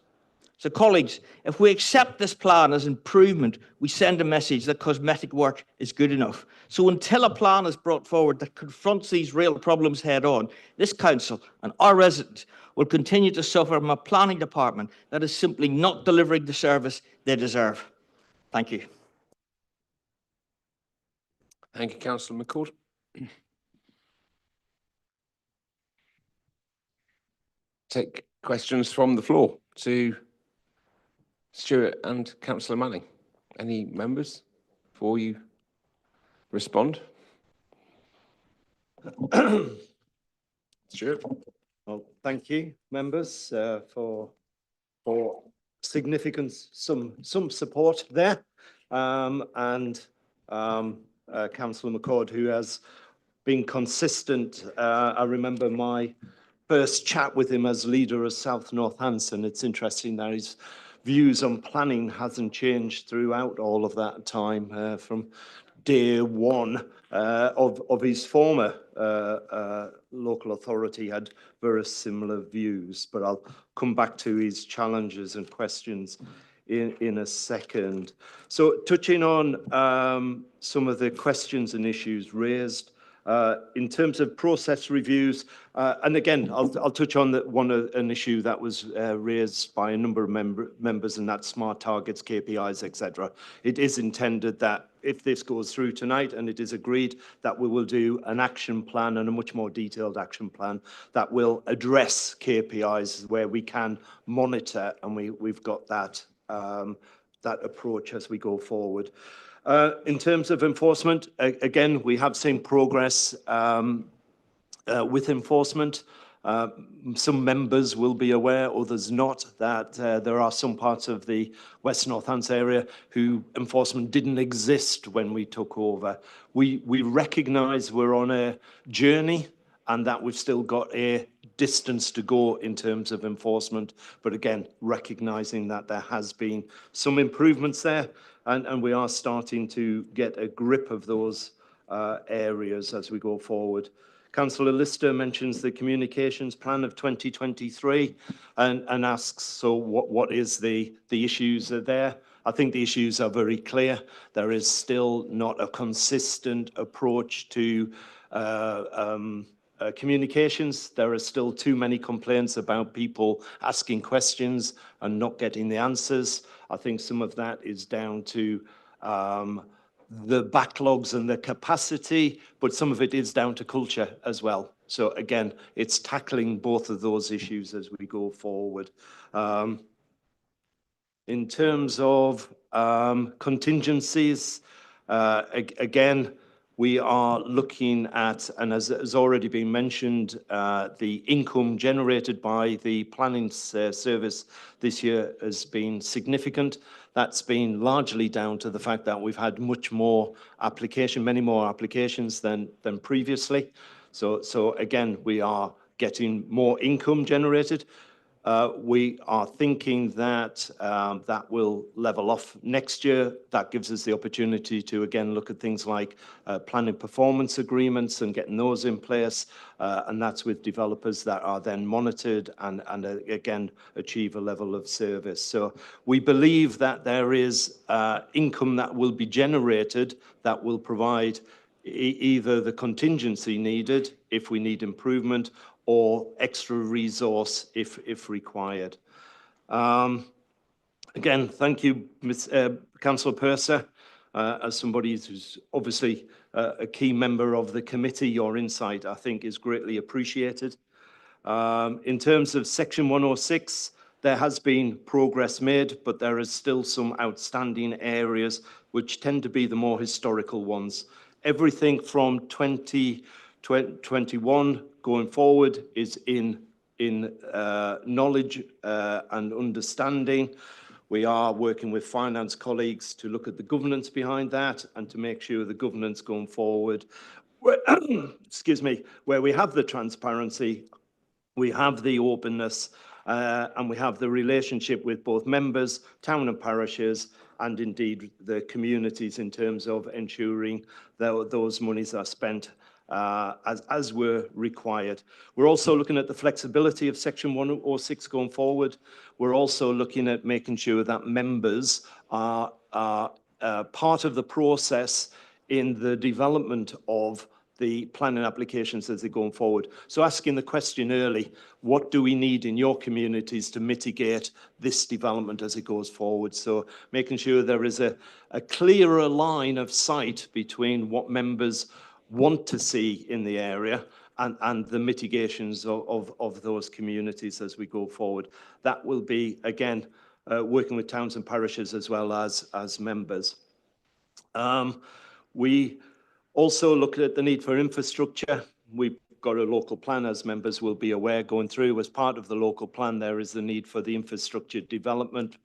So colleagues, if we accept this plan as improvement, we send a message that cosmetic work is good enough. So until a plan is brought forward that confronts these real problems head on, this council and our residents will continue to suffer from a planning department that is simply not delivering the service they deserve. Thank you. Thank you, Councillor McCord. Take questions from the floor to Stuart and Councillor Manning. Any members before you respond? Stuart. Well, thank you, members, for significant some support there, and Councillor McCord, who has been consistent. I remember my first chat with him as leader of South Northampton. It's interesting that his views on planning hasn't changed throughout all of that time, from day one of his former local authority had very similar views, but I'll come back to his challenges and questions in a second. So touching on some of the questions and issues raised, in terms of process reviews, and again, I'll touch on an issue that was raised by a number of members, and that's smart targets, KPIs, etc. It is intended that if this goes through tonight and it is agreed, that we will do an action plan and a much more detailed action plan that will address KPIs where we can monitor, and we've got that that approach as we go forward. In terms of enforcement, again, we have seen progress with enforcement. Some members will be aware, others not, that there are some parts of the West Northants area who enforcement didn't exist when we took over. We recognise we're on a journey and that we've still got a distance to go in terms of enforcement, but again, recognising that there has been some improvements there, and we are starting to get a grip of those areas as we go forward. Councillor Lister mentions the communications plan of 2023 and asks, so what is the issues are there? I think the issues are very clear. There is still not a consistent approach to communications. There are still too many complaints about people asking questions and not getting the answers. I think some of that is down to the backlogs and the capacity, but some of it is down to culture as well. So again, it's tackling both of those issues as we go forward. In terms of contingencies, again, we are looking at, and as has already been mentioned, the income generated by the planning service this year has been significant. That's been largely down to the fact that we've had many more applications than previously. So again, we are getting more income generated. We are thinking that that will level off next year. That gives us the opportunity to again look at things like planning performance agreements and getting those in place, and that's with developers that are then monitored and again achieve a level of service. So we believe that there is income that will be generated that will provide either the contingency needed if we need improvement or extra resource if required. Again, thank you, Councillor Purser. As somebody who's obviously a key member of the committee, your insight, I think, is greatly appreciated. In terms of Section 106, there has been progress made, but there is still some outstanding areas which tend to be the more historical ones. Everything from 2021 going forward is in knowledge and understanding. We are working with finance colleagues to look at the governance behind that and to make sure the governance going forward, excuse me, where we have the transparency, we have the openness, and we have the relationship with both members, town and parishes, and indeed the communities in terms of ensuring that those monies are spent as were required. We're also looking at the flexibility of Section 106 going forward. We're also looking at making sure that members are part of the process in the development of the planning applications as they're going forward. So asking the question early, what do we need in your communities to mitigate this development as it goes forward? So making sure there is a clearer line of sight between what members want to see in the area and the mitigations of those communities as we go forward. That will be, again, working with towns and parishes as well as members. We also look at the need for infrastructure. We've got a local plan, as members will be aware, going through. As part of the local plan, there is the need for the infrastructure development,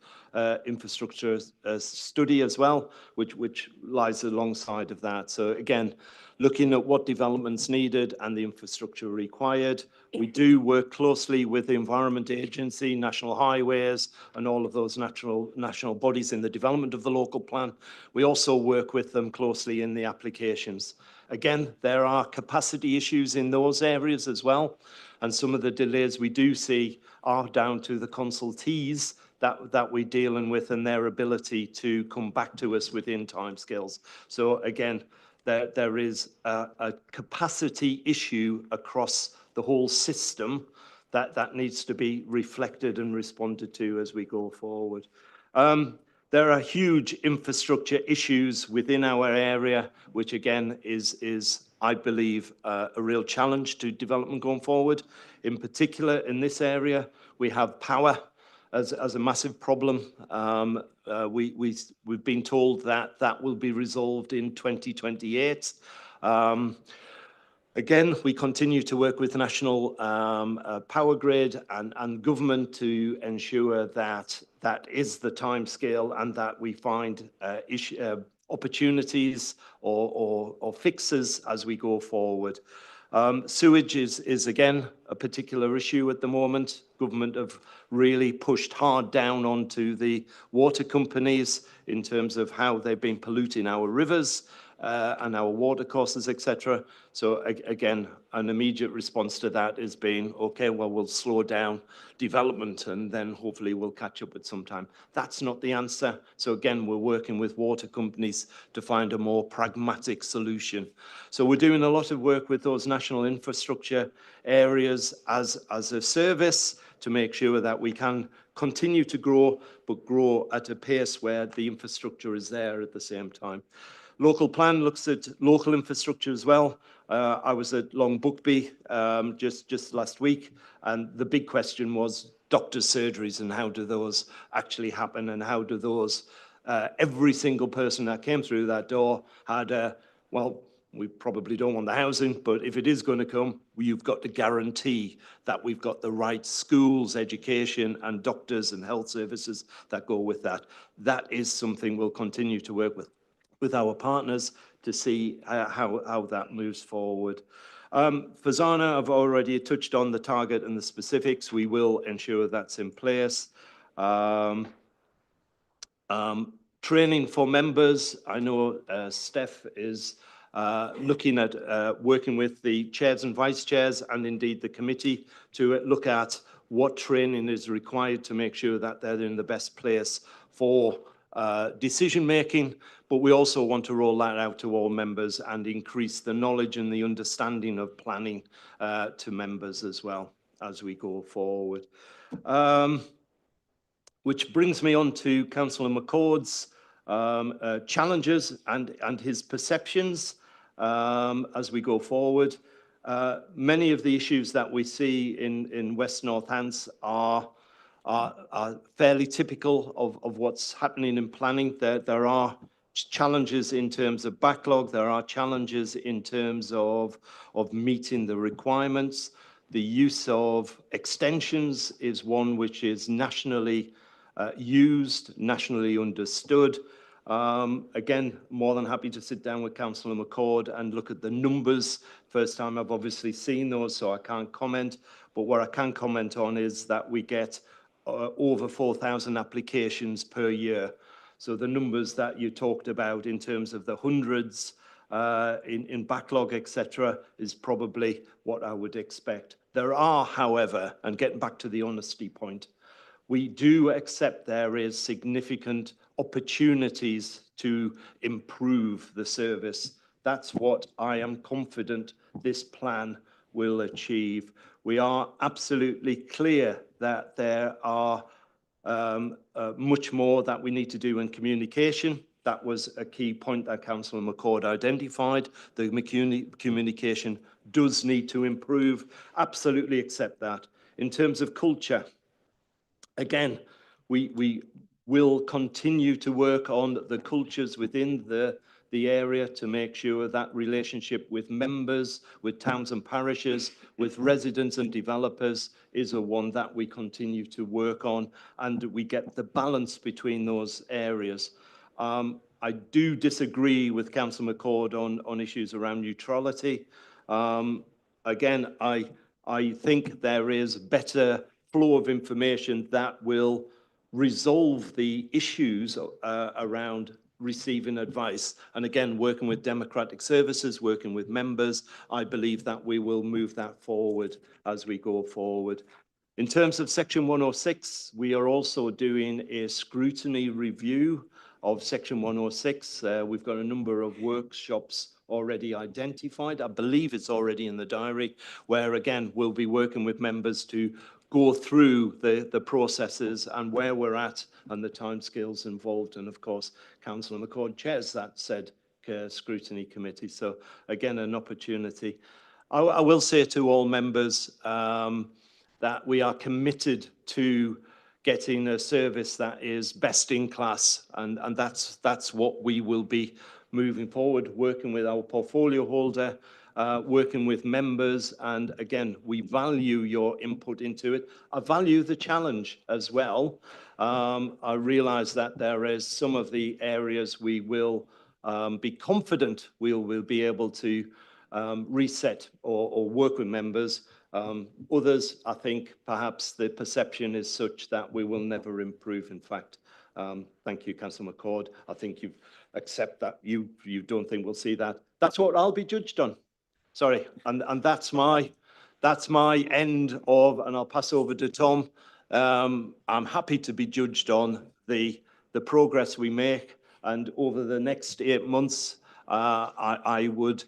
infrastructure study as well, which lies alongside of that. So again, looking at what developments needed and the infrastructure required. We do work closely with the Environment Agency, National Highways, and all of those national bodies in the development of the local plan. We also work with them closely in the applications. Again, there are capacity issues in those areas as well, and some of the delays we do see are down to the consultees that we're dealing with and their ability to come back to us within timescales. So again, there is a capacity issue across the whole system that needs to be reflected and responded to as we go forward. There are huge infrastructure issues within our area, which again is I believe, a real challenge to development going forward. In particular, in this area, we have power as a massive problem. We've been told that will be resolved in 2028. Again, we continue to work with the National Power Grid and government to ensure that that is the timescale and that we find opportunities or fixes as we go forward. Sewage is again a particular issue at the moment. Government have really pushed hard down onto the water companies in terms of how they've been polluting our rivers and our water courses, etc. So again, an immediate response to that has been, okay, well, we'll slow down development and then hopefully we'll catch up at some time. That's not the answer. So again, we're working with water companies to find a more pragmatic solution. So we're doing a lot of work with those national infrastructure areas as a service to make sure that we can continue to grow, but grow at a pace where the infrastructure is there at the same time. Local plan looks at local infrastructure as well. I was at Long Bookby just last week, and the big question was doctors' surgeries and how do those actually happen, and how do those, every single person that came through that door had a, well, we probably don't want the housing, but if it is going to come, you've got to guarantee that we've got the right schools, education, and doctors and health services that go with that. That is something we'll continue to work with our partners to see how that moves forward. Fazana, I've already touched on the target and the specifics. We will ensure that's in place. Training for members. I know Steph is looking at working with the chairs and vice chairs and indeed the committee to look at what training is required to make sure that they're in the best place for decision making, but we also want to roll that out to all members and increase the knowledge and the understanding of planning to members as well as we go forward. Which brings me on to Councillor McCord's challenges and his perceptions as we go forward. Many of the issues that we see in West Northants are fairly typical of what's happening in planning. There are challenges in terms of backlog. There are challenges in terms of meeting the requirements. The use of extensions is one which is nationally used, nationally understood. Again, more than happy to sit down with Councillor McCord and look at the numbers. First time I've obviously seen those, so I can't comment. But what I can comment on is that we get over 4,000 applications per year. So the numbers that you talked about in terms of the hundreds in backlog, etc., is probably what I would expect. There are, however, and getting back to the honesty point, we do accept there is significant opportunities to improve the service. That's what I am confident this plan will achieve. We are absolutely clear that there are much more that we need to do in communication. That was a key point that Councillor McCord identified. The communication does need to improve. Absolutely accept that. In terms of culture, again, we will continue to work on the cultures within the area to make sure that relationship with members, with towns and parishes, with residents and developers is a one that we continue to work on, and we get the balance between those areas. I do disagree with Councillor McCord on issues around neutrality. Again, I think there is better flow of information that will resolve the issues around receiving advice. And again, working with democratic services, working with members, I believe that we will move that forward as we go forward. In terms of Section 106, we are also doing a scrutiny review of Section 106. We've got a number of workshops already identified. I believe it's already in the diary, where again, we'll be working with members to go through the processes and where we're at and the timescales involved. And of course, Councillor McCord chairs that said scrutiny committee. So again, an opportunity. I will say to all members that we are committed to getting a service that is best in class. And that's what we will be moving forward, working with our portfolio holder working with members. And again, we value your input into it. I value the challenge as well. I realise that there is some of the areas we will be confident we'll be able to reset or work with members. Others, I think perhaps the perception is such that we will never improve. In fact, thank you, Councillor McCord. I think you accept that you don't think we'll see that. That's what I'll be judged on. Sorry, and that's my end of, and I'll pass over to Tom. I'm happy to be judged on the progress we make, and over the next 8 months, I'll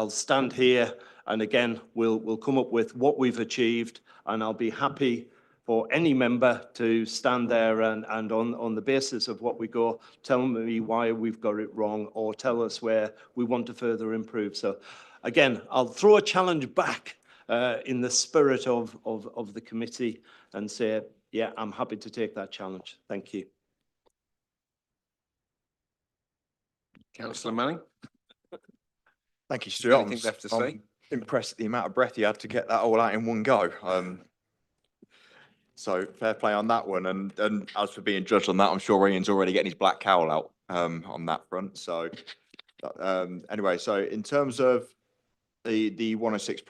stand here, and again, we'll come up with what we've achieved, and I'll be happy for any member to stand there and on the basis of what we go, tell me why we've got it wrong, or tell us where we want to further improve. So again, I'll throw a challenge back in the spirit of the committee and say, yeah, I'm happy to take that challenge. Thank you. Councillor Manning. Thank you, Stuart. Anything left to say? I'm impressed at the amount of breath you had to get that all out in one go. So fair play on that one. And as for being judged on that, I'm sure Ian's already getting his black cowl out on that front. So anyway, so in terms of the 106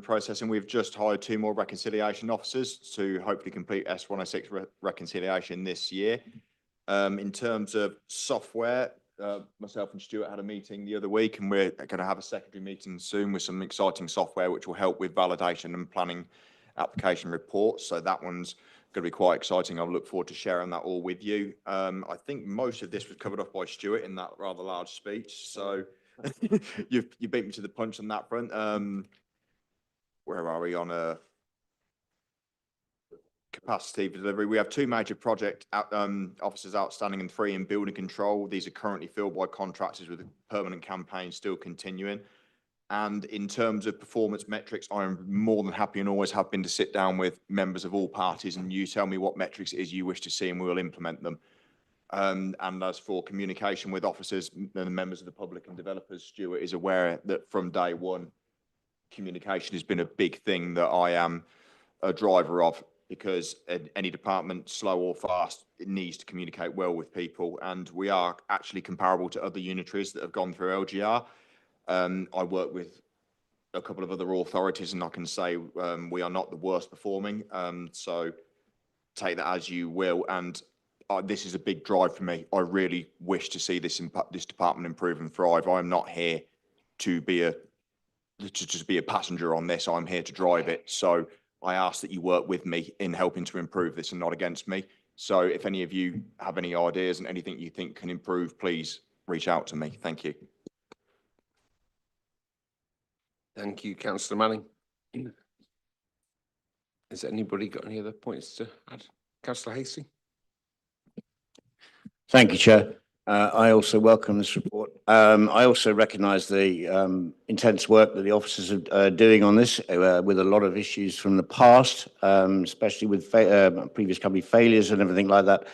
processing, we've just hired 2 more reconciliation officers to hopefully complete S106 reconciliation this year. In terms of software, myself and Stuart had a meeting the other week, and we're going to have a secondary meeting soon with some exciting software which will help with validation and planning application reports. So that one's going to be quite exciting. I look forward to sharing that all with you. I think most of this was covered off by Stuart in that rather large speech. So you beat me to the punch on that front. Where are we on capacity delivery? We have 2 major project officers outstanding and 3 in building control. These are currently filled by contractors with a permanent campaign still continuing. And in terms of performance metrics, I am more than happy and always have been to sit down with members of all parties, and you tell me what metrics it is you wish to see and we will implement them. And as for communication with officers and members of the public and developers, Stuart is aware that from day one, communication has been a big thing that I am a driver of, because any department, slow or fast, it needs to communicate well with people. And we are actually comparable to other unitaries that have gone through LGR. I work with a couple of other authorities, and I can say we are not the worst performing. So take that as you will. And this is a big drive for me. I really wish to see this department improve and thrive. I'm not here to just be a passenger on this. I'm here to drive it. So I ask that you work with me in helping to improve this and not against me. So if any of you have any ideas and anything you think can improve, please reach out to me. Thank you. Thank you, Councillor Manning. Has anybody got any other points to add? Councillor Hasty. Thank you, Chair. I also welcome this report. I also recognise the intense work that the officers are doing on this, with a lot of issues from the past, especially with previous company failures and everything like that.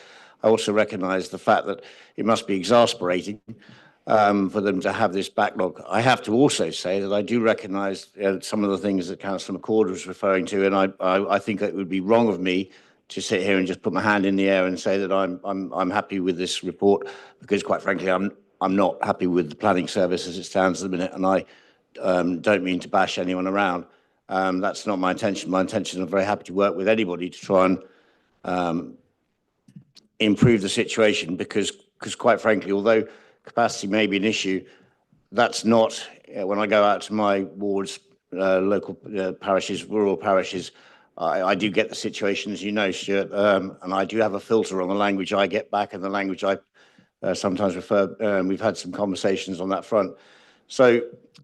I also recognise the fact that it must be exasperating for them to have this backlog. I have to also say that I do recognise some of the things that Councillor McCord was referring to, and I think it would be wrong of me to sit here and just put my hand in the air and say that I'm happy with this report, because quite frankly I'm not happy with the planning service as it stands at the minute, and I don't mean to bash anyone around. That's not my intention. My intention, I'm very happy to work with anybody to try and improve the situation, because quite frankly, although capacity may be an issue, that's not, when I go out to my wards, local parishes, rural parishes, I do get the situation, as you know, Stuart, and I do have a filter on the language I get back and the language I sometimes refer. We've had some conversations on that front. So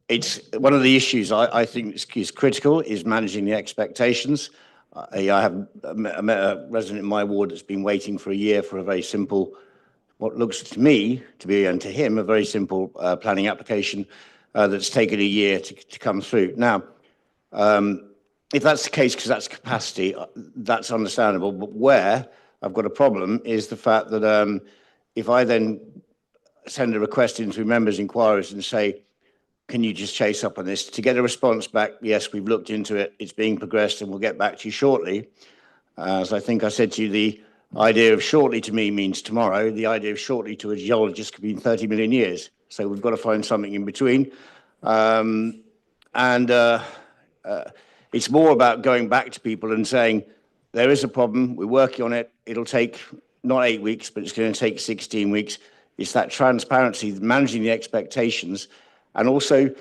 it's one of the issues I think is critical is managing the expectations. I have met a resident in my ward that's been waiting for a year for a very simple, what looks to me to be, and to him, a very simple planning application that's taken a year to come through. Now, if that's the case, because that's capacity, that's understandable. But where I've got a problem is the fact that if I then send a request into members' inquiries and say, can you just chase up on this to get a response back? Yes, we've looked into it. It's being progressed and we'll get back to you shortly. As I think I said to you, the idea of shortly to me means tomorrow. The idea of shortly to a geologist could be 30 million years. So we've got to find something in between. It's more about going back to people and saying, there is a problem, we're working on it. It'll take not 8 weeks, but it's going to take 16 weeks. It's that transparency, managing the expectations. And also,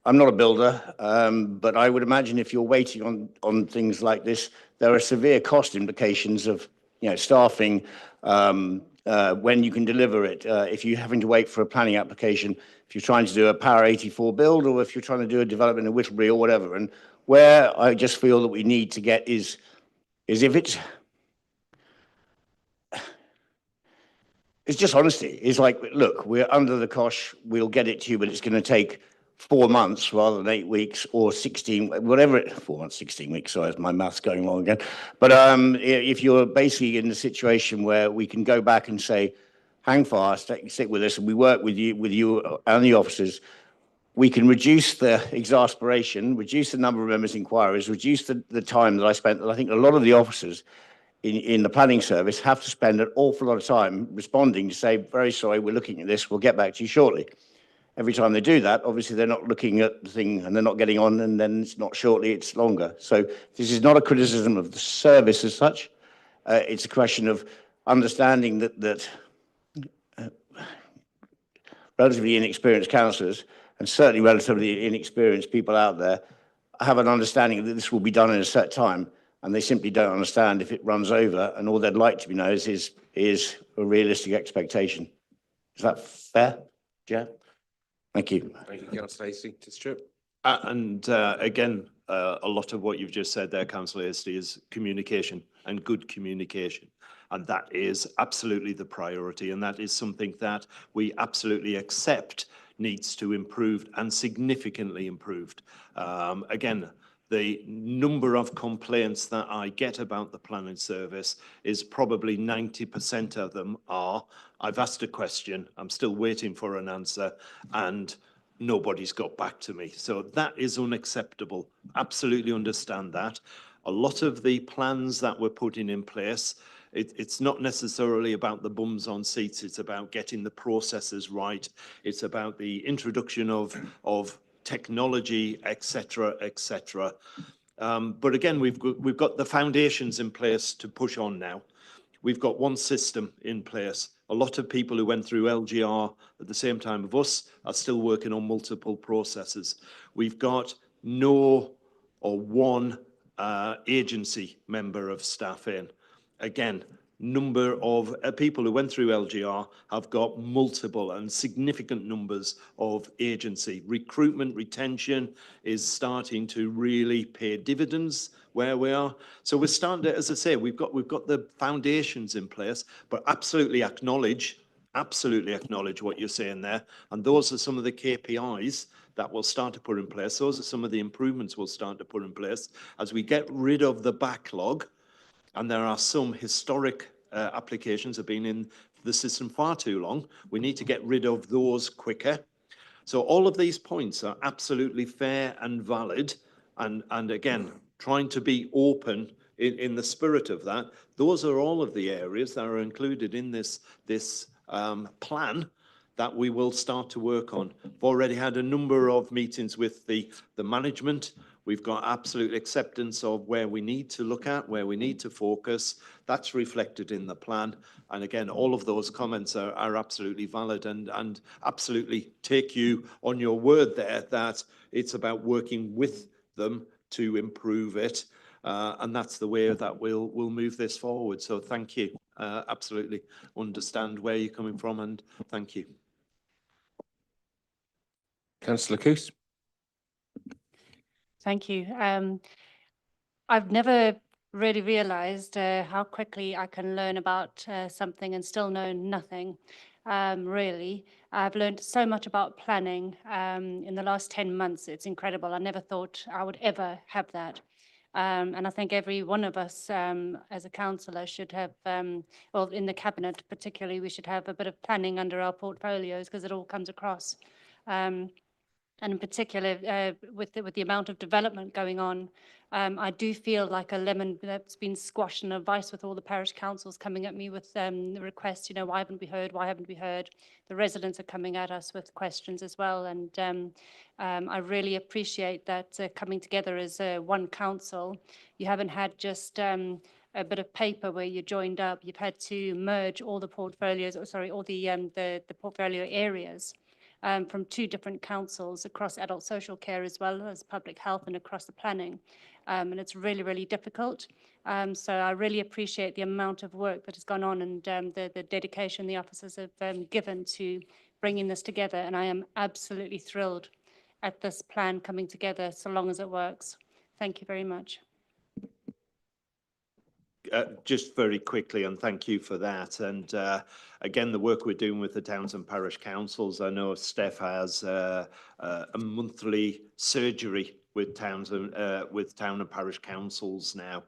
I'm not a builder, but I would imagine if you're waiting on things like this, there are severe cost implications of, staffing, when you can deliver it. If you're having to wait for a planning application, if you're trying to do a Power 84 build, or if you're trying to do a development in Whittlebury or whatever. And where I just feel that we need to get is if it's just honesty. It's like, look, we're under the cosh, we'll get it to you, but it's going to take 4 months rather than 8 weeks or 16, whatever 4 months, 16 weeks. Sorry, my math's going wrong again. But if you're basically in the situation where we can go back and say, hang fast, stick with us, and we work with you and the officers, we can reduce the exasperation, reduce the number of members' inquiries, reduce the time that I spent. I think a lot of the officers in the planning service have to spend an awful lot of time responding to say, very sorry, we're looking at this, we'll get back to you shortly. Every time they do that, obviously they're not looking at the thing and they're not getting on, and then it's not shortly, it's longer. So this is not a criticism of the service as such. It's a question of understanding that relatively inexperienced councillors, and certainly relatively inexperienced people out there, have an understanding that this will be done in a set time, and they simply don't understand if it runs over, and all they'd like to be knows is a realistic expectation. Is that fair, Jeff? Thank you. Thank you, Councillor Hasty. To Stuart. Again, a lot of what you've just said there, Councillor Hasty, is communication and good communication. And that is absolutely the priority. And that is something that we absolutely accept needs to improve and significantly improved. Again, the number of complaints that I get about the planning service is probably 90% of them are, I've asked a question, I'm still waiting for an answer, and nobody's got back to me. So that is unacceptable. Absolutely understand that. A lot of the plans that we're putting in place, it's not necessarily about the bums on seats. It's about getting the processes right. It's about the introduction of technology, etc., etc. But again, we've got the foundations in place to push on now. We've got one system in place. A lot of people who went through LGR at the same time of us are still working on multiple processes. We've got no or one agency member of staff in. Again, number of people who went through LGR have got multiple and significant numbers of agency. Recruitment, retention is starting to really pay dividends where we are. So we're starting to, as I say, we've got the foundations in place, but absolutely acknowledge what you're saying there. And those are some of the KPIs that we'll start to put in place. Those are some of the improvements we'll start to put in place as we get rid of the backlog. And there are some historic applications have been in the system far too long. We need to get rid of those quicker. So all of these points are absolutely fair and valid. And again, trying to be open in the spirit of that. Those are all of the areas that are included in this plan that we will start to work on. We've already had a number of meetings with the management. We've got absolute acceptance of where we need to look at, where we need to focus. That's reflected in the plan. And again, all of those comments are absolutely valid and absolutely take you on your word there that it's about working with them to improve it. And that's the way that we'll move this forward. So thank you. Absolutely understand where you're coming from, and thank you. Councillor Coos. Thank you. I've never really realized how quickly I can learn about something and still know nothing, really. I've learned so much about planning in the last 10 months. It's incredible. I never thought I would ever have that. And I think every one of us as a councillor should have, well, in the cabinet particularly, we should have a bit of planning under our portfolios because it all comes across. and in particular with the amount of development going on, I do feel like a lemon that's been squashed in a vice with all the parish councils coming at me with the requests, you know, why haven't we heard, why haven't we heard? The residents are coming at us with questions as well, and I really appreciate that coming together as one council. You haven't had just a bit of paper where you joined up. You've had to merge all the portfolios, or sorry, all the portfolio areas from 2 different councils across adult social care as well as public health and across the planning. And it's really, really difficult. So I really appreciate the amount of work that has gone on and the dedication the officers have given to bringing this together. And I am absolutely thrilled at this plan coming together so long as it works. Thank you very much. Just very quickly, and thank you for that. And again, the work we're doing with the towns and parish councils, I know Steph has a monthly surgery with towns and with town and parish councils now,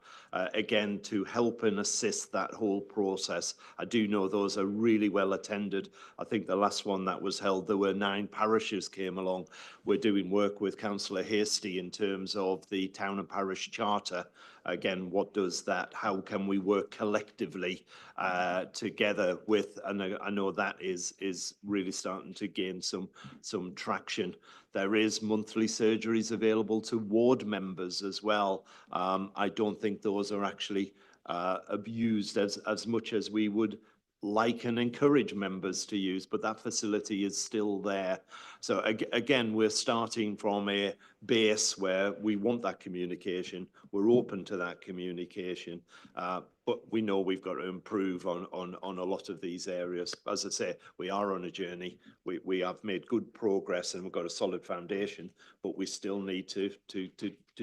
again, to help and assist that whole process. I do know those are really well attended. I think the last one that was held, there were 9 parishes came along. We're doing work with Councillor Hasty in terms of the town and parish charter. Again, what does that, how can we work collectively together with, and I know that is really starting to gain some traction. There is monthly surgeries available to ward members as well. I don't think those are actually abused as much as we would like and encourage members to use, but that facility is still there. So again, we're starting from a base where we want that communication. We're open to that communication, but we know we've got to improve on a lot of these areas. As I say, we are on a journey. We have made good progress and we've got a solid foundation, but we still need to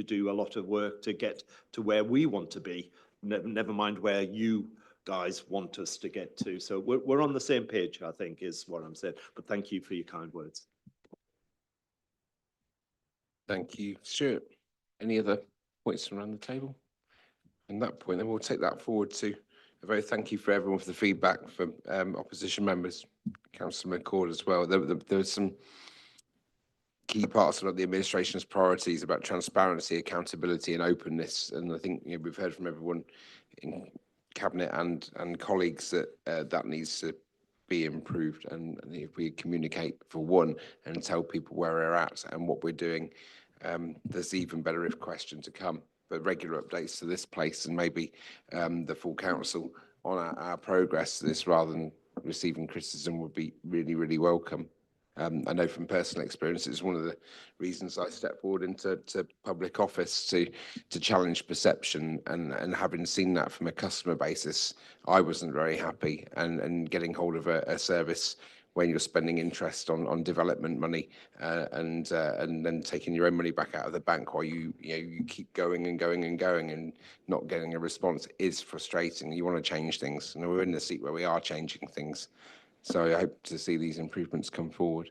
do a lot of work to get to where we want to be. Never mind where you guys want us to get to. So we're on the same page, I think, is what I'm saying. But thank you for your kind words. Thank you, Stuart. Any other points around the table? On that point, then we'll take that forward to a very thank you for everyone for the feedback from opposition members, Councillor McCord as well. There was some key parts of the administration's priorities about transparency, accountability and openness. And I think we've heard from everyone in Cabinet and colleagues that that needs to be improved. And if we communicate for one and tell people where we're at and what we're doing, there's even better if questions to come. But regular updates to this place and maybe the full council on our progress to this rather than receiving criticism would be really, really welcome. I know from personal experience, it's one of the reasons I stepped forward into public office to challenge perception, and having seen that from a customer basis, I wasn't very happy, and getting hold of a service when you're spending interest on development money and then taking your own money back out of the bank while you keep going and going and going and not getting a response is frustrating. You want to change things, and we're in the seat where we are changing things. So I hope to see these improvements come forward.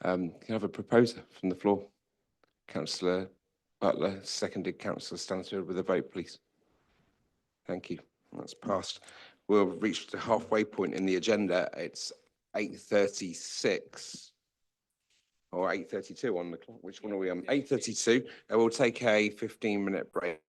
Can I have a proposer from the floor? Councillor Butler, seconded Councillor Stansfield with a vote, please. Thank you. That's passed. We'll reach the halfway point in the agenda. It's 8:36 or 8:32 on the clock. Which one are we on? 8:32. And we'll take a 15-minute break.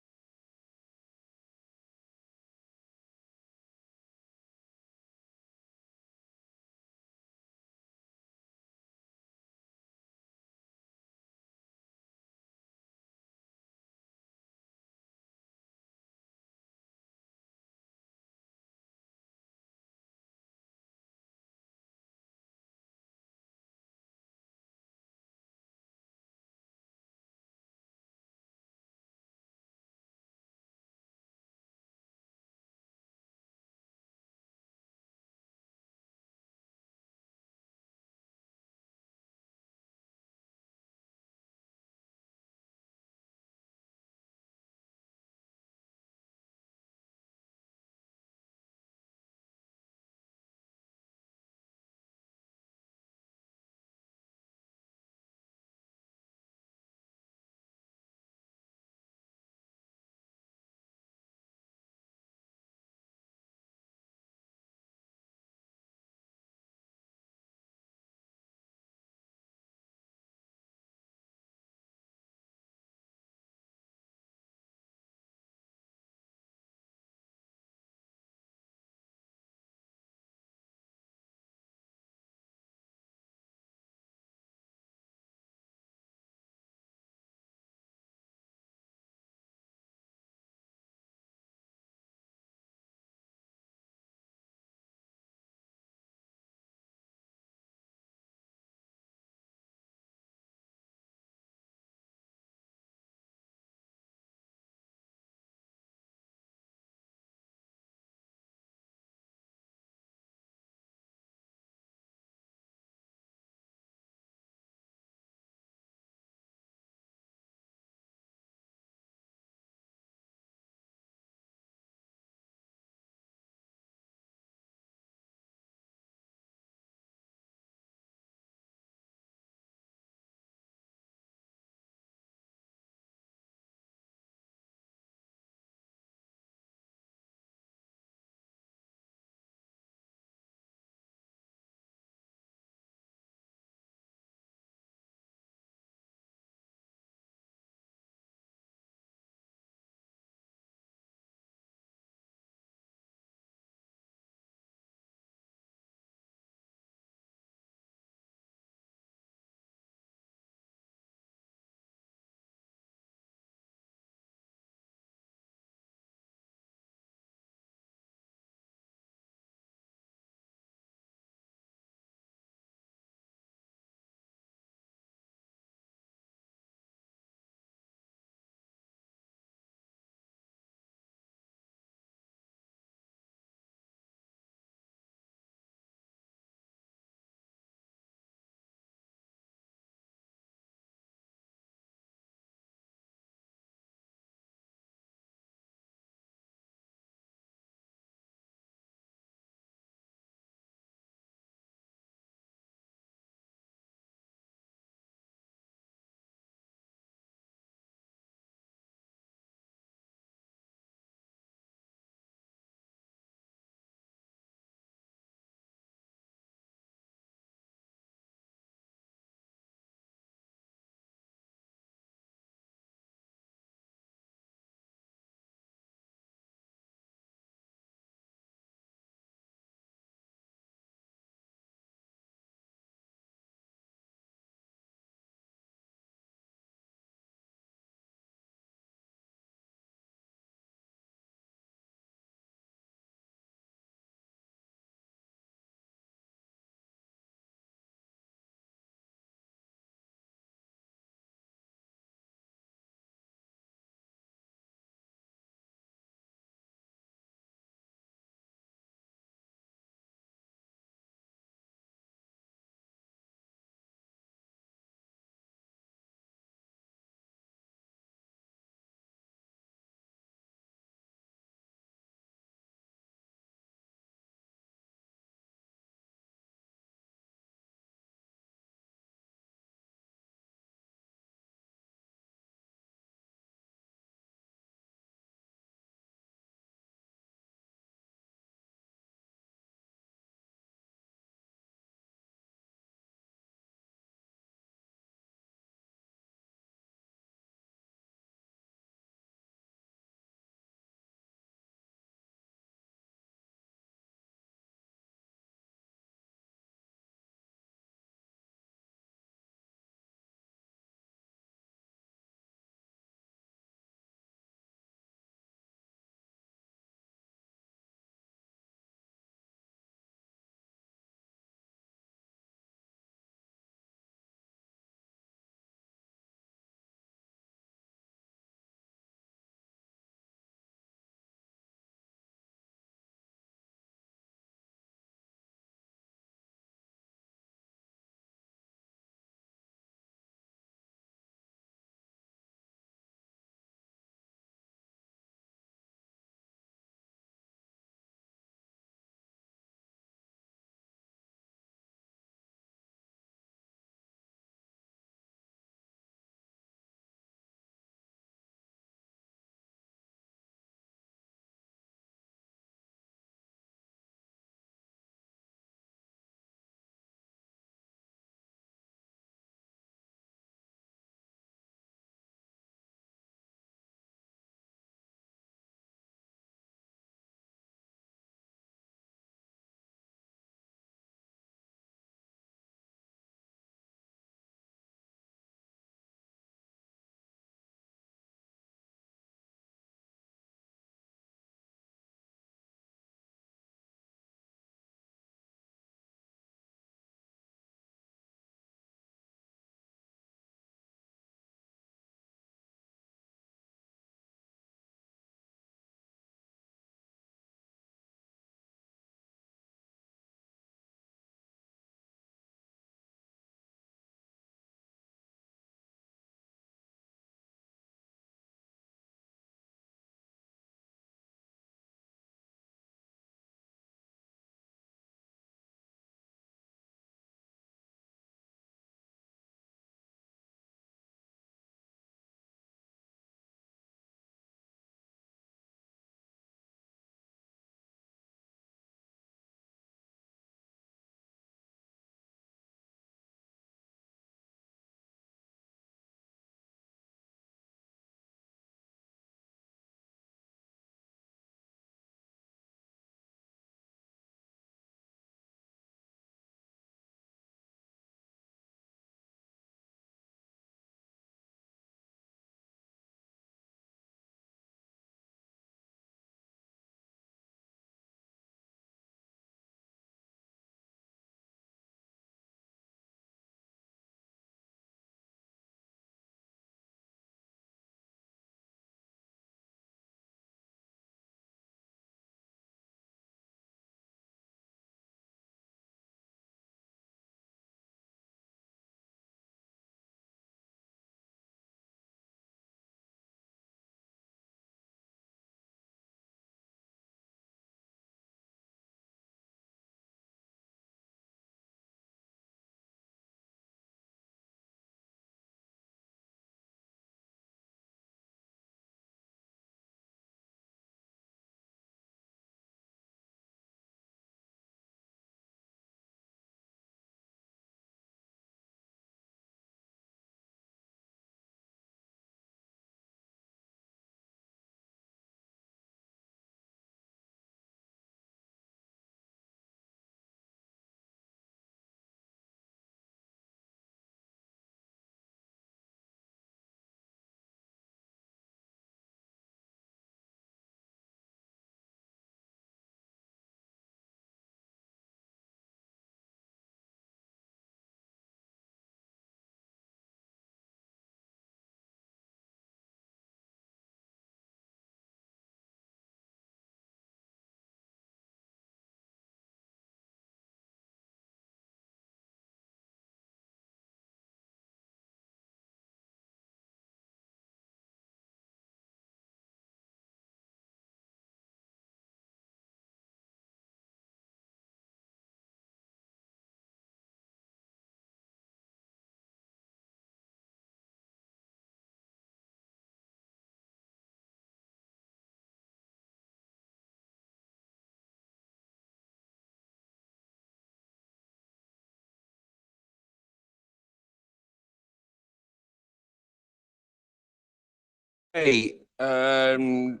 Hey, item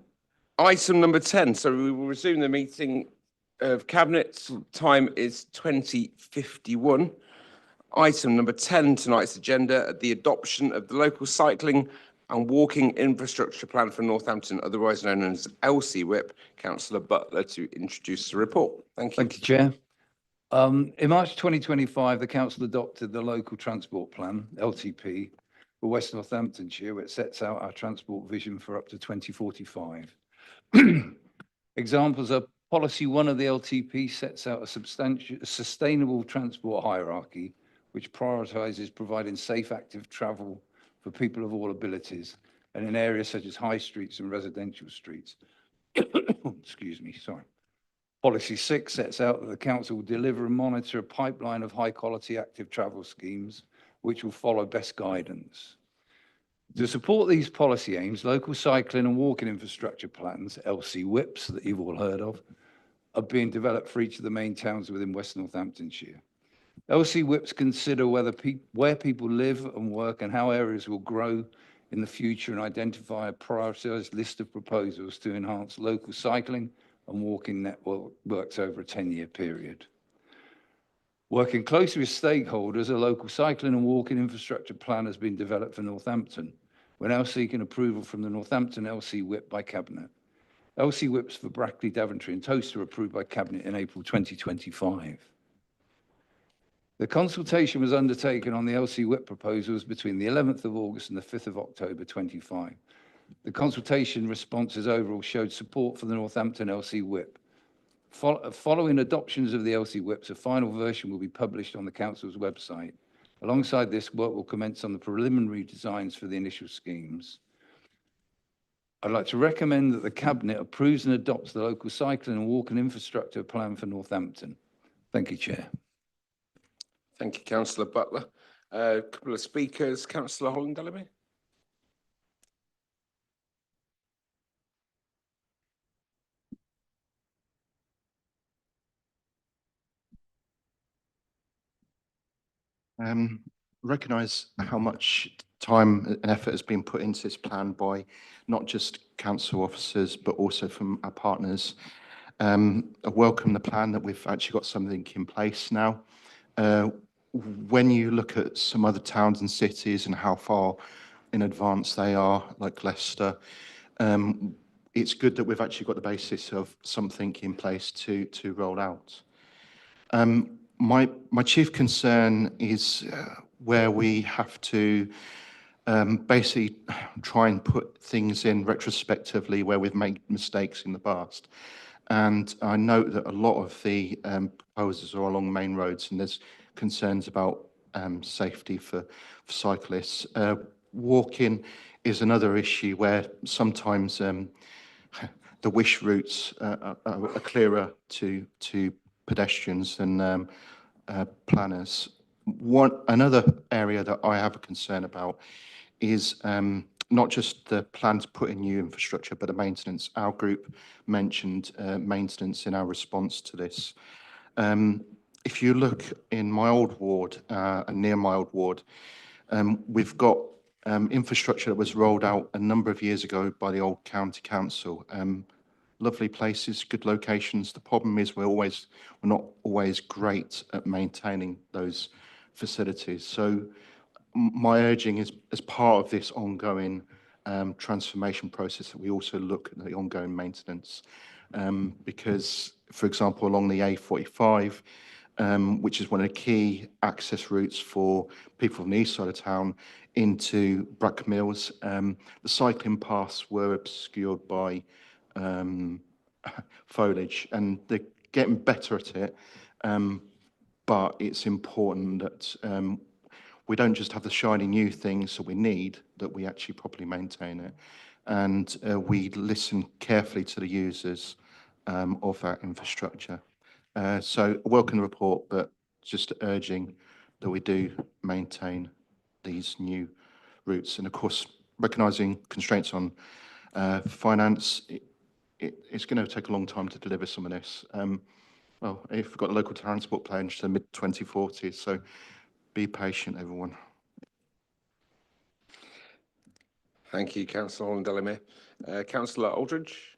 number 10. So we will resume the meeting of Cabinet. Time is 20:51. Item number 10, tonight's agenda, the adoption of the local cycling and walking infrastructure plan for Northampton, otherwise known as LC-WIP. Councillor Butler to introduce the report. Thank you. Thank you, Chair. In March 2025, the council adopted the local transport plan, LTP, for West Northamptonshire, which sets out our transport vision for up to 2045. Examples are policy 1 of the LTP sets out a sustainable transport hierarchy, which prioritises providing safe, active travel for people of all abilities and in areas such as high streets and residential streets. Excuse me, sorry. Policy 6 sets out that the council will deliver and monitor a pipeline of high quality active travel schemes, which will follow best guidance. To support these policy aims, local cycling and walking infrastructure plans, LC-WIPs that you've all heard of, are being developed for each of the main towns within West Northamptonshire. LC-WIPs consider where people live and work and how areas will grow in the future and identify a prioritised list of proposals to enhance local cycling and walking networks over a 10-year period. Working closely with stakeholders, a local cycling and walking infrastructure plan has been developed for Northampton. We're now seeking approval from the Northampton LC-WIP by Cabinet. LC-WIPs for Brackley, Daventry and Towcester were approved by Cabinet in April 2025. The consultation was undertaken on the LC-WIP proposals between the 11th of August and the 5th of October 25. The consultation responses overall showed support for the Northampton LC-WIP. Following adoptions of the LC-WIPs, a final version will be published on the council's website. Alongside this, work will commence on the preliminary designs for the initial schemes. I'd like to recommend that the Cabinet approves and adopts the local cycling and walking infrastructure plan for Northampton. Thank you, Chair. Thank you, Councillor Butler. A couple of speakers. Councillor Holland-Ellerby. Recognise how much time and effort has been put into this plan by not just council officers, but also from our partners. I welcome the plan that we've actually got something in place now. When you look at some other towns and cities and how far in advance they are, like Leicester, it's good that we've actually got the basis of something in place to roll out. My chief concern is where we have to basically try and put things in retrospectively where we've made mistakes in the past. And I note that a lot of the proposals are along main roads and there's concerns about safety for cyclists. Walking is another issue where sometimes the wish routes are clearer to pedestrians than planners. Another area that I have a concern about is not just the plan to put in new infrastructure, but the maintenance. Our group mentioned maintenance in our response to this. If you look in my old ward and near my old ward, we've got infrastructure that was rolled out a number of years ago by the old county council. Lovely places, good locations. The problem is we're not always great at maintaining those facilities. So my urging is, as part of this ongoing transformation process, that we also look at the ongoing maintenance. Because, for example, along the A45, which is one of the key access routes for people from the east side of town into Brack Mills, the cycling paths were obscured by foliage, and they're getting better at it, but it's important that we don't just have the shiny new things that we need, that we actually properly maintain it, and we listen carefully to the users of that infrastructure. So I welcome the report, but just urging that we do maintain these new routes, and of course recognising constraints on finance. It's going to take a long time to deliver some of this. Well, if we've got a local transport plan to the mid-2040s, so be patient, everyone. Thank you, Councillor Holland Delamere. Councillor Aldridge.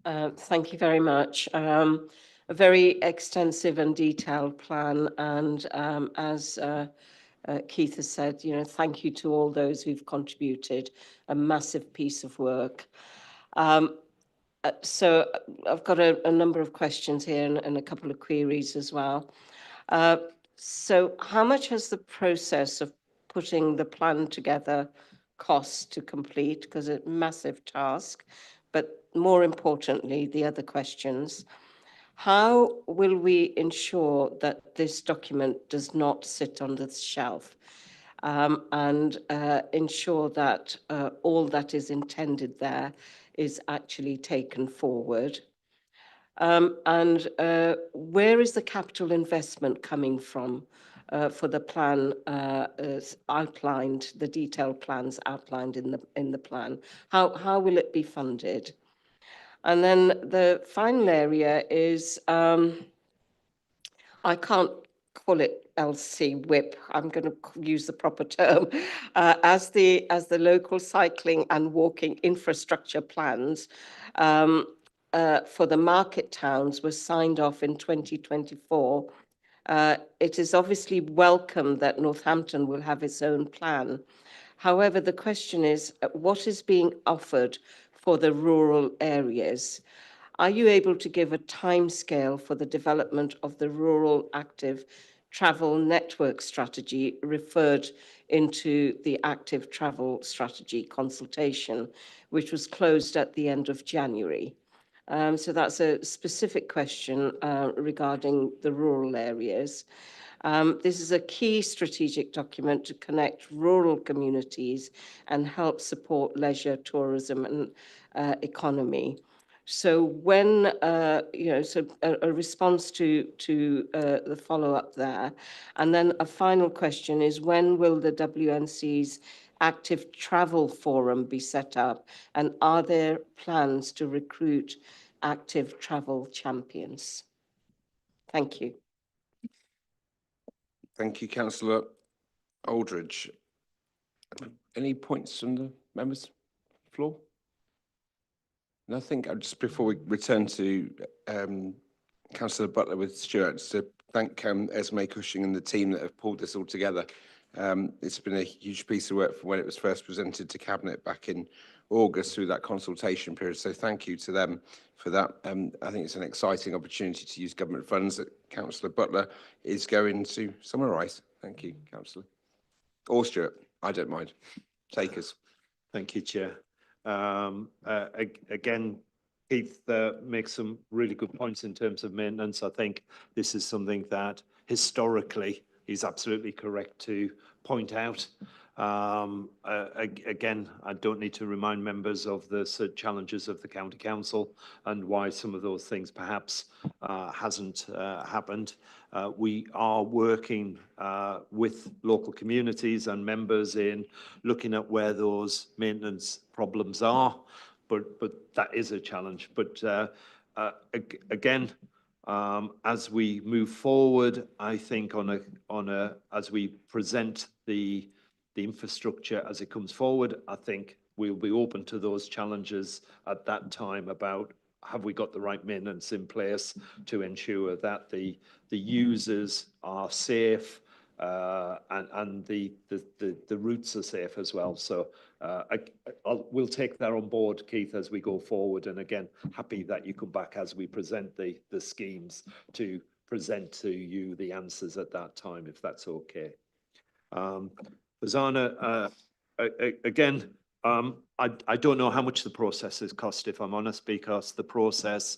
Thank you very much. A very extensive and detailed plan, and as Keith has said, thank you to all those who've contributed. A massive piece of work. So I've got a number of questions here and a couple of queries as well. So how much has the process of putting the plan together cost to complete? Because it's a massive task. But more importantly, the other questions. How will we ensure that this document does not sit on the shelf, and ensure that all that is intended there is actually taken forward? And where is the capital investment coming from for the plan as outlined, the detailed plans outlined in the plan? How will it be funded? And then the final area is, I can't call it LC WIP, I'm going to use the proper term, as the local cycling and walking infrastructure plans for the market towns were signed off in 2024. It is obviously welcome that Northampton will have its own plan. However, the question is, what is being offered for the rural areas? Are you able to give a timescale for the development of the rural active travel network strategy referred into the active travel strategy consultation, which was closed at the end of January? So that's a specific question regarding the rural areas. This is a key strategic document to connect rural communities and help support leisure, tourism and economy. So when, so a response to the follow-up there. And then a final question is, when will the WNC's Active Travel Forum be set up? And are there plans to recruit active travel champions? Thank you. Thank you, Councillor Aldridge. Any points from the members' floor? Nothing. Just before we return to Councillor Butler with Stuart, to thank Esme Cushing and the team that have pulled this all together. It's been a huge piece of work from when it was first presented to Cabinet back in August through that consultation period. So thank you to them for that. I think it's an exciting opportunity to use government funds that Councillor Butler is going to summarise. Thank you, Councillor. Or Stuart, I don't mind. Take us. Thank you, Chair. Again, Keith makes some really good points in terms of maintenance. I think this is something that historically is absolutely correct to point out. Again, I don't need to remind members of the challenges of the County Council and why some of those things perhaps hasn't happened. We are working with local communities and members in looking at where those maintenance problems are, but that is a challenge. But again, as we move forward, I think as we present the infrastructure as it comes forward, I think we'll be open to those challenges at that time about have we got the right maintenance in place to ensure that the users are safe and the routes are safe as well. So we'll take that on board, Keith, as we go forward. And again, happy that you come back as we present the schemes to present to you the answers at that time, if that's okay. Rosanna, again, I don't know how much the process has cost, if I'm honest, because the process,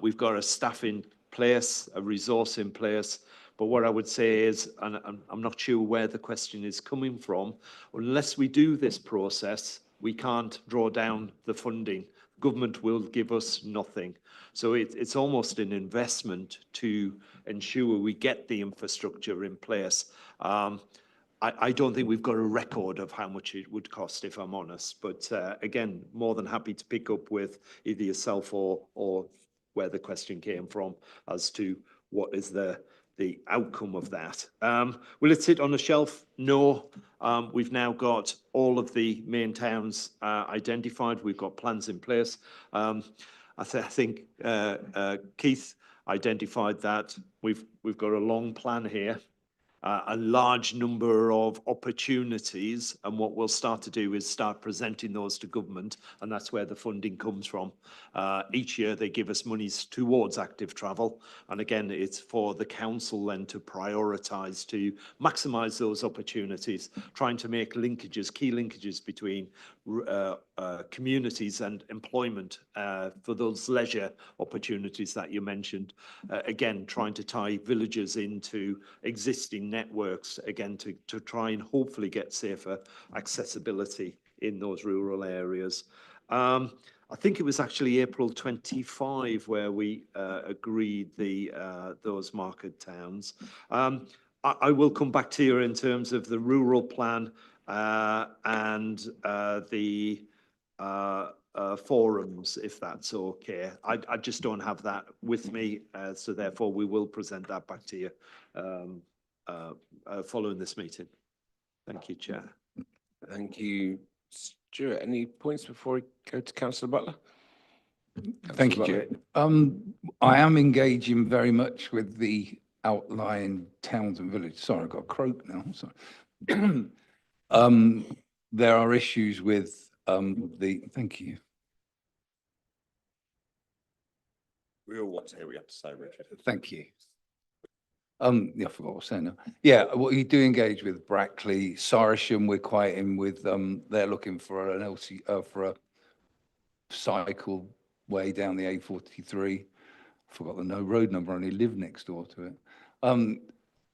we've got a staff in place, a resource in place. But what I would say is, and I'm not sure where the question is coming from, unless we do this process, we can't draw down the funding. Government will give us nothing. So it's almost an investment to ensure we get the infrastructure in place. I don't think we've got a record of how much it would cost, if I'm honest. But again, more than happy to pick up with either yourself or where the question came from as to what is the the outcome of that. Will it sit on a shelf? No. We've now got all of the main towns identified. We've got plans in place. I think Keith identified that we've got a long plan here, a large number of opportunities, and what we'll start to do is start presenting those to government, and that's where the funding comes from. Each year they give us monies towards active travel, and again it's for the council then to prioritise to maximise those opportunities, trying to make linkages, key linkages between communities and employment for those leisure opportunities that you mentioned. Again, trying to tie villages into existing networks, again, to try and hopefully get safer accessibility in those rural areas. I think it was actually April 25 where we agreed those market towns. I will come back to you in terms of the rural plan and the forums, if that's okay. I just don't have that with me, so therefore we will present that back to you following this meeting. Thank you, Chair. Thank you, Stuart. Any points before we go to Councillor Butler? Thank you, Chair. I am engaging very much with the outlying towns and villages. Sorry, I've got a croak now. Sorry. There are issues with thank you. We all want to hear what you have to say, Richard. Thank you. Yeah, I forgot what I was saying now. Yeah, well, you do engage with Brackley, Sorisham, we're quite in with, they're looking for an LC, for a cycle way down the A43. I forgot the road number, I only live next door to it.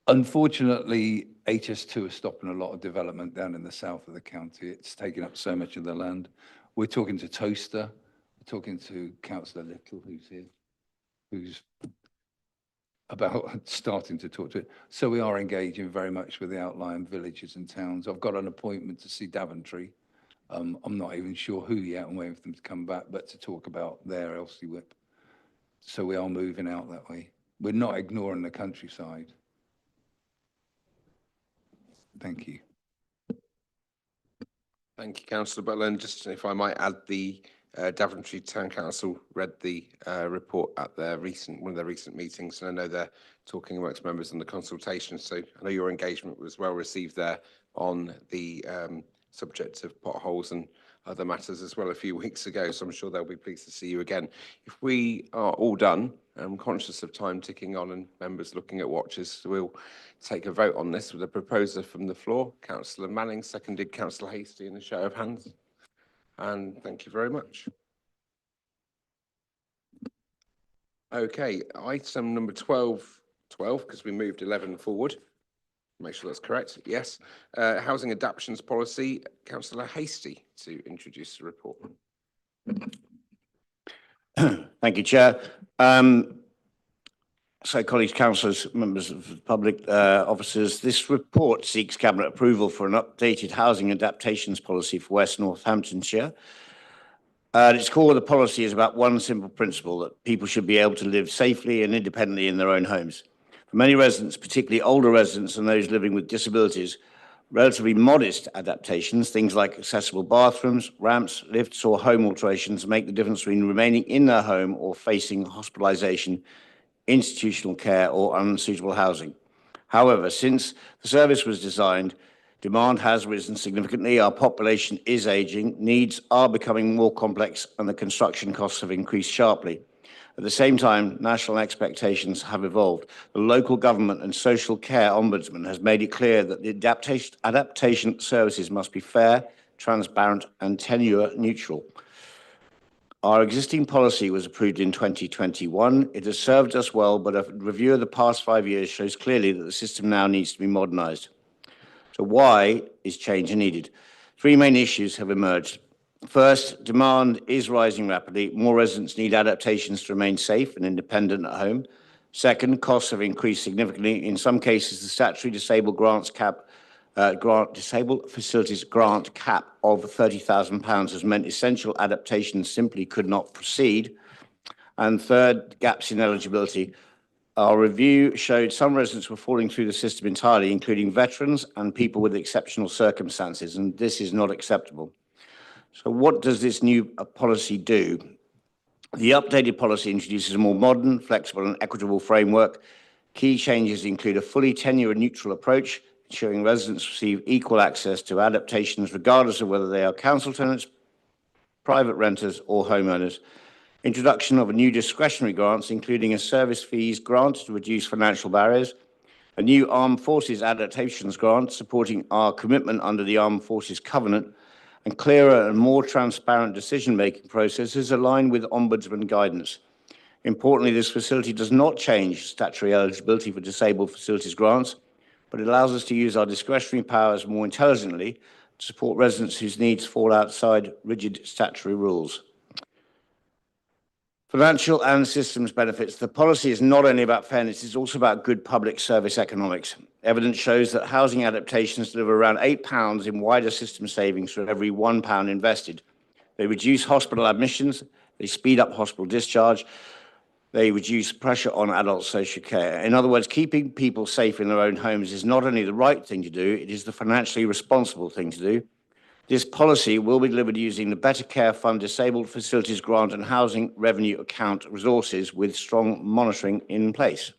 Unfortunately, HS2 is stopping a lot of development down in the south of the county. It's taking up so much of the land. We're talking to Toaster, we're talking to Councillor Little, who's here, who's about starting to talk to it. So we are engaging very much with the outlying villages and towns. I've got an appointment to see Daventry. I'm not even sure who yet. I'm waiting for them to come back, but to talk about their LC whip. So we are moving out that way. We're not ignoring the countryside. Thank you. Thank you, Councillor Butler. And just if I might add, the Daventry Town Council read the report at one of their recent meetings, and I know they're talking amongst members on the consultation. So I know your engagement was well received there on the subject of potholes and other matters as well a few weeks ago. So I'm sure they'll be pleased to see you again. If we are all done, I'm conscious of time ticking on and members looking at watches, so we'll take a vote on this with a proposer from the floor. Councillor Manning, seconded Councillor Hasty, in a show of hands. And thank you very much. Okay, item number 12, because we moved 11 forward. Make sure that's correct. Yes. Housing adaptations policy, Councillor Hasty to introduce the report. Thank you, Chair. So, colleagues, councillors, members of the public, officers, this report seeks Cabinet approval for an updated housing adaptations policy for West Northamptonshire. At its core, the policy is about one simple principle: that people should be able to live safely and independently in their own homes. For many residents, particularly older residents and those living with disabilities, relatively modest adaptations, things like accessible bathrooms, ramps, lifts, or home alterations, make the difference between remaining in their home or facing hospitalisation, institutional care, or unsuitable housing. However, since the service was designed, demand has risen significantly, our population is ageing, needs are becoming more complex, and the construction costs have increased sharply. At the same time, national expectations have evolved. The local government and social care ombudsman has made it clear that the adaptation services must be fair, transparent, and tenure neutral. Our existing policy was approved in 2021. It has served us well, but a review of the past 5 years shows clearly that the system now needs to be modernised. So why is change needed? Three main issues have emerged. First, demand is rising rapidly. More residents need adaptations to remain safe and independent at home. Second, costs have increased significantly. In some cases, the statutory disabled disabled facilities grant cap of £30,000 has meant essential adaptations simply could not proceed. And third, gaps in eligibility. Our review showed some residents were falling through the system entirely, including veterans and people with exceptional circumstances, and this is not acceptable. So what does this new policy do? The updated policy introduces a more modern, flexible and equitable framework. Key changes include a fully tenure-neutral approach, ensuring residents receive equal access to adaptations regardless of whether they are council tenants, private renters or homeowners. Introduction of a new discretionary grants, including a service fees grant to reduce financial barriers, a new Armed Forces Adaptations Grant supporting our commitment under the Armed Forces Covenant, and clearer and more transparent decision-making processes aligned with Ombudsman guidance. Importantly, this facility does not change statutory eligibility for disabled facilities grants, but it allows us to use our discretionary powers more intelligently to support residents whose needs fall outside rigid statutory rules. Financial and systems benefits. The policy is not only about fairness, it's also about good public service economics. Evidence shows that housing adaptations deliver around £8 in wider system savings for every £1 invested. They reduce hospital admissions, they speed up hospital discharge, they reduce pressure on adult social care. In other words, keeping people safe in their own homes is not only the right thing to do, it is the financially responsible thing to do. This policy will be delivered using the Better Care Fund Disabled Facilities Grant and Housing Revenue Account resources with strong monitoring in place.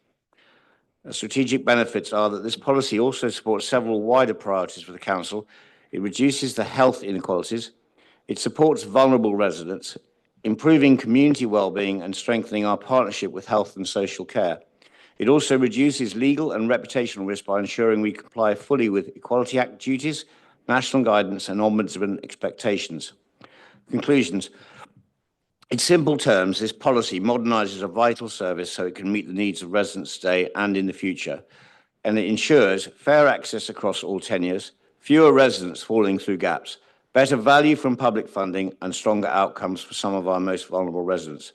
The strategic benefits are that this policy also supports several wider priorities for the Council. It reduces the health inequalities, it supports vulnerable residents, improving community well-being and strengthening our partnership with health and social care. It also reduces legal and reputational risk by ensuring we comply fully with Equality Act duties, national guidance and Ombudsman expectations. Conclusions. In simple terms, this policy modernises a vital service so it can meet the needs of residents today and in the future, and it ensures fair access across all tenures, fewer residents falling through gaps, better value from public funding and stronger outcomes for some of our most vulnerable residents.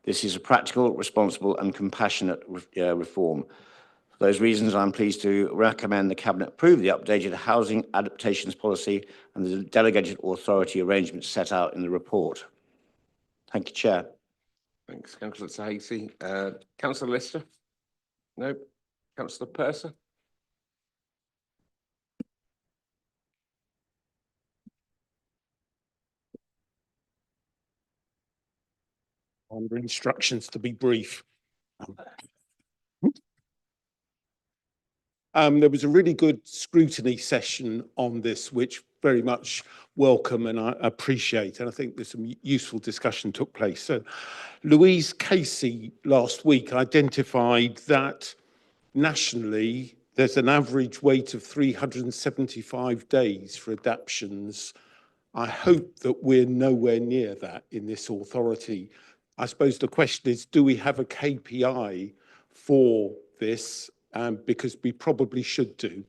This is a practical, responsible and compassionate reform. For those reasons, I'm pleased to recommend the Cabinet approve the updated housing adaptations policy and the delegated authority arrangements set out in the report. Thank you, Chair. Thanks, Councillor Tahiti. Councillor Lister? No. Councillor Purser? Under instructions to be brief. There was a really good scrutiny session on this, which very much welcome and I appreciate. And I think there's some useful discussion took place. So Louise Casey last week identified that nationally, there's an average wait of 375 days for adaptations. I hope that we're nowhere near that in this authority. I suppose the question is, do we have a KPI for this? Because we probably should do.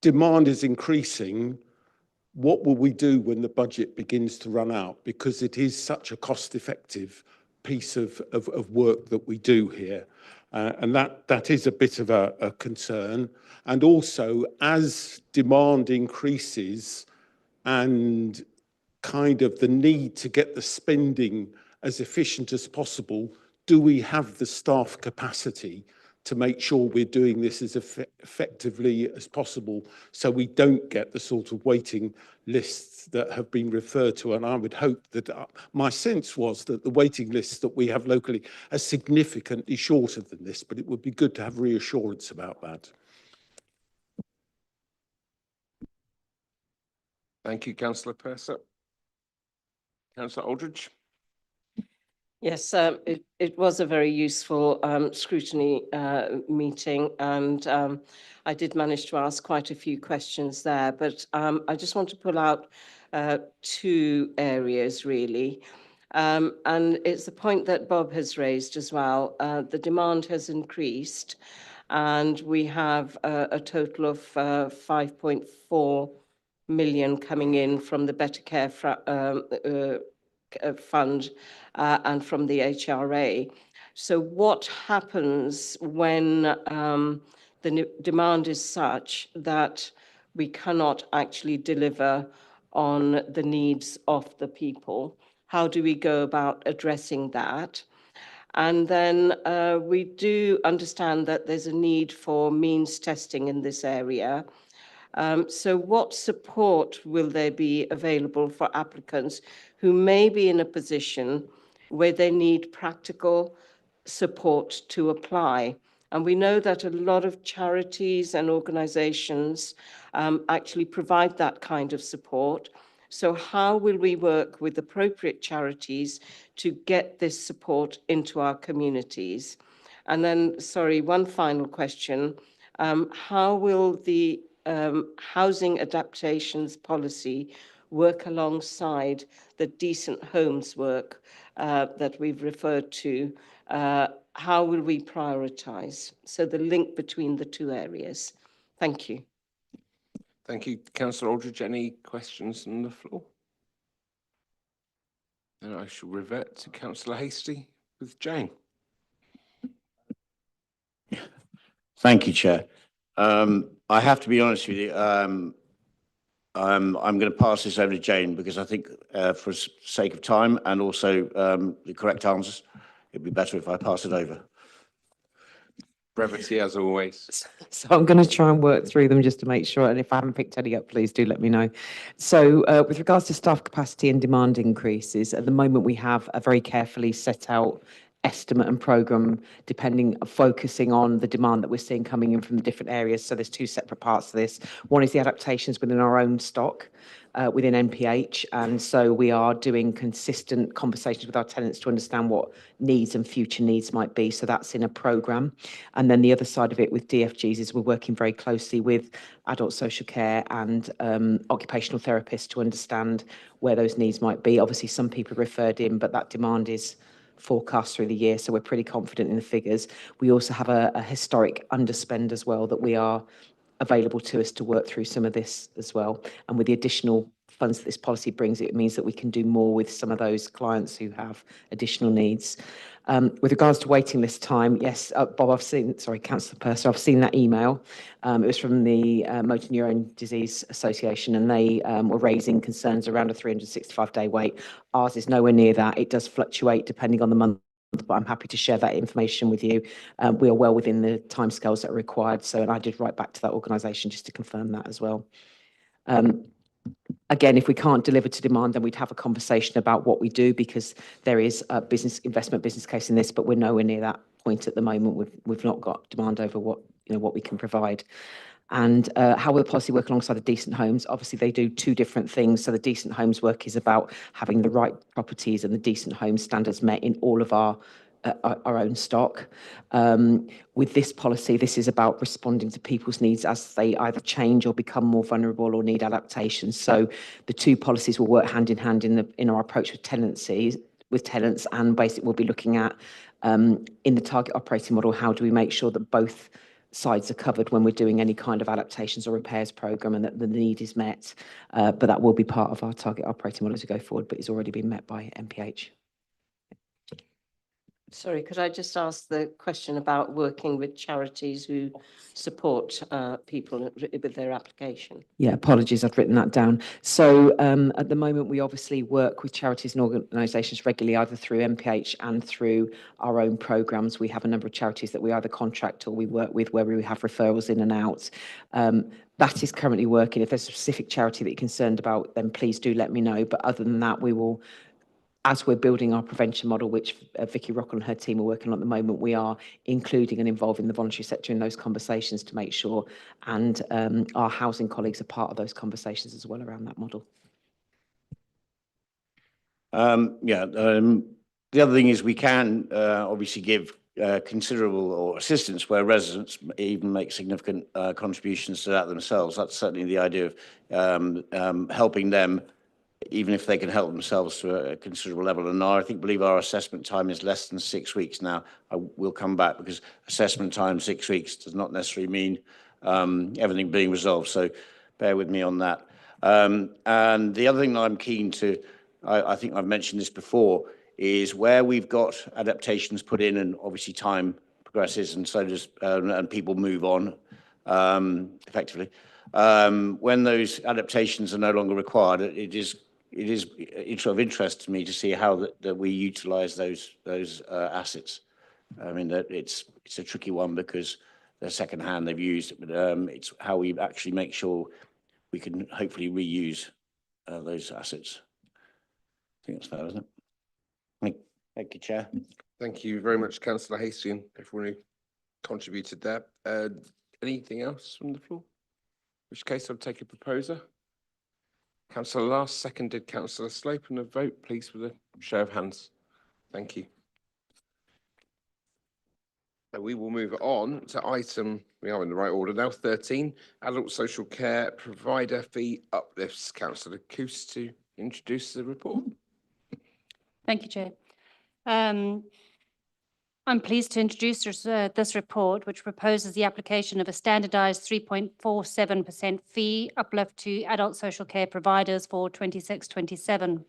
Demand is increasing. What will we do when the budget begins to run out? Because it is such a cost-effective piece of work that we do here. And that is a bit of a concern. And also, as demand increases and kind of the need to get the spending as efficient as possible, do we have the staff capacity to make sure we're doing this as effectively as possible so we don't get the sort of waiting lists that have been referred to? And I would hope that my sense was that the waiting lists that we have locally are significantly shorter than this, but it would be good to have reassurance about that. Thank you, Councillor Purser. Councillor Aldridge? Yes, it was a very useful scrutiny meeting, and I did manage to ask quite a few questions there, but I just want to pull out two areas really. And it's the point that Bob has raised as well. The demand has increased, and we have a total of 5.4 million coming in from the Better Care Fund and from the HRA. So what happens when the demand is such that we cannot actually deliver on the needs of the people? How do we go about addressing that? And then we do understand that there's a need for means testing in this area. So what support will there be available for applicants who may be in a position where they need practical support to apply? And we know that a lot of charities and organizations actually provide that kind of support. So how will we work with appropriate charities to get this support into our communities? And then, sorry, one final question. How will the housing adaptations policy work alongside the decent homes work that we've referred to? How will we prioritise? So the link between the two areas. Thank you. Thank you, Councillor Aldridge. Any questions on the floor? Then I shall revert to Councillor Hasty with Jane. Thank you, Chair. I have to be honest with you. I'm going to pass this over to Jane because I think, for sake of time and also the correct answers, it'd be better if I pass it over. Brevity, as always. So I'm going to try and work through them just to make sure. And if I haven't picked any up, please do let me know. So with regards to staff capacity and demand increases, at the moment we have a very carefully set out estimate and programme focusing on the demand that we're seeing coming in from the different areas. So there's two separate parts to this. One is the adaptations within our own stock within NPH. And so we are doing consistent conversations with our tenants to understand what needs and future needs might be. So that's in a programme. And then the other side of it with DFGs is we're working very closely with adult social care and occupational therapists to understand where those needs might be. Obviously, some people referred in, but that demand is forecast through the year, so we're pretty confident in the figures. We also have a historic underspend as well that we are available to us to work through some of this as well. And with the additional funds that this policy brings, it means that we can do more with some of those clients who have additional needs. With regards to waiting list time, yes, Bob, Councillor Purser, I've seen that email. It was from the Motor Neurone Disease Association, and they were raising concerns around a 365-day wait. Ours is nowhere near that. It does fluctuate depending on the month, but I'm happy to share that information with you. We are well within the timescales that are required. So, and I did write back to that organisation just to confirm that as well. Again, if we can't deliver to demand, then we'd have a conversation about what we do, because there is a business case in this, but we're nowhere near that point at the moment. We've not got demand over what we can provide. And how will the policy work alongside the decent homes? Obviously, they do two different things. So the decent homes work is about having the right properties and the decent home standards met in all of our own stock. With this policy, this is about responding to people's needs as they either change or become more vulnerable or need adaptation. So the two policies will work hand in hand in our approach with tenants, and basically we'll be looking at in the target operating model, how do we make sure that both sides are covered when we're doing any kind of adaptations or repairs programme and that the need is met. But that will be part of our target operating model as we go forward, but it's already been met by MPH. Sorry, could I just ask the question about working with charities who support people with their application? Yeah, apologies, I've written that down. So at the moment, we obviously work with charities and organisations regularly, either through MPH and through our own programmes. We have a number of charities that we either contract or we work with where we have referrals in and out. That is currently working. If there's a specific charity that you're concerned about, then please do let me know. But other than that, we will, as we're building our prevention model, which Vicky Rockall and her team are working on at the moment, we are including and involving the voluntary sector in those conversations to make sure, and our housing colleagues are part of those conversations as well around that model. The other thing is we can obviously give considerable or assistance where residents even make significant contributions to that themselves. That's certainly the idea of helping them, even if they can help themselves to a considerable level. And I believe our assessment time is less than 6 weeks now. I will come back, because assessment time 6 weeks does not necessarily mean everything being resolved. So bear with me on that. And the other thing that I'm keen to, I think I've mentioned this before, is where we've got adaptations put in and obviously time progresses and so does, and people move on effectively. When those adaptations are no longer required, it is it's of interest to me to see how that we utilise those assets. I mean, that it's a tricky one because they're second-hand, they've used it, but it's how we actually make sure we can hopefully reuse those assets. I think that's fair, isn't it? Thank you, Chair. Thank you very much, Councillor Hasty, and everyone who contributed there. Anything else from the floor? In which case I'll take a proposer. Councillor Last, seconded Councillor Slope, and a vote, please, with a show of hands. Thank you. We will move on to item, we are in the right order now, 13, adult social care provider fee uplifts. Councillor Coos to introduce the report. Thank you, Chair. I'm pleased to introduce this report, which proposes the application of a standardised 3.47% fee uplift to adult social care providers for 26-27.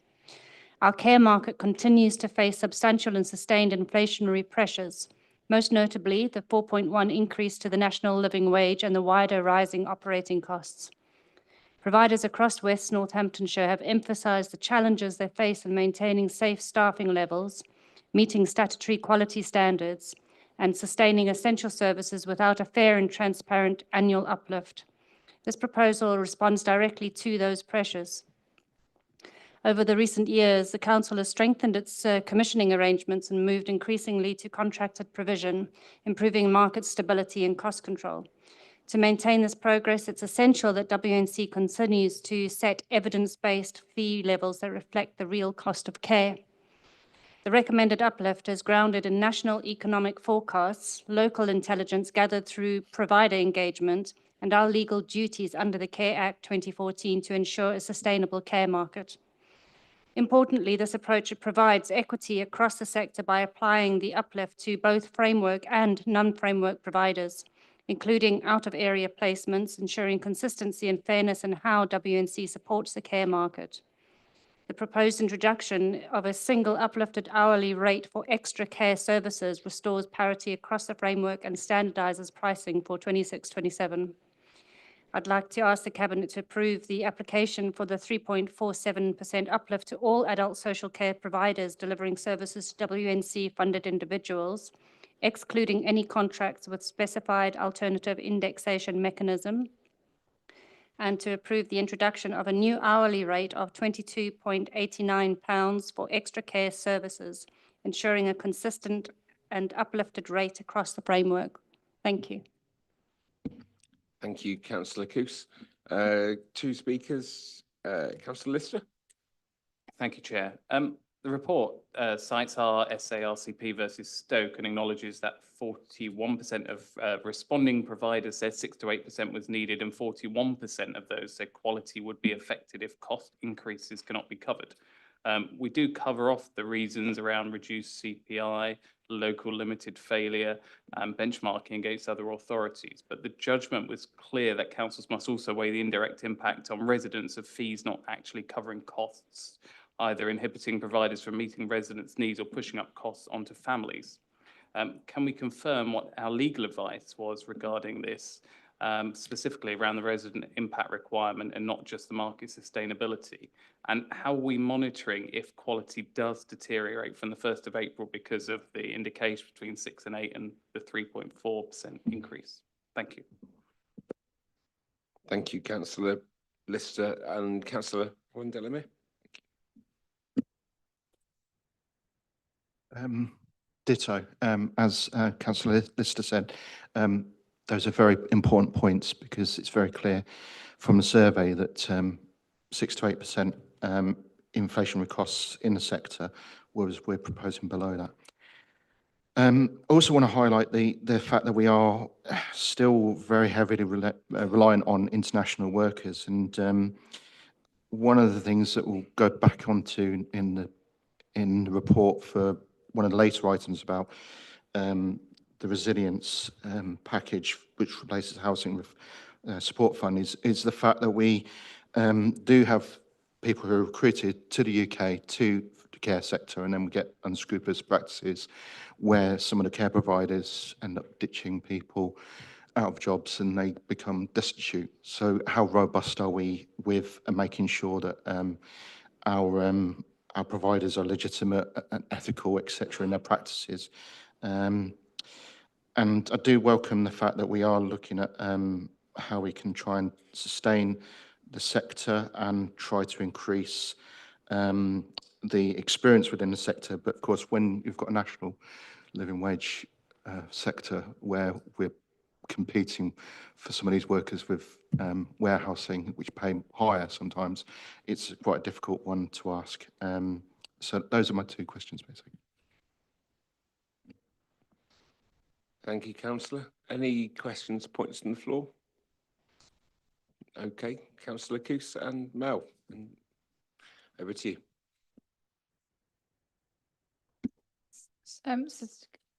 Our care market continues to face substantial and sustained inflationary pressures, most notably the 4.1 increase to the national living wage and the wider rising operating costs. Providers across West Northamptonshire have emphasised the challenges they face in maintaining safe staffing levels, meeting statutory quality standards, and sustaining essential services without a fair and transparent annual uplift. This proposal responds directly to those pressures. Over the recent years, the Council has strengthened its commissioning arrangements and moved increasingly to contracted provision, improving market stability and cost control. To maintain this progress, it's essential that WNC continues to set evidence-based fee levels that reflect the real cost of care. The recommended uplift is grounded in national economic forecasts, local intelligence gathered through provider engagement, and our legal duties under the Care Act 2014 to ensure a sustainable care market. Importantly, this approach provides equity across the sector by applying the uplift to both framework and non-framework providers, including out-of-area placements, ensuring consistency and fairness in how WNC supports the care market. The proposed introduction of a single uplifted hourly rate for extra care services restores parity across the framework and standardises pricing for 26-27. I'd like to ask the Cabinet to approve the application for the 3.47% uplift to all adult social care providers delivering services to WNC-funded individuals, excluding any contracts with specified alternative indexation mechanism, and to approve the introduction of a new hourly rate of £22.89 for extra care services, ensuring a consistent and uplifted rate across the framework. Thank you. Thank you, Councillor Coos. Two speakers, Councillor Lister. Thank you, Chair. The report cites our SARCP versus Stoke and acknowledges that 41% of responding providers said 6 to 8% was needed, and 41% of those said quality would be affected if cost increases cannot be covered. We do cover off the reasons around reduced CPI, local limited failure, and benchmarking against other authorities. But the judgment was clear that councils must also weigh the indirect impact on residents of fees not actually covering costs, either inhibiting providers from meeting residents' needs or pushing up costs onto families. Can we confirm what our legal advice was regarding this, specifically around the resident impact requirement and not just the market sustainability? And how are we monitoring if quality does deteriorate from the 1st of April because of the indication between 6 and 8 and the 3.4% increase? Thank you. Thank you, Councillor Lister and Councillor Delamere. Ditto. As Councillor Lister said, those are very important points because it's very clear from the survey that 6 to 8% inflationary costs in the sector, whereas we're proposing below that. I also want to highlight the fact that we are still very heavily reliant on international workers, and one of the things that we'll go back onto in the report for one of the later items about the resilience package, which replaces housing with support fund, is the fact that we do have people who are recruited to the UK to the care sector, and then we get unscrupulous practices where some of the care providers end up ditching people out of jobs and they become destitute. So how robust are we with making sure that our providers are legitimate and ethical, etc., in their practices. And I do welcome the fact that we are looking at how we can try and sustain the sector and try to increase the experience within the sector. But of course, when you've got a national living wage sector where we're competing for some of these workers with warehousing, which pay higher sometimes, it's quite a difficult one to ask. So those are my two questions, basically. Thank you, Councillor. Any questions, points on the floor? Okay, Councillor Coos and Mel, and over to you.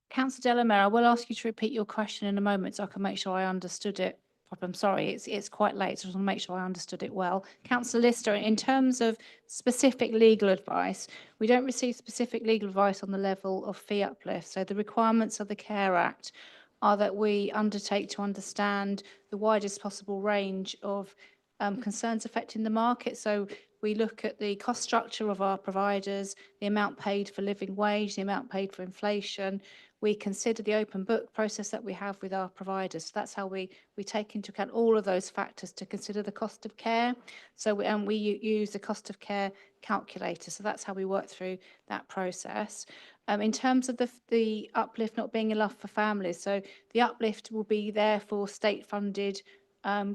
Councillor Delamere, I will ask you to repeat your question in a moment so I can make sure I understood it. I'm sorry, it's quite late, so I just want to make sure I understood it well. Councillor Lister, in terms of specific legal advice, we don't receive specific legal advice on the level of fee uplift. So the requirements of the Care Act are that we undertake to understand the widest possible range of concerns affecting the market. So we look at the cost structure of our providers, the amount paid for living wage, the amount paid for inflation. We consider the open book process that we have with our providers. So that's how we take into account all of those factors to consider the cost of care. So we use the cost of care calculator. So that's how we work through that process. In terms of the uplift not being enough for families, so the uplift will be there for state-funded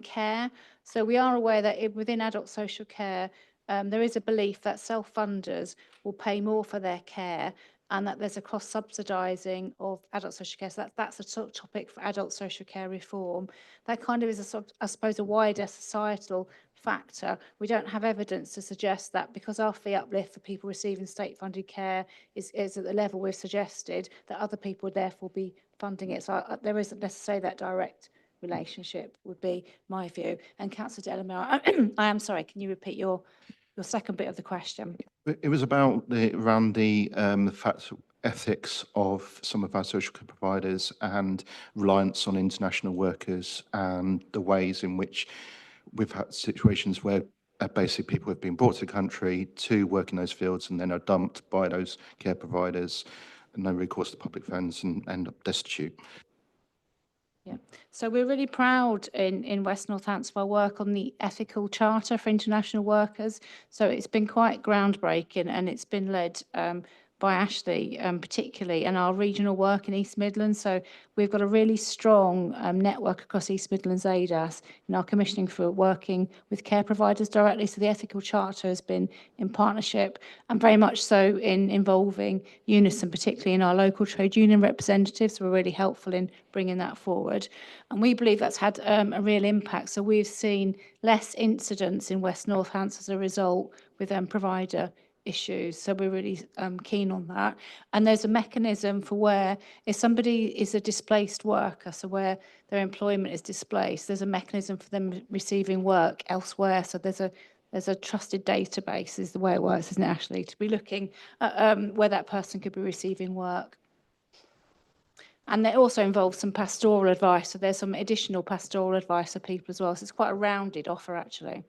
care. So we are aware that within adult social care, there is a belief that self-funders will pay more for their care and that there's a cross-subsidising of adult social care. So that's a sort of topic for adult social care reform. That kind of is, I suppose, a wider societal factor. We don't have evidence to suggest that because our fee uplift for people receiving state-funded care is at the level we've suggested, that other people would therefore be funding it. So there isn't necessarily that direct relationship, would be my view. And Councillor Delamere, I am sorry, can you repeat your second bit of the question? It was about around the fact ethics of some of our social care providers and reliance on international workers and the ways in which we've had situations where basically people have been brought to the country to work in those fields and then are dumped by those care providers and no recourse to public funds and end up destitute. Yeah, so we're really proud in West Northants of our work on the ethical charter for international workers. So it's been quite groundbreaking and it's been led by Ashley particularly, and our regional work in East Midlands. So we've got a really strong network across East Midlands ADAS in our commissioning for working with care providers directly. So the ethical charter has been in partnership and very much so in involving Unison, particularly in our local trade union representatives. So we're really helpful in bringing that forward. And we believe that's had a real impact. So we've seen less incidents in West Northants as a result with provider issues. So we're really keen on that. And there's a mechanism for where if somebody is a displaced worker, so where their employment is displaced, there's a mechanism for them receiving work elsewhere. So there's a trusted database is the way it works, isn't it, Ashley, to be looking at where that person could be receiving work. And it also involves some pastoral advice. So there's some additional pastoral advice for people as well. So it's quite a rounded offer, actually.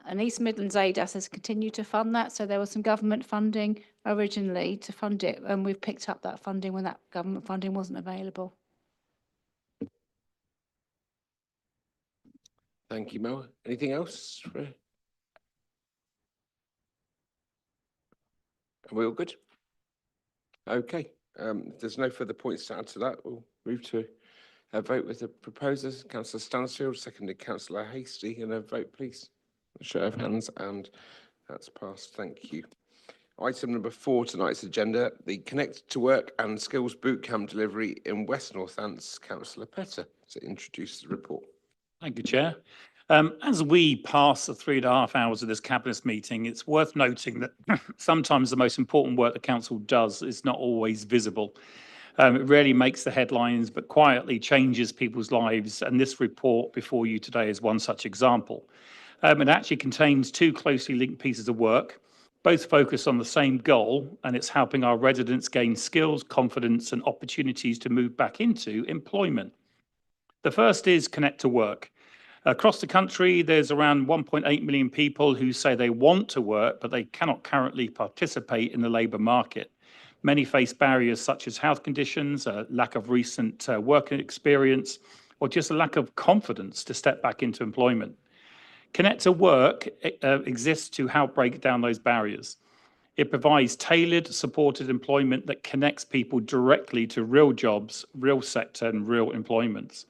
And East Midlands ADAS has continued to fund that. So there was some government funding originally to fund it, and we've picked up that funding when that government funding wasn't available. Thank you, Mel. Anything else? Are we all good? Okay. If there's no further points to add to that, we'll move to a vote with the proposers. Councillor Stansfield, seconded Councillor Hasty, and a vote, please. A show of hands, and that's passed. Thank you. Item number 4 tonight's agenda, the Connect to Work and Skills Bootcamp delivery in West Northants. Councillor Petter to introduce the report. Thank you, Chair. As we pass the 3.5 hours of this Cabinet meeting, it's worth noting that sometimes the most important work the Council does is not always visible. It rarely makes the headlines, but quietly changes people's lives. And this report before you today is one such example. It actually contains 2 closely linked pieces of work, both focused on the same goal, and it's helping our residents gain skills, confidence, and opportunities to move back into employment. The first is Connect to Work. Across the country, there's around 1.8 million people who say they want to work, but they cannot currently participate in the labour market. Many face barriers such as health conditions, a lack of recent work experience, or just a lack of confidence to step back into employment. Connect to Work exists to help break down those barriers. It provides tailored, supported employment that connects people directly to real jobs, real sector, and real employments.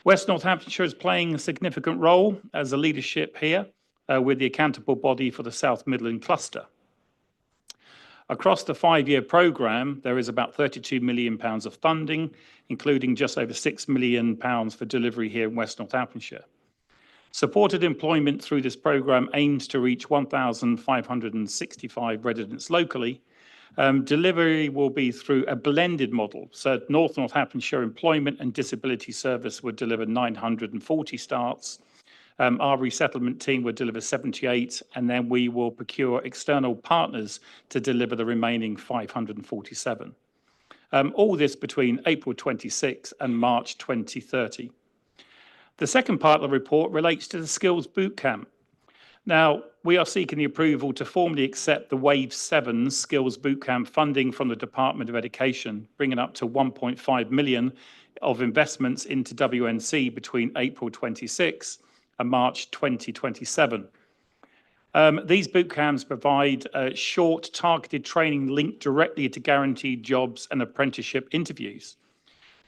West Northamptonshire is playing a significant role as a leadership here with the accountable body for the South Midland cluster. Across the 5-year programme, there is about £32 million of funding, including just over £6 million for delivery here in West Northamptonshire. Supported employment through this programme aims to reach 1,565 residents locally. Delivery will be through a blended model. So North Northamptonshire Employment and Disability Service will deliver 940 starts. Our resettlement team will deliver 78, and then we will procure external partners to deliver the remaining 547. All this between April 26 and March 2030. The second part of the report relates to the Skills Bootcamp. Now, we are seeking the approval to formally accept the Wave 7 Skills Bootcamp funding from the Department of Education, bringing up to 1.5 million of investments into WNC between April 26 and March 2027. These boot camps provide short, targeted training linked directly to guaranteed jobs and apprenticeship interviews.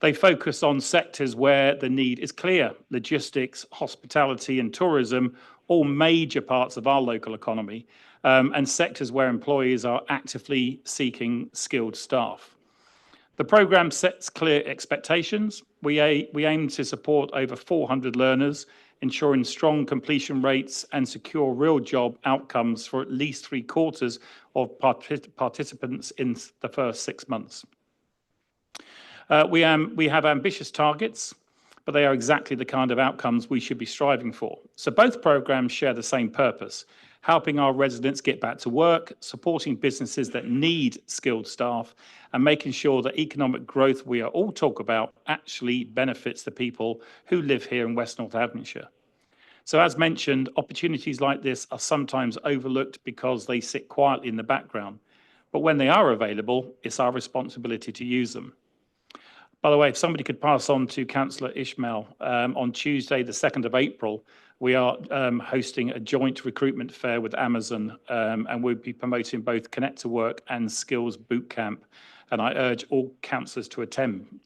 They focus on sectors where the need is clear: logistics, hospitality, and tourism, all major parts of our local economy, and sectors where employees are actively seeking skilled staff. The programme sets clear expectations. We aim to support over 400 learners, ensuring strong completion rates and secure real job outcomes for at least 3/4 of participants in the first 6 months. We have ambitious targets, but they are exactly the kind of outcomes we should be striving for. So both programmes share the same purpose: helping our residents get back to work, supporting businesses that need skilled staff, and making sure that economic growth we are all talk about actually benefits the people who live here in West Northamptonshire. So as mentioned, opportunities like this are sometimes overlooked because they sit quietly in the background. But when they are available, it's our responsibility to use them. By the way, if somebody could pass on to Councillor Ishmael, on Tuesday, the 2nd of April, we are hosting a joint recruitment fair with Amazon, and we'll be promoting both Connect to Work and Skills Bootcamp, and I urge all councillors to attend.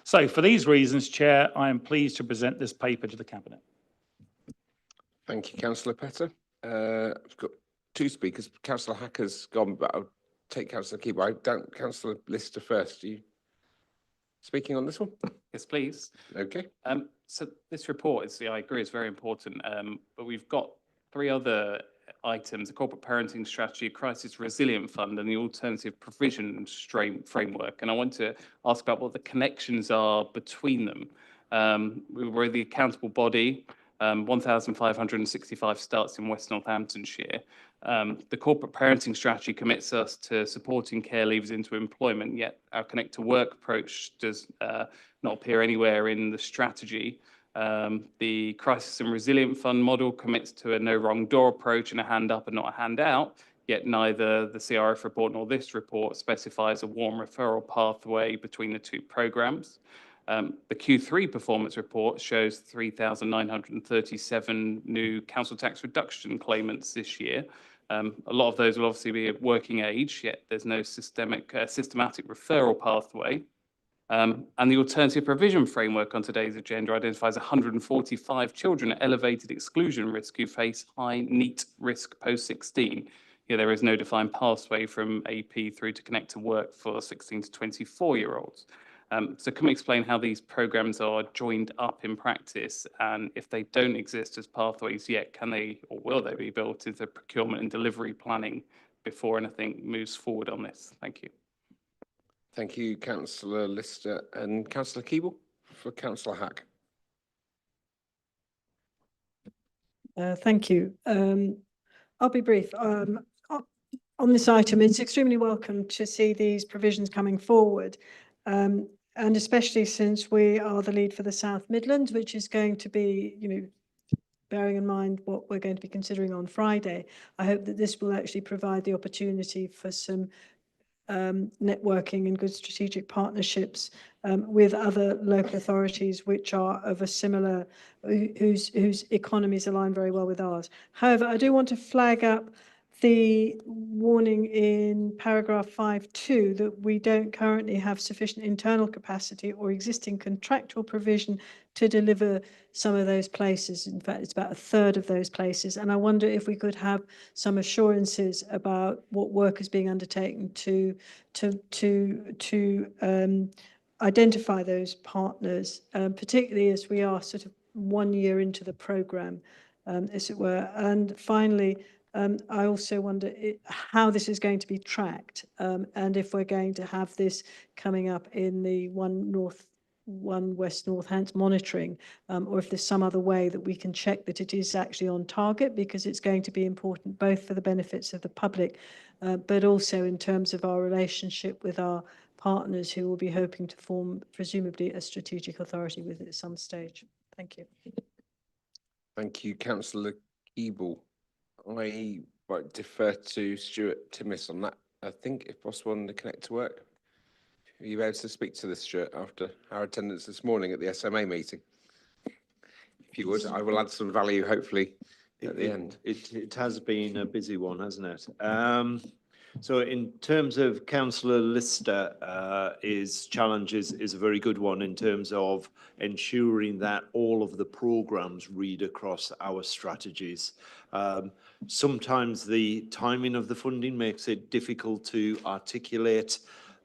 So for these reasons, Chair, I am pleased to present this paper to the Cabinet. Thank you, Councillor Petter. I've got 2 speakers. Councillor Hacker's gone, but I'll take Councillor Keeble. Councillor Lister first. Are you speaking on this one? Yes, please. Okay. So this report is, I agree, is very important, but we've got 3 other items: the corporate parenting strategy, crisis resilient fund, and the alternative provision framework. And I want to ask about what the connections are between them. We're the accountable body. 1,565 starts in West Northamptonshire. The corporate parenting strategy commits us to supporting care leavers into employment, yet our Connect to Work approach does not appear anywhere in the strategy. The Crisis and Resilient Fund model commits to a no wrong door approach and a hand up and not a hand out, yet neither the CRF report nor this report specifies a warm referral pathway between the 2 programmes. The Q3 performance report shows 3,937 new council tax reduction claimants this year. A lot of those will obviously be at working age, yet there's no systematic referral pathway. And the alternative provision framework on today's agenda identifies 145 children at elevated exclusion risk who face high NEET risk post-16. Here there is no defined pathway from AP through to Connect to Work for 16 to 24-year-olds. So can we explain how these programmes are joined up in practice, and if they don't exist as pathways yet, can they or will they be built into procurement and delivery planning before anything moves forward on this? Thank you. Thank you, Councillor Lister. And Councillor Keeble for Councillor Hack. Thank you. I'll be brief. On this item, it's extremely welcome to see these provisions coming forward. And especially since we are the lead for the South Midlands, which is going to be, bearing in mind what we're going to be considering on Friday, I hope that this will actually provide the opportunity for some networking and good strategic partnerships with other local authorities which are of a similar, whose economies align very well with ours. However, I do want to flag up the warning in paragraph 5.2 that we don't currently have sufficient internal capacity or existing contractual provision to deliver some of those places. In fact, it's about a third of those places. And I wonder if we could have some assurances about what work is being undertaken to identify those partners, particularly as we are sort of 1 year into the programme, as it were. And finally, I also wonder how this is going to be tracked, and if we're going to have this coming up in the One West Northants monitoring, or if there's some other way that we can check that it is actually on target, because it's going to be important both for the benefits of the public, but also in terms of our relationship with our partners who will be hoping to form presumably a strategic authority with it at some stage. Thank you. Thank you, Councillor Keeble. I might defer to Stuart Timmis on that. I think, if possible, on the Connect to Work. Are you able to speak to this, Stuart, after our attendance this morning at the SMA meeting? If you would, I will add some value, hopefully, at the end. It has been a busy one, hasn't it? So in terms of Councillor Lister, his challenge is a very good one in terms of ensuring that all of the programmes read across our strategies. Sometimes the timing of the funding makes it difficult to articulate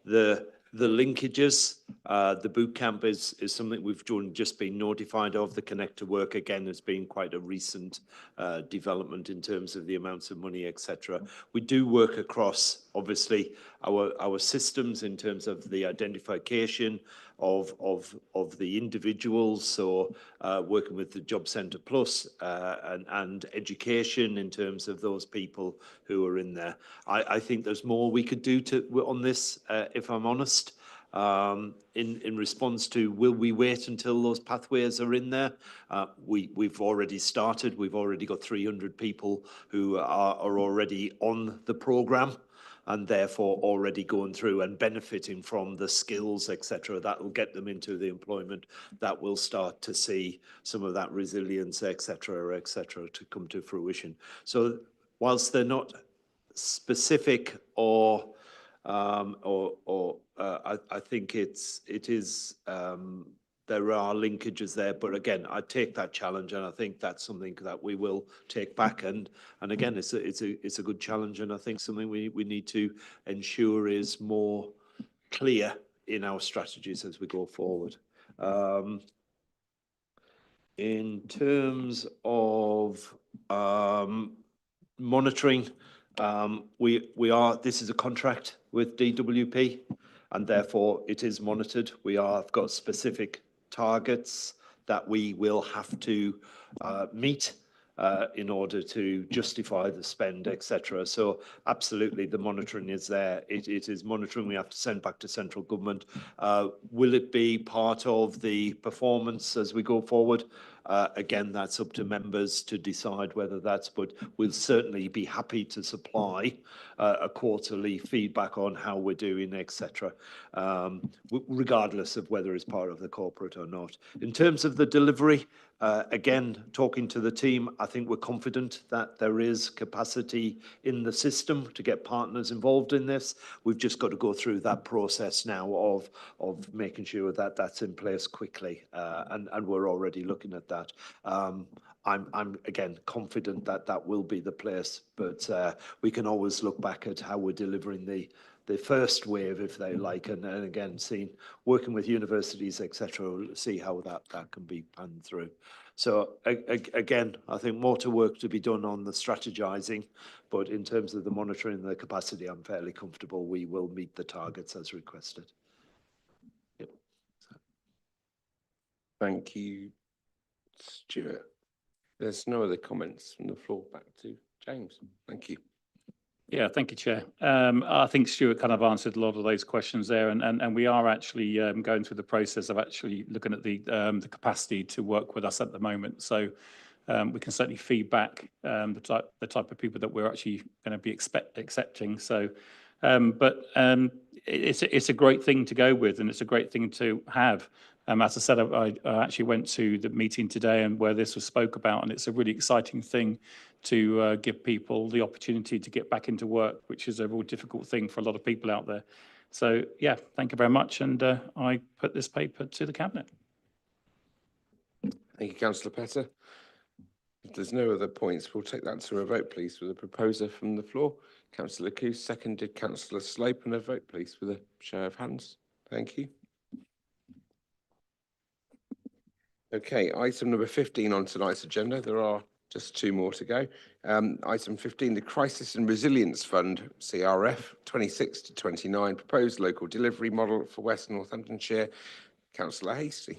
the linkages. The boot camp is something we've just been notified of. The Connect to Work, again, has been quite a recent development in terms of the amounts of money, etc. We do work across, obviously, our systems in terms of the identification of the individuals, so working with the Job Centre Plus and education in terms of those people who are in there. I think there's more we could do on this, if I'm honest. In response to, will we wait until those pathways are in there? We've already started. We've already got 300 people who are already on the programme, and therefore already going through and benefiting from the skills, etc. That will get them into the employment. That will start to see some of that resilience, etc., to come to fruition. So whilst they're not specific or I think it is there are linkages there, but again, I take that challenge, and I think that's something that we will take back. And again, it's a good challenge, and I think something we need to ensure is more clear in our strategies as we go forward. In terms of monitoring, this is a contract with DWP, and therefore it is monitored. We have got specific targets that we will have to meet in order to justify the spend, etc. So absolutely, the monitoring is there. It is monitoring we have to send back to central government. Will it be part of the performance as we go forward? Again, that's up to members to decide whether that's, but we'll certainly be happy to supply a quarterly feedback on how we're doing, etc., regardless of whether it's part of the corporate or not. In terms of the delivery, again, talking to the team, I think we're confident that there is capacity in the system to get partners involved in this. We've just got to go through that process now of making sure that that's in place quickly, and we're already looking at that. I'm again confident that that will be the place, but we can always look back at how we're delivering the first wave, if they like, and again, working with universities, etc., see how that can be panned through. So again, I think more to work to be done on the strategizing, but in terms of the monitoring and the capacity, I'm fairly comfortable we will meet the targets as requested. Yep. Thank you, Stuart. There's no other comments from the floor. Back to James. Thank you. Yeah, thank you, Chair. I think Stuart kind of answered a lot of those questions there, and we are actually going through the process of actually looking at the capacity to work with us at the moment. So we can certainly feed back the type of people that we're actually going to be accepting. So, it's a great thing to go with, and it's a great thing to have. As I said, I actually went to the meeting today and where this was spoke about, and it's a really exciting thing to give people the opportunity to get back into work, which is a real difficult thing for a lot of people out there. So, yeah, thank you very much, and I put this paper to the Cabinet. Thank you, Councillor Petter. If there's no other points, we'll take that to a vote, please, with a proposer from the floor. Councillor Coos, seconded. Councillor Slope, and a vote, please, with a show of hands. Thank you. Okay, item number 15 on tonight's agenda. There are just two more to go. Item 15, the Crisis and Resilience Fund, CRF, 26 to 29, proposed local delivery model for West Northamptonshire. Councillor Hasty.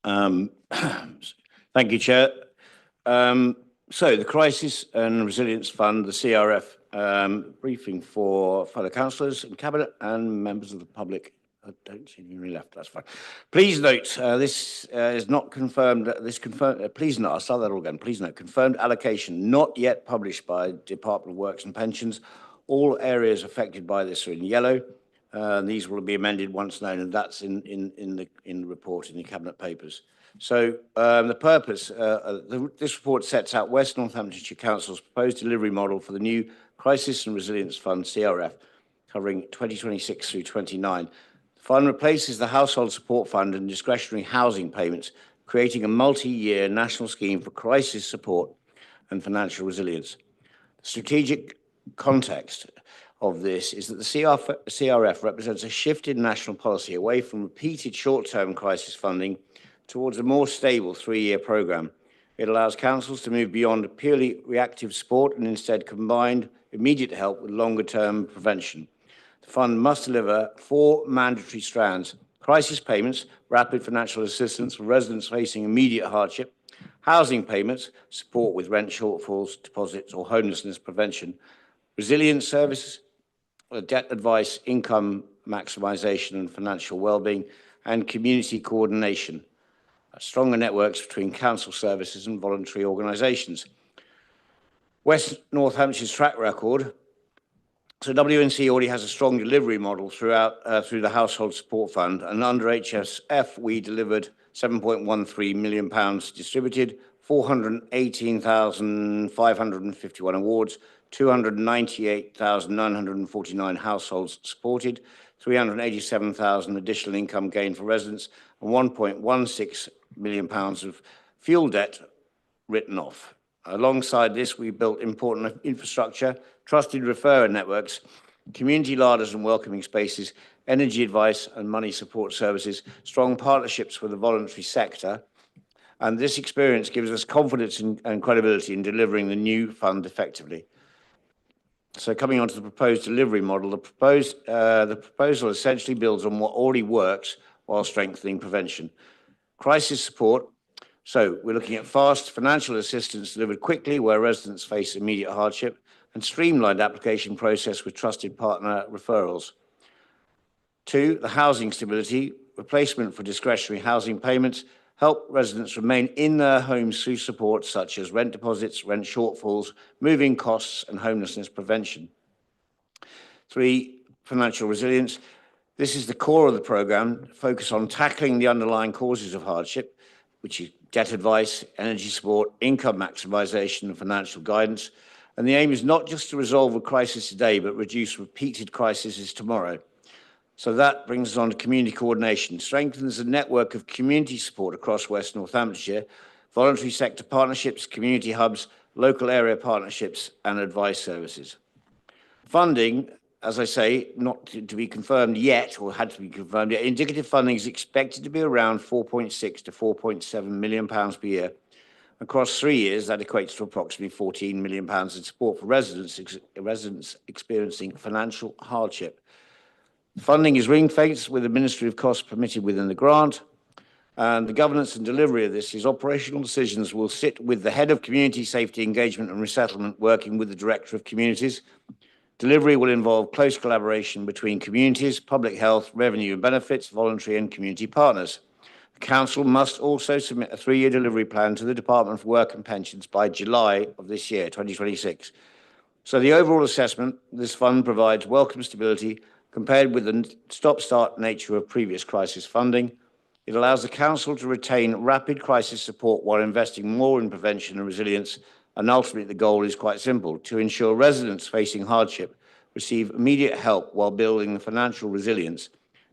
Thank you, Chair. So the Crisis and Resilience Fund, the CRF, briefing for fellow councillors and Cabinet and members of the public. I don't see any left, that's fine. Please note, this is not confirmed, please note, I'll start that all again. Please note, confirmed allocation not yet published by Department of Works and Pensions. All areas affected by this are in yellow. These will be amended once known, and that's in the report in the Cabinet papers. So the purpose, this report sets out West Northamptonshire Council's proposed delivery model for the new Crisis and Resilience Fund, CRF, covering 2026 through 29. The fund replaces the Household Support Fund and discretionary housing payments, creating a multi-year national scheme for crisis support and financial resilience. The strategic context of this is that the CRF represents a shift in national policy away from repeated short-term crisis funding towards a more stable 3-year programme. It allows councils to move beyond purely reactive support and instead combine immediate help with longer-term prevention. The fund must deliver 4 mandatory strands: crisis payments, rapid financial assistance for residents facing immediate hardship; housing payments, support with rent shortfalls, deposits or homelessness prevention; resilience services, debt advice, income maximisation and financial wellbeing; and community coordination, stronger networks between council services and voluntary organisations. West Northamptonshire track record. So WNC already has a strong delivery model through the Household Support Fund, and under HSF we delivered £7.13 million distributed, 418,551 awards, 298,949 households supported, 387,000 additional income gained for residents, and £1.16 million of fuel debt written off. Alongside this, we built important infrastructure, trusted referrer networks, community larders and welcoming spaces, energy advice and money support services, strong partnerships with the voluntary sector. And this experience gives us confidence and credibility in delivering the new fund effectively. So coming on to the proposed delivery model, the proposal essentially builds on what already works while strengthening prevention. Crisis support. So we're looking at fast financial assistance delivered quickly where residents face immediate hardship, and streamlined application process with trusted partner referrals. 2, the housing stability, replacement for discretionary housing payments, help residents remain in their homes through support such as rent deposits, rent shortfalls, moving costs and homelessness prevention. 3, financial resilience. This is the core of the programme, focus on tackling the underlying causes of hardship, which is debt advice, energy support, income maximisation and financial guidance. And the aim is not just to resolve a crisis today, but reduce repeated crises tomorrow. So that brings us on to community coordination, strengthens the network of community support across West Northamptonshire, voluntary sector partnerships, community hubs, local area partnerships and advice services. Funding, as I say, not to be confirmed yet, or had to be confirmed yet, indicative funding is expected to be around £4.6 to £4.7 million per year. Across 3 years, that equates to approximately £14 million in support for residents experiencing financial hardship. Funding is ring-fenced with administrative costs permitted within the grant, and the governance and delivery of this is operational decisions will sit with the Head of Community Safety, Engagement and Resettlement, working with the Director of Communities. Delivery will involve close collaboration between communities, public health, revenue and benefits, voluntary and community partners. The council must also submit a 3-year delivery plan to the Department for Work and Pensions by July of this year, 2026. So the overall assessment, this fund provides welcome stability compared with the stop-start nature of previous crisis funding. It allows the council to retain rapid crisis support while investing more in prevention and resilience. And ultimately, the goal is quite simple: to ensure residents facing hardship receive immediate help while building the financial resilience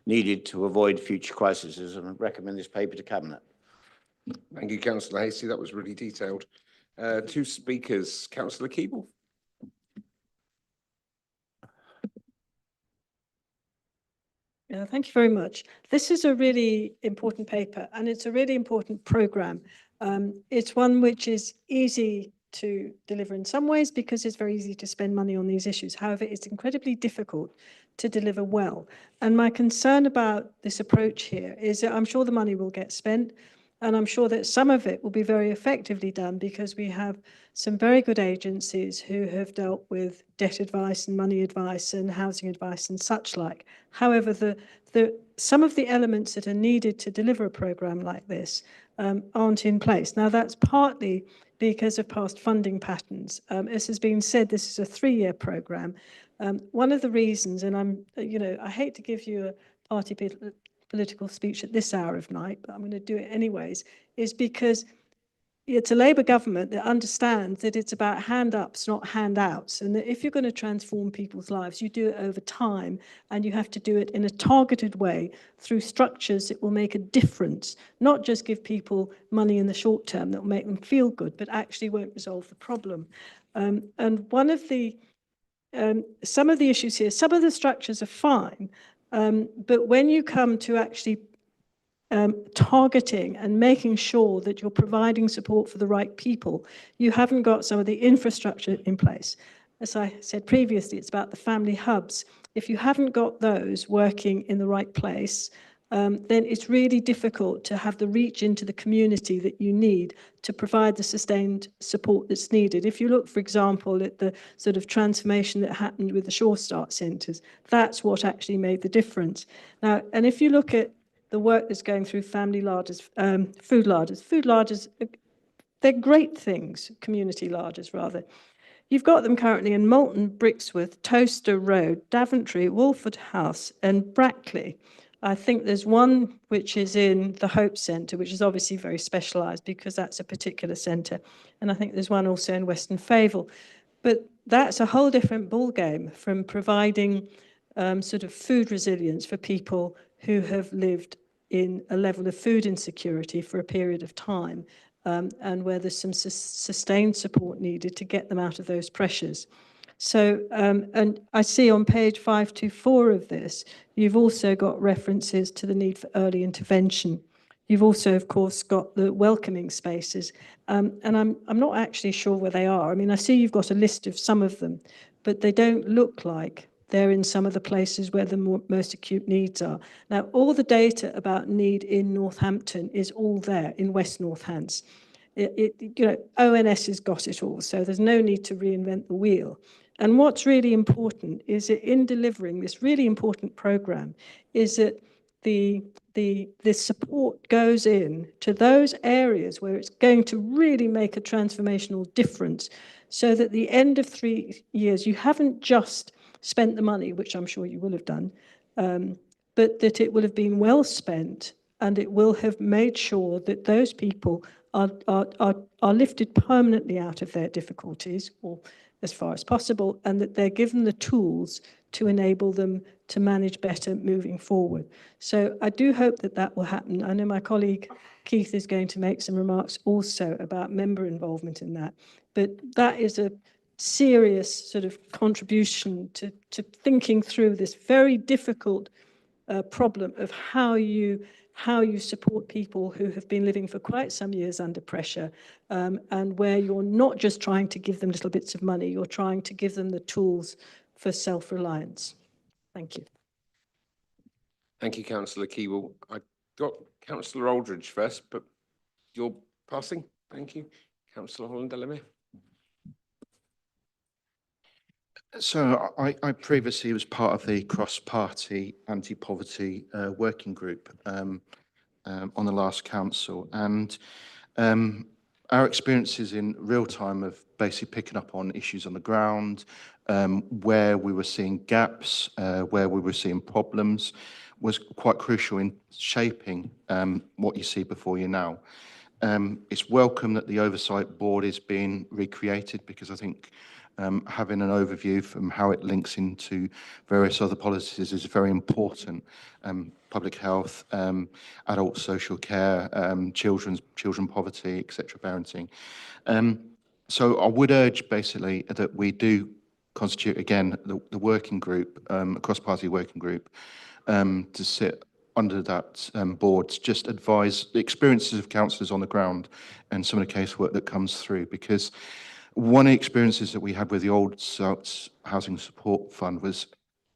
needed to avoid future crises. And I recommend this paper to Cabinet. Thank you, Councillor Hasty. That was really detailed. 2 speakers. Councillor Keeble. Thank you very much. This is a really important paper, and it's a really important programme. It's one which is easy to deliver in some ways because it's very easy to spend money on these issues. However, it's incredibly difficult to deliver well. And my concern about this approach here is that I'm sure the money will get spent, and I'm sure that some of it will be very effectively done because we have some very good agencies who have dealt with debt advice and money advice and housing advice and such like. However, some of the elements that are needed to deliver a programme like this aren't in place. Now, that's partly because of past funding patterns. As has been said, this is a 3-year programme. One of the reasons, and I hate to give you a party political speech at this hour of night, but I'm going to do it anyways, is because it's a Labour government that understands that it's about hand-ups, not handouts, and that if you're going to transform people's lives, you do it over time, and you have to do it in a targeted way through structures that will make a difference, not just give people money in the short term that will make them feel good, but actually won't resolve the problem. And one of the some of the issues here, some of the structures are fine, but when you come to actually targeting and making sure that you're providing support for the right people, you haven't got some of the infrastructure in place. As I said previously, it's about the family hubs. If you haven't got those working in the right place, then it's really difficult to have the reach into the community that you need to provide the sustained support that's needed. If you look, for example, at the sort of transformation that happened with the Sure Start centres, that's what actually made the difference. Now, and if you look at the work that's going through family larders, food larders, they're great things, community larders rather. You've got them currently in Moulton, Brixworth, Toaster Road, Daventry, Wolford House and Brackley. I think there's one which is in the Hope Centre, which is obviously very specialised because that's a particular centre. And I think there's one also in Western Favel. But that's a whole different ballgame from providing sort of food resilience for people who have lived in a level of food insecurity for a period of time, and where there's some sustained support needed to get them out of those pressures. So, and I see on page 524 of this, you've also got references to the need for early intervention. You've also, of course, got the welcoming spaces, and I'm not actually sure where they are. I mean, I see you've got a list of some of them, but they don't look like they're in some of the places where the most acute needs are. Now, all the data about need in Northampton is all there in West Northants. ONS has got it all, so there's no need to reinvent the wheel. And what's really important is that in delivering this really important programme is that the support goes in to those areas where it's going to really make a transformational difference, so that at the end of 3 years, you haven't just spent the money, which I'm sure you will have done, but that it will have been well spent, and it will have made sure that those people are lifted permanently out of their difficulties, or as far as possible, and that they're given the tools to enable them to manage better moving forward. So I do hope that that will happen. I know my colleague Keith is going to make some remarks also about member involvement in that, but that is a serious sort of contribution to thinking through this very difficult problem of how you support people who have been living for quite some years under pressure, and where you're not just trying to give them little bits of money, you're trying to give them the tools for self-reliance. Thank you. Thank you, Councillor Keeble. I got Councillor Aldridge first, but you're passing. Thank you. Councillor Holland-Delamere. So I previously was part of the cross-party anti-poverty working group. on the last council, and our experiences in real time of basically picking up on issues on the ground, where we were seeing gaps, where we were seeing problems, was quite crucial in shaping what you see before you now. It's welcome that the oversight board is being recreated, because I think having an overview from how it links into various other policies is very important. Public health, adult social care, children poverty, etc., parenting. So I would urge basically that we do constitute again the working group, a cross-party working group, to sit under that board to just advise the experiences of councillors on the ground and some of the casework that comes through, because one of the experiences that we had with the old Housing Support Fund was,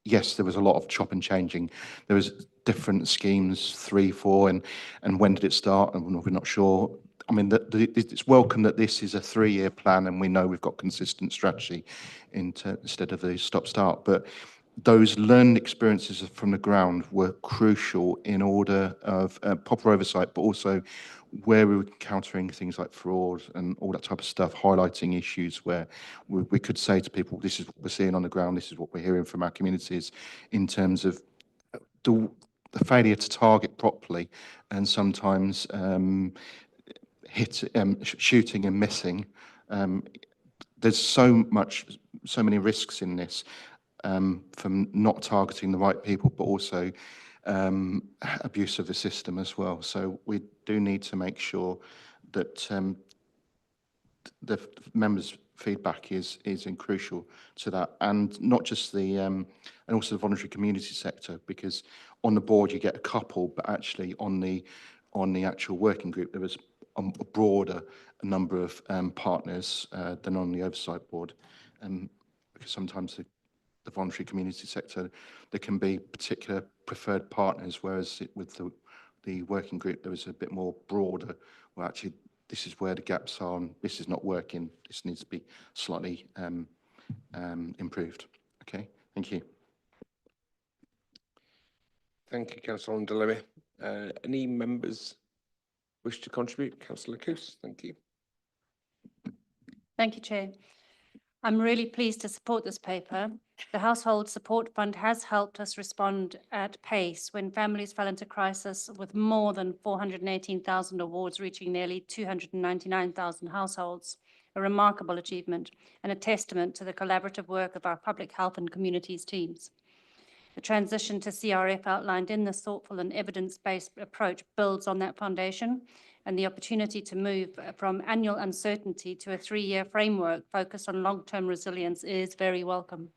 yes, there was a lot of chop and changing. There was different schemes, 3, 4, and when did it start? And we're not sure. I mean, it's welcome that this is a 3-year plan, and we know we've got consistent strategy instead of the stop-start. But those learned experiences from the ground were crucial in order of proper oversight, but also where we were encountering things like fraud and all that type of stuff, highlighting issues where we could say to people, this is what we're seeing on the ground, this is what we're hearing from our communities in terms of the failure to target properly, and sometimes shooting and missing. There's so many risks in this, from not targeting the right people, but also abuse of the system as well. So we do need to make sure that the members' feedback is crucial to that, and not just the and also the voluntary community sector, because on the board you get a couple, but actually on the actual working group there was a broader number of partners than on the oversight board, because sometimes the voluntary community sector, there can be particular preferred partners, whereas with the working group there was a bit more broader, where actually this is where the gaps are, and this is not working, this needs to be slightly improved. Okay, thank you. Thank you, Councillor Delamere. Any members wish to contribute? Councillor Coos, thank you. Thank you, Chair. I'm really pleased to support this paper. The Household Support Fund has helped us respond at pace when families fell into crisis, with more than 418,000 awards reaching nearly 299,000 households, a remarkable achievement and a testament to the collaborative work of our public health and communities teams. The transition to CRF outlined in this thoughtful and evidence-based approach builds on that foundation, and the opportunity to move from annual uncertainty to a 3-year framework focused on long-term resilience is very welcome.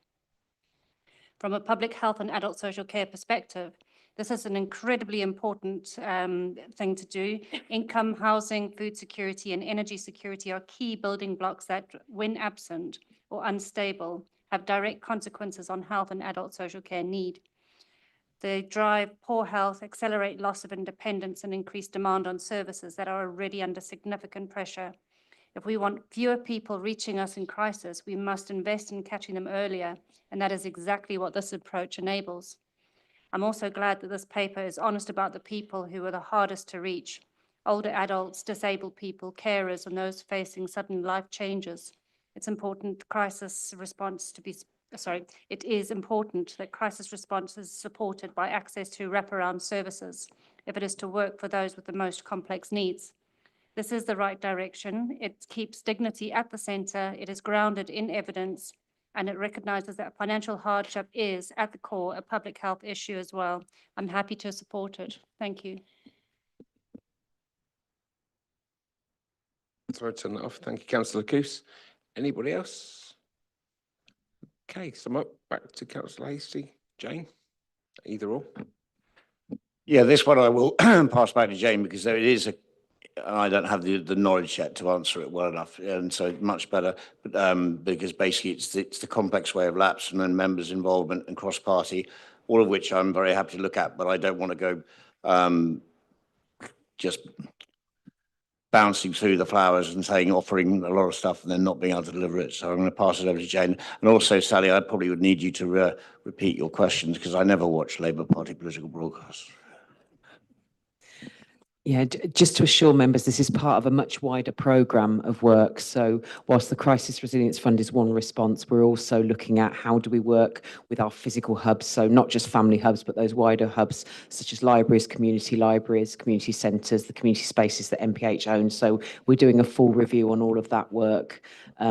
From a public health and adult social care perspective, this is an incredibly important thing to do. Income, housing, food security, and energy security are key building blocks that, when absent or unstable, have direct consequences on health and adult social care need. They drive poor health, accelerate loss of independence, and increase demand on services that are already under significant pressure. If we want fewer people reaching us in crisis, we must invest in catching them earlier, and that is exactly what this approach enables. I'm also glad that this paper is honest about the people who are the hardest to reach: older adults, disabled people, carers, and those facing sudden life changes. It is important that crisis response is supported by access to wraparound services if it is to work for those with the most complex needs. This is the right direction. It keeps dignity at the centre, it is grounded in evidence, and it recognises that financial hardship is, at the core, a public health issue as well. I'm happy to support it. Thank you. Sorry to turn that off. Thank you, Councillor Coos. Anybody else? Okay, so I'm up back to Councillor Hastie. Jane, either or. Yeah, this one I will pass back to Jane, because there it is I don't have the knowledge yet to answer it well enough, and so much better. But because basically it's the complex way of lapse and then members' involvement and cross-party, all of which I'm very happy to look at. But I don't want to go just bouncing through the flowers and offering a lot of stuff and then not being able to deliver it. So I'm going to pass it over to Jane. And also, Sally, I probably would need you to repeat your questions, because I never watch Labour Party political broadcasts. Yeah, just to assure members, this is part of a much wider programme of work. So whilst the Crisis Resilience Fund is one response, we're also looking at how do we work with our physical hubs, so not just family hubs, but those wider hubs such as libraries, community centres, the community spaces that MPH owns. So we're doing a full review on all of that work,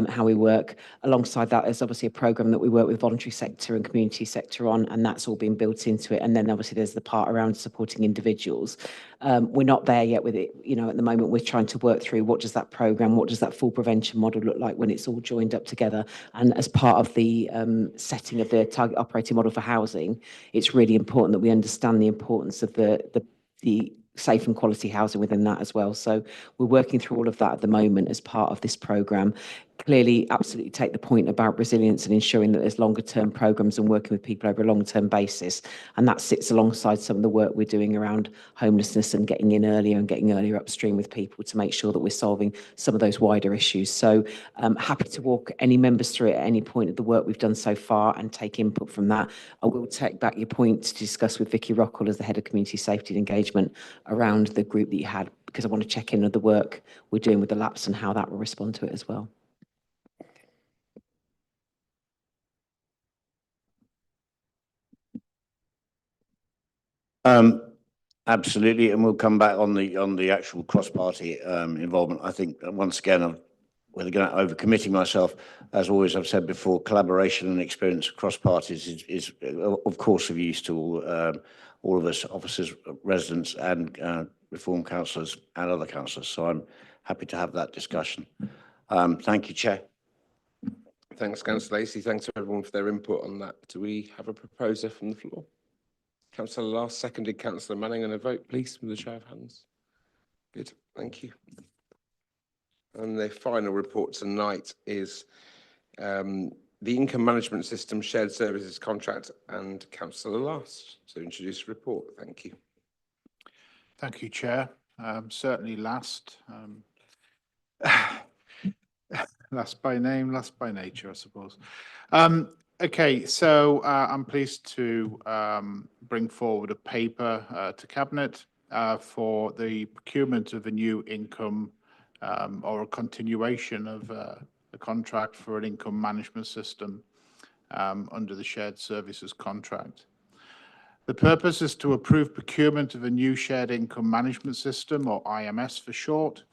how we work. Alongside that, there's obviously a programme that we work with voluntary sector and community sector on, and that's all been built into it. And then obviously there's the part around supporting individuals. We're not there yet with it. You know, at the moment, we're trying to work through what does that programme, what does that full prevention model look like when it's all joined up together. And as part of the setting of the target operating model for housing, it's really important that we understand the importance of the safe and quality housing within that as well. So we're working through all of that at the moment as part of this programme. Clearly, absolutely take the point about resilience and ensuring that there's longer term programmes and working with people over a long term basis. And that sits alongside some of the work we're doing around homelessness and getting in earlier and getting earlier upstream with people to make sure that we're solving some of those wider issues. So happy to walk any members through it at any point of the work we've done so far and take input from that. I will take back your point to discuss with Vicky Rockall as the Head of Community Safety and Engagement around the group that you had, because I want to check in on the work we're doing with the LAPS and how that will respond to it as well. Absolutely, and we'll come back on the actual cross-party involvement. I think once again, I'm going to overcommitting myself. As always, I've said before, collaboration and experience across parties is of course of use to all of us, officers, residents, and reform councillors and other councillors. So I'm happy to have that discussion. Thank you, Chair. Thanks, Councillor Lacey. Thanks to everyone for their input on that. Do we have a proposer from the floor? Councillor Last, seconded Councillor Manning, and a vote, please, with a show of hands. Good, thank you. And the final report tonight is the Income Management System Shared Services Contract, and Councillor Last. So introduce the report. Thank you. Thank you, Chair. Certainly last. Last by name, last by nature, I suppose. Okay, so I'm pleased to bring forward a paper to Cabinet for the procurement of a new income or a continuation of a contract for an income management system under the shared services contract. The purpose is to approve procurement of a new shared income management system, or IMS for short,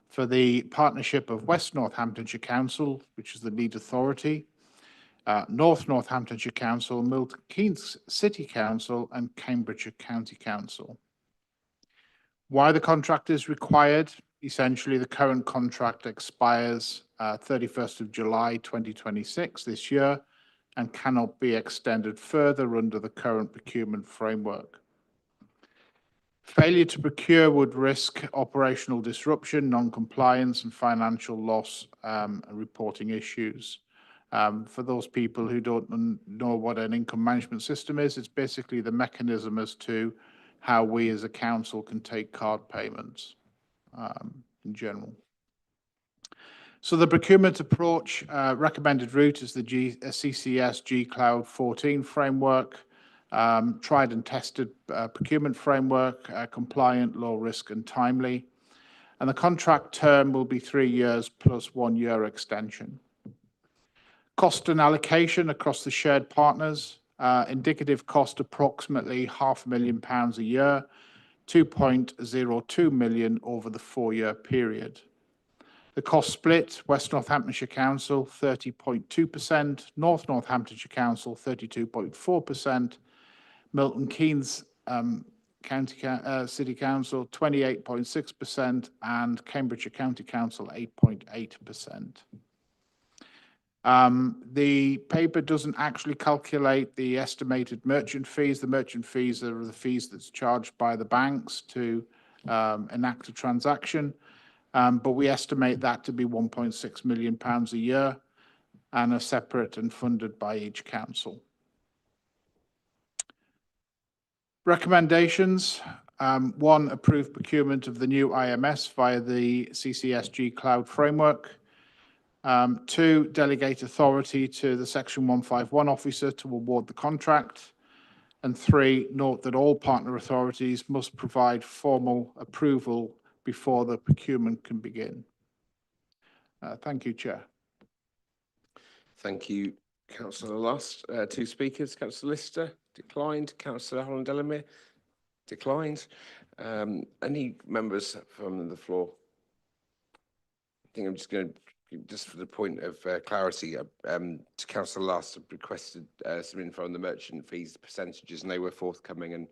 for the partnership of West Northamptonshire Council, which is the lead authority, North Northamptonshire Council, Milton Keynes City Council, and Cambridgeshire County Council. Why the contract is required? Essentially, the current contract expires 31st of July 2026 this year and cannot be extended further under the current procurement framework. Failure to procure would risk operational disruption, non-compliance, and financial loss and reporting issues. For those people who don't know what an income management system is, it's basically the mechanism as to how we as a council can take card payments in general. So the procurement approach recommended route is the CCS G Cloud 14 framework, tried and tested procurement framework, compliant, low risk and timely. And the contract term will be 3 years plus 1 year extension. Cost and allocation across the shared partners, indicative cost approximately £500,000 a year, 2.02 million over the 4-year period. The cost split, West Northamptonshire Council 30.2%, North Northamptonshire Council 32.4%, Milton Keynes City Council 28.6%, and Cambridgeshire County Council 8.8%. The paper doesn't actually calculate the estimated merchant fees. The merchant fees are the fees that's charged by the banks to enact a transaction, but we estimate that to be £1.6 million a year and are separate and funded by each council. Recommendations. 1, approve procurement of the new IMS via the CCSG Cloud Framework. 2, delegate authority to the Section 151 officer to award the contract. And 3, note that all partner authorities must provide formal approval before the procurement can begin. Thank you, Chair. Thank you, Councillor Last. 2 speakers, Councillor Lister, declined. Councillor Holland-Delamere, declined. Any members from the floor? I think I'm just going to, just for the point of clarity, to Councillor Last, I've requested some info on the merchant fees, the percentages, and they were forthcoming and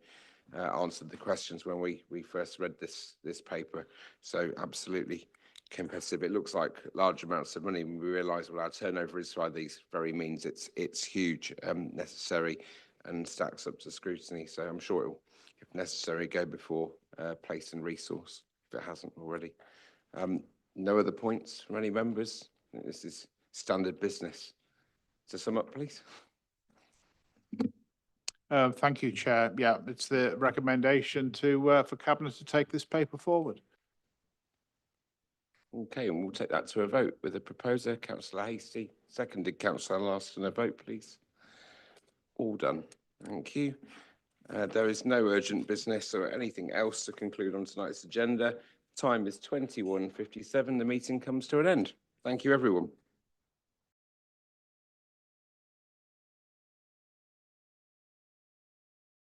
answered the questions when we first read this paper. So absolutely competitive. It looks like large amounts of money when we realise what our turnover is by these very means. It's huge, necessary, and stacks up to scrutiny. So I'm sure it will, if necessary, go before place and resource if it hasn't already. No other points from any members? I think this is standard business. To sum up, please. Thank you, Chair. Yeah, it's the recommendation to for Cabinet to take this paper forward. Okay, and we'll take that to a vote with the proposer, Councillor Hastie, seconded Councillor Last, and a vote, please. All done. Thank you. There is no urgent business or anything else to conclude on tonight's agenda. Time is 21:57. The meeting comes to an end. Thank you, everyone.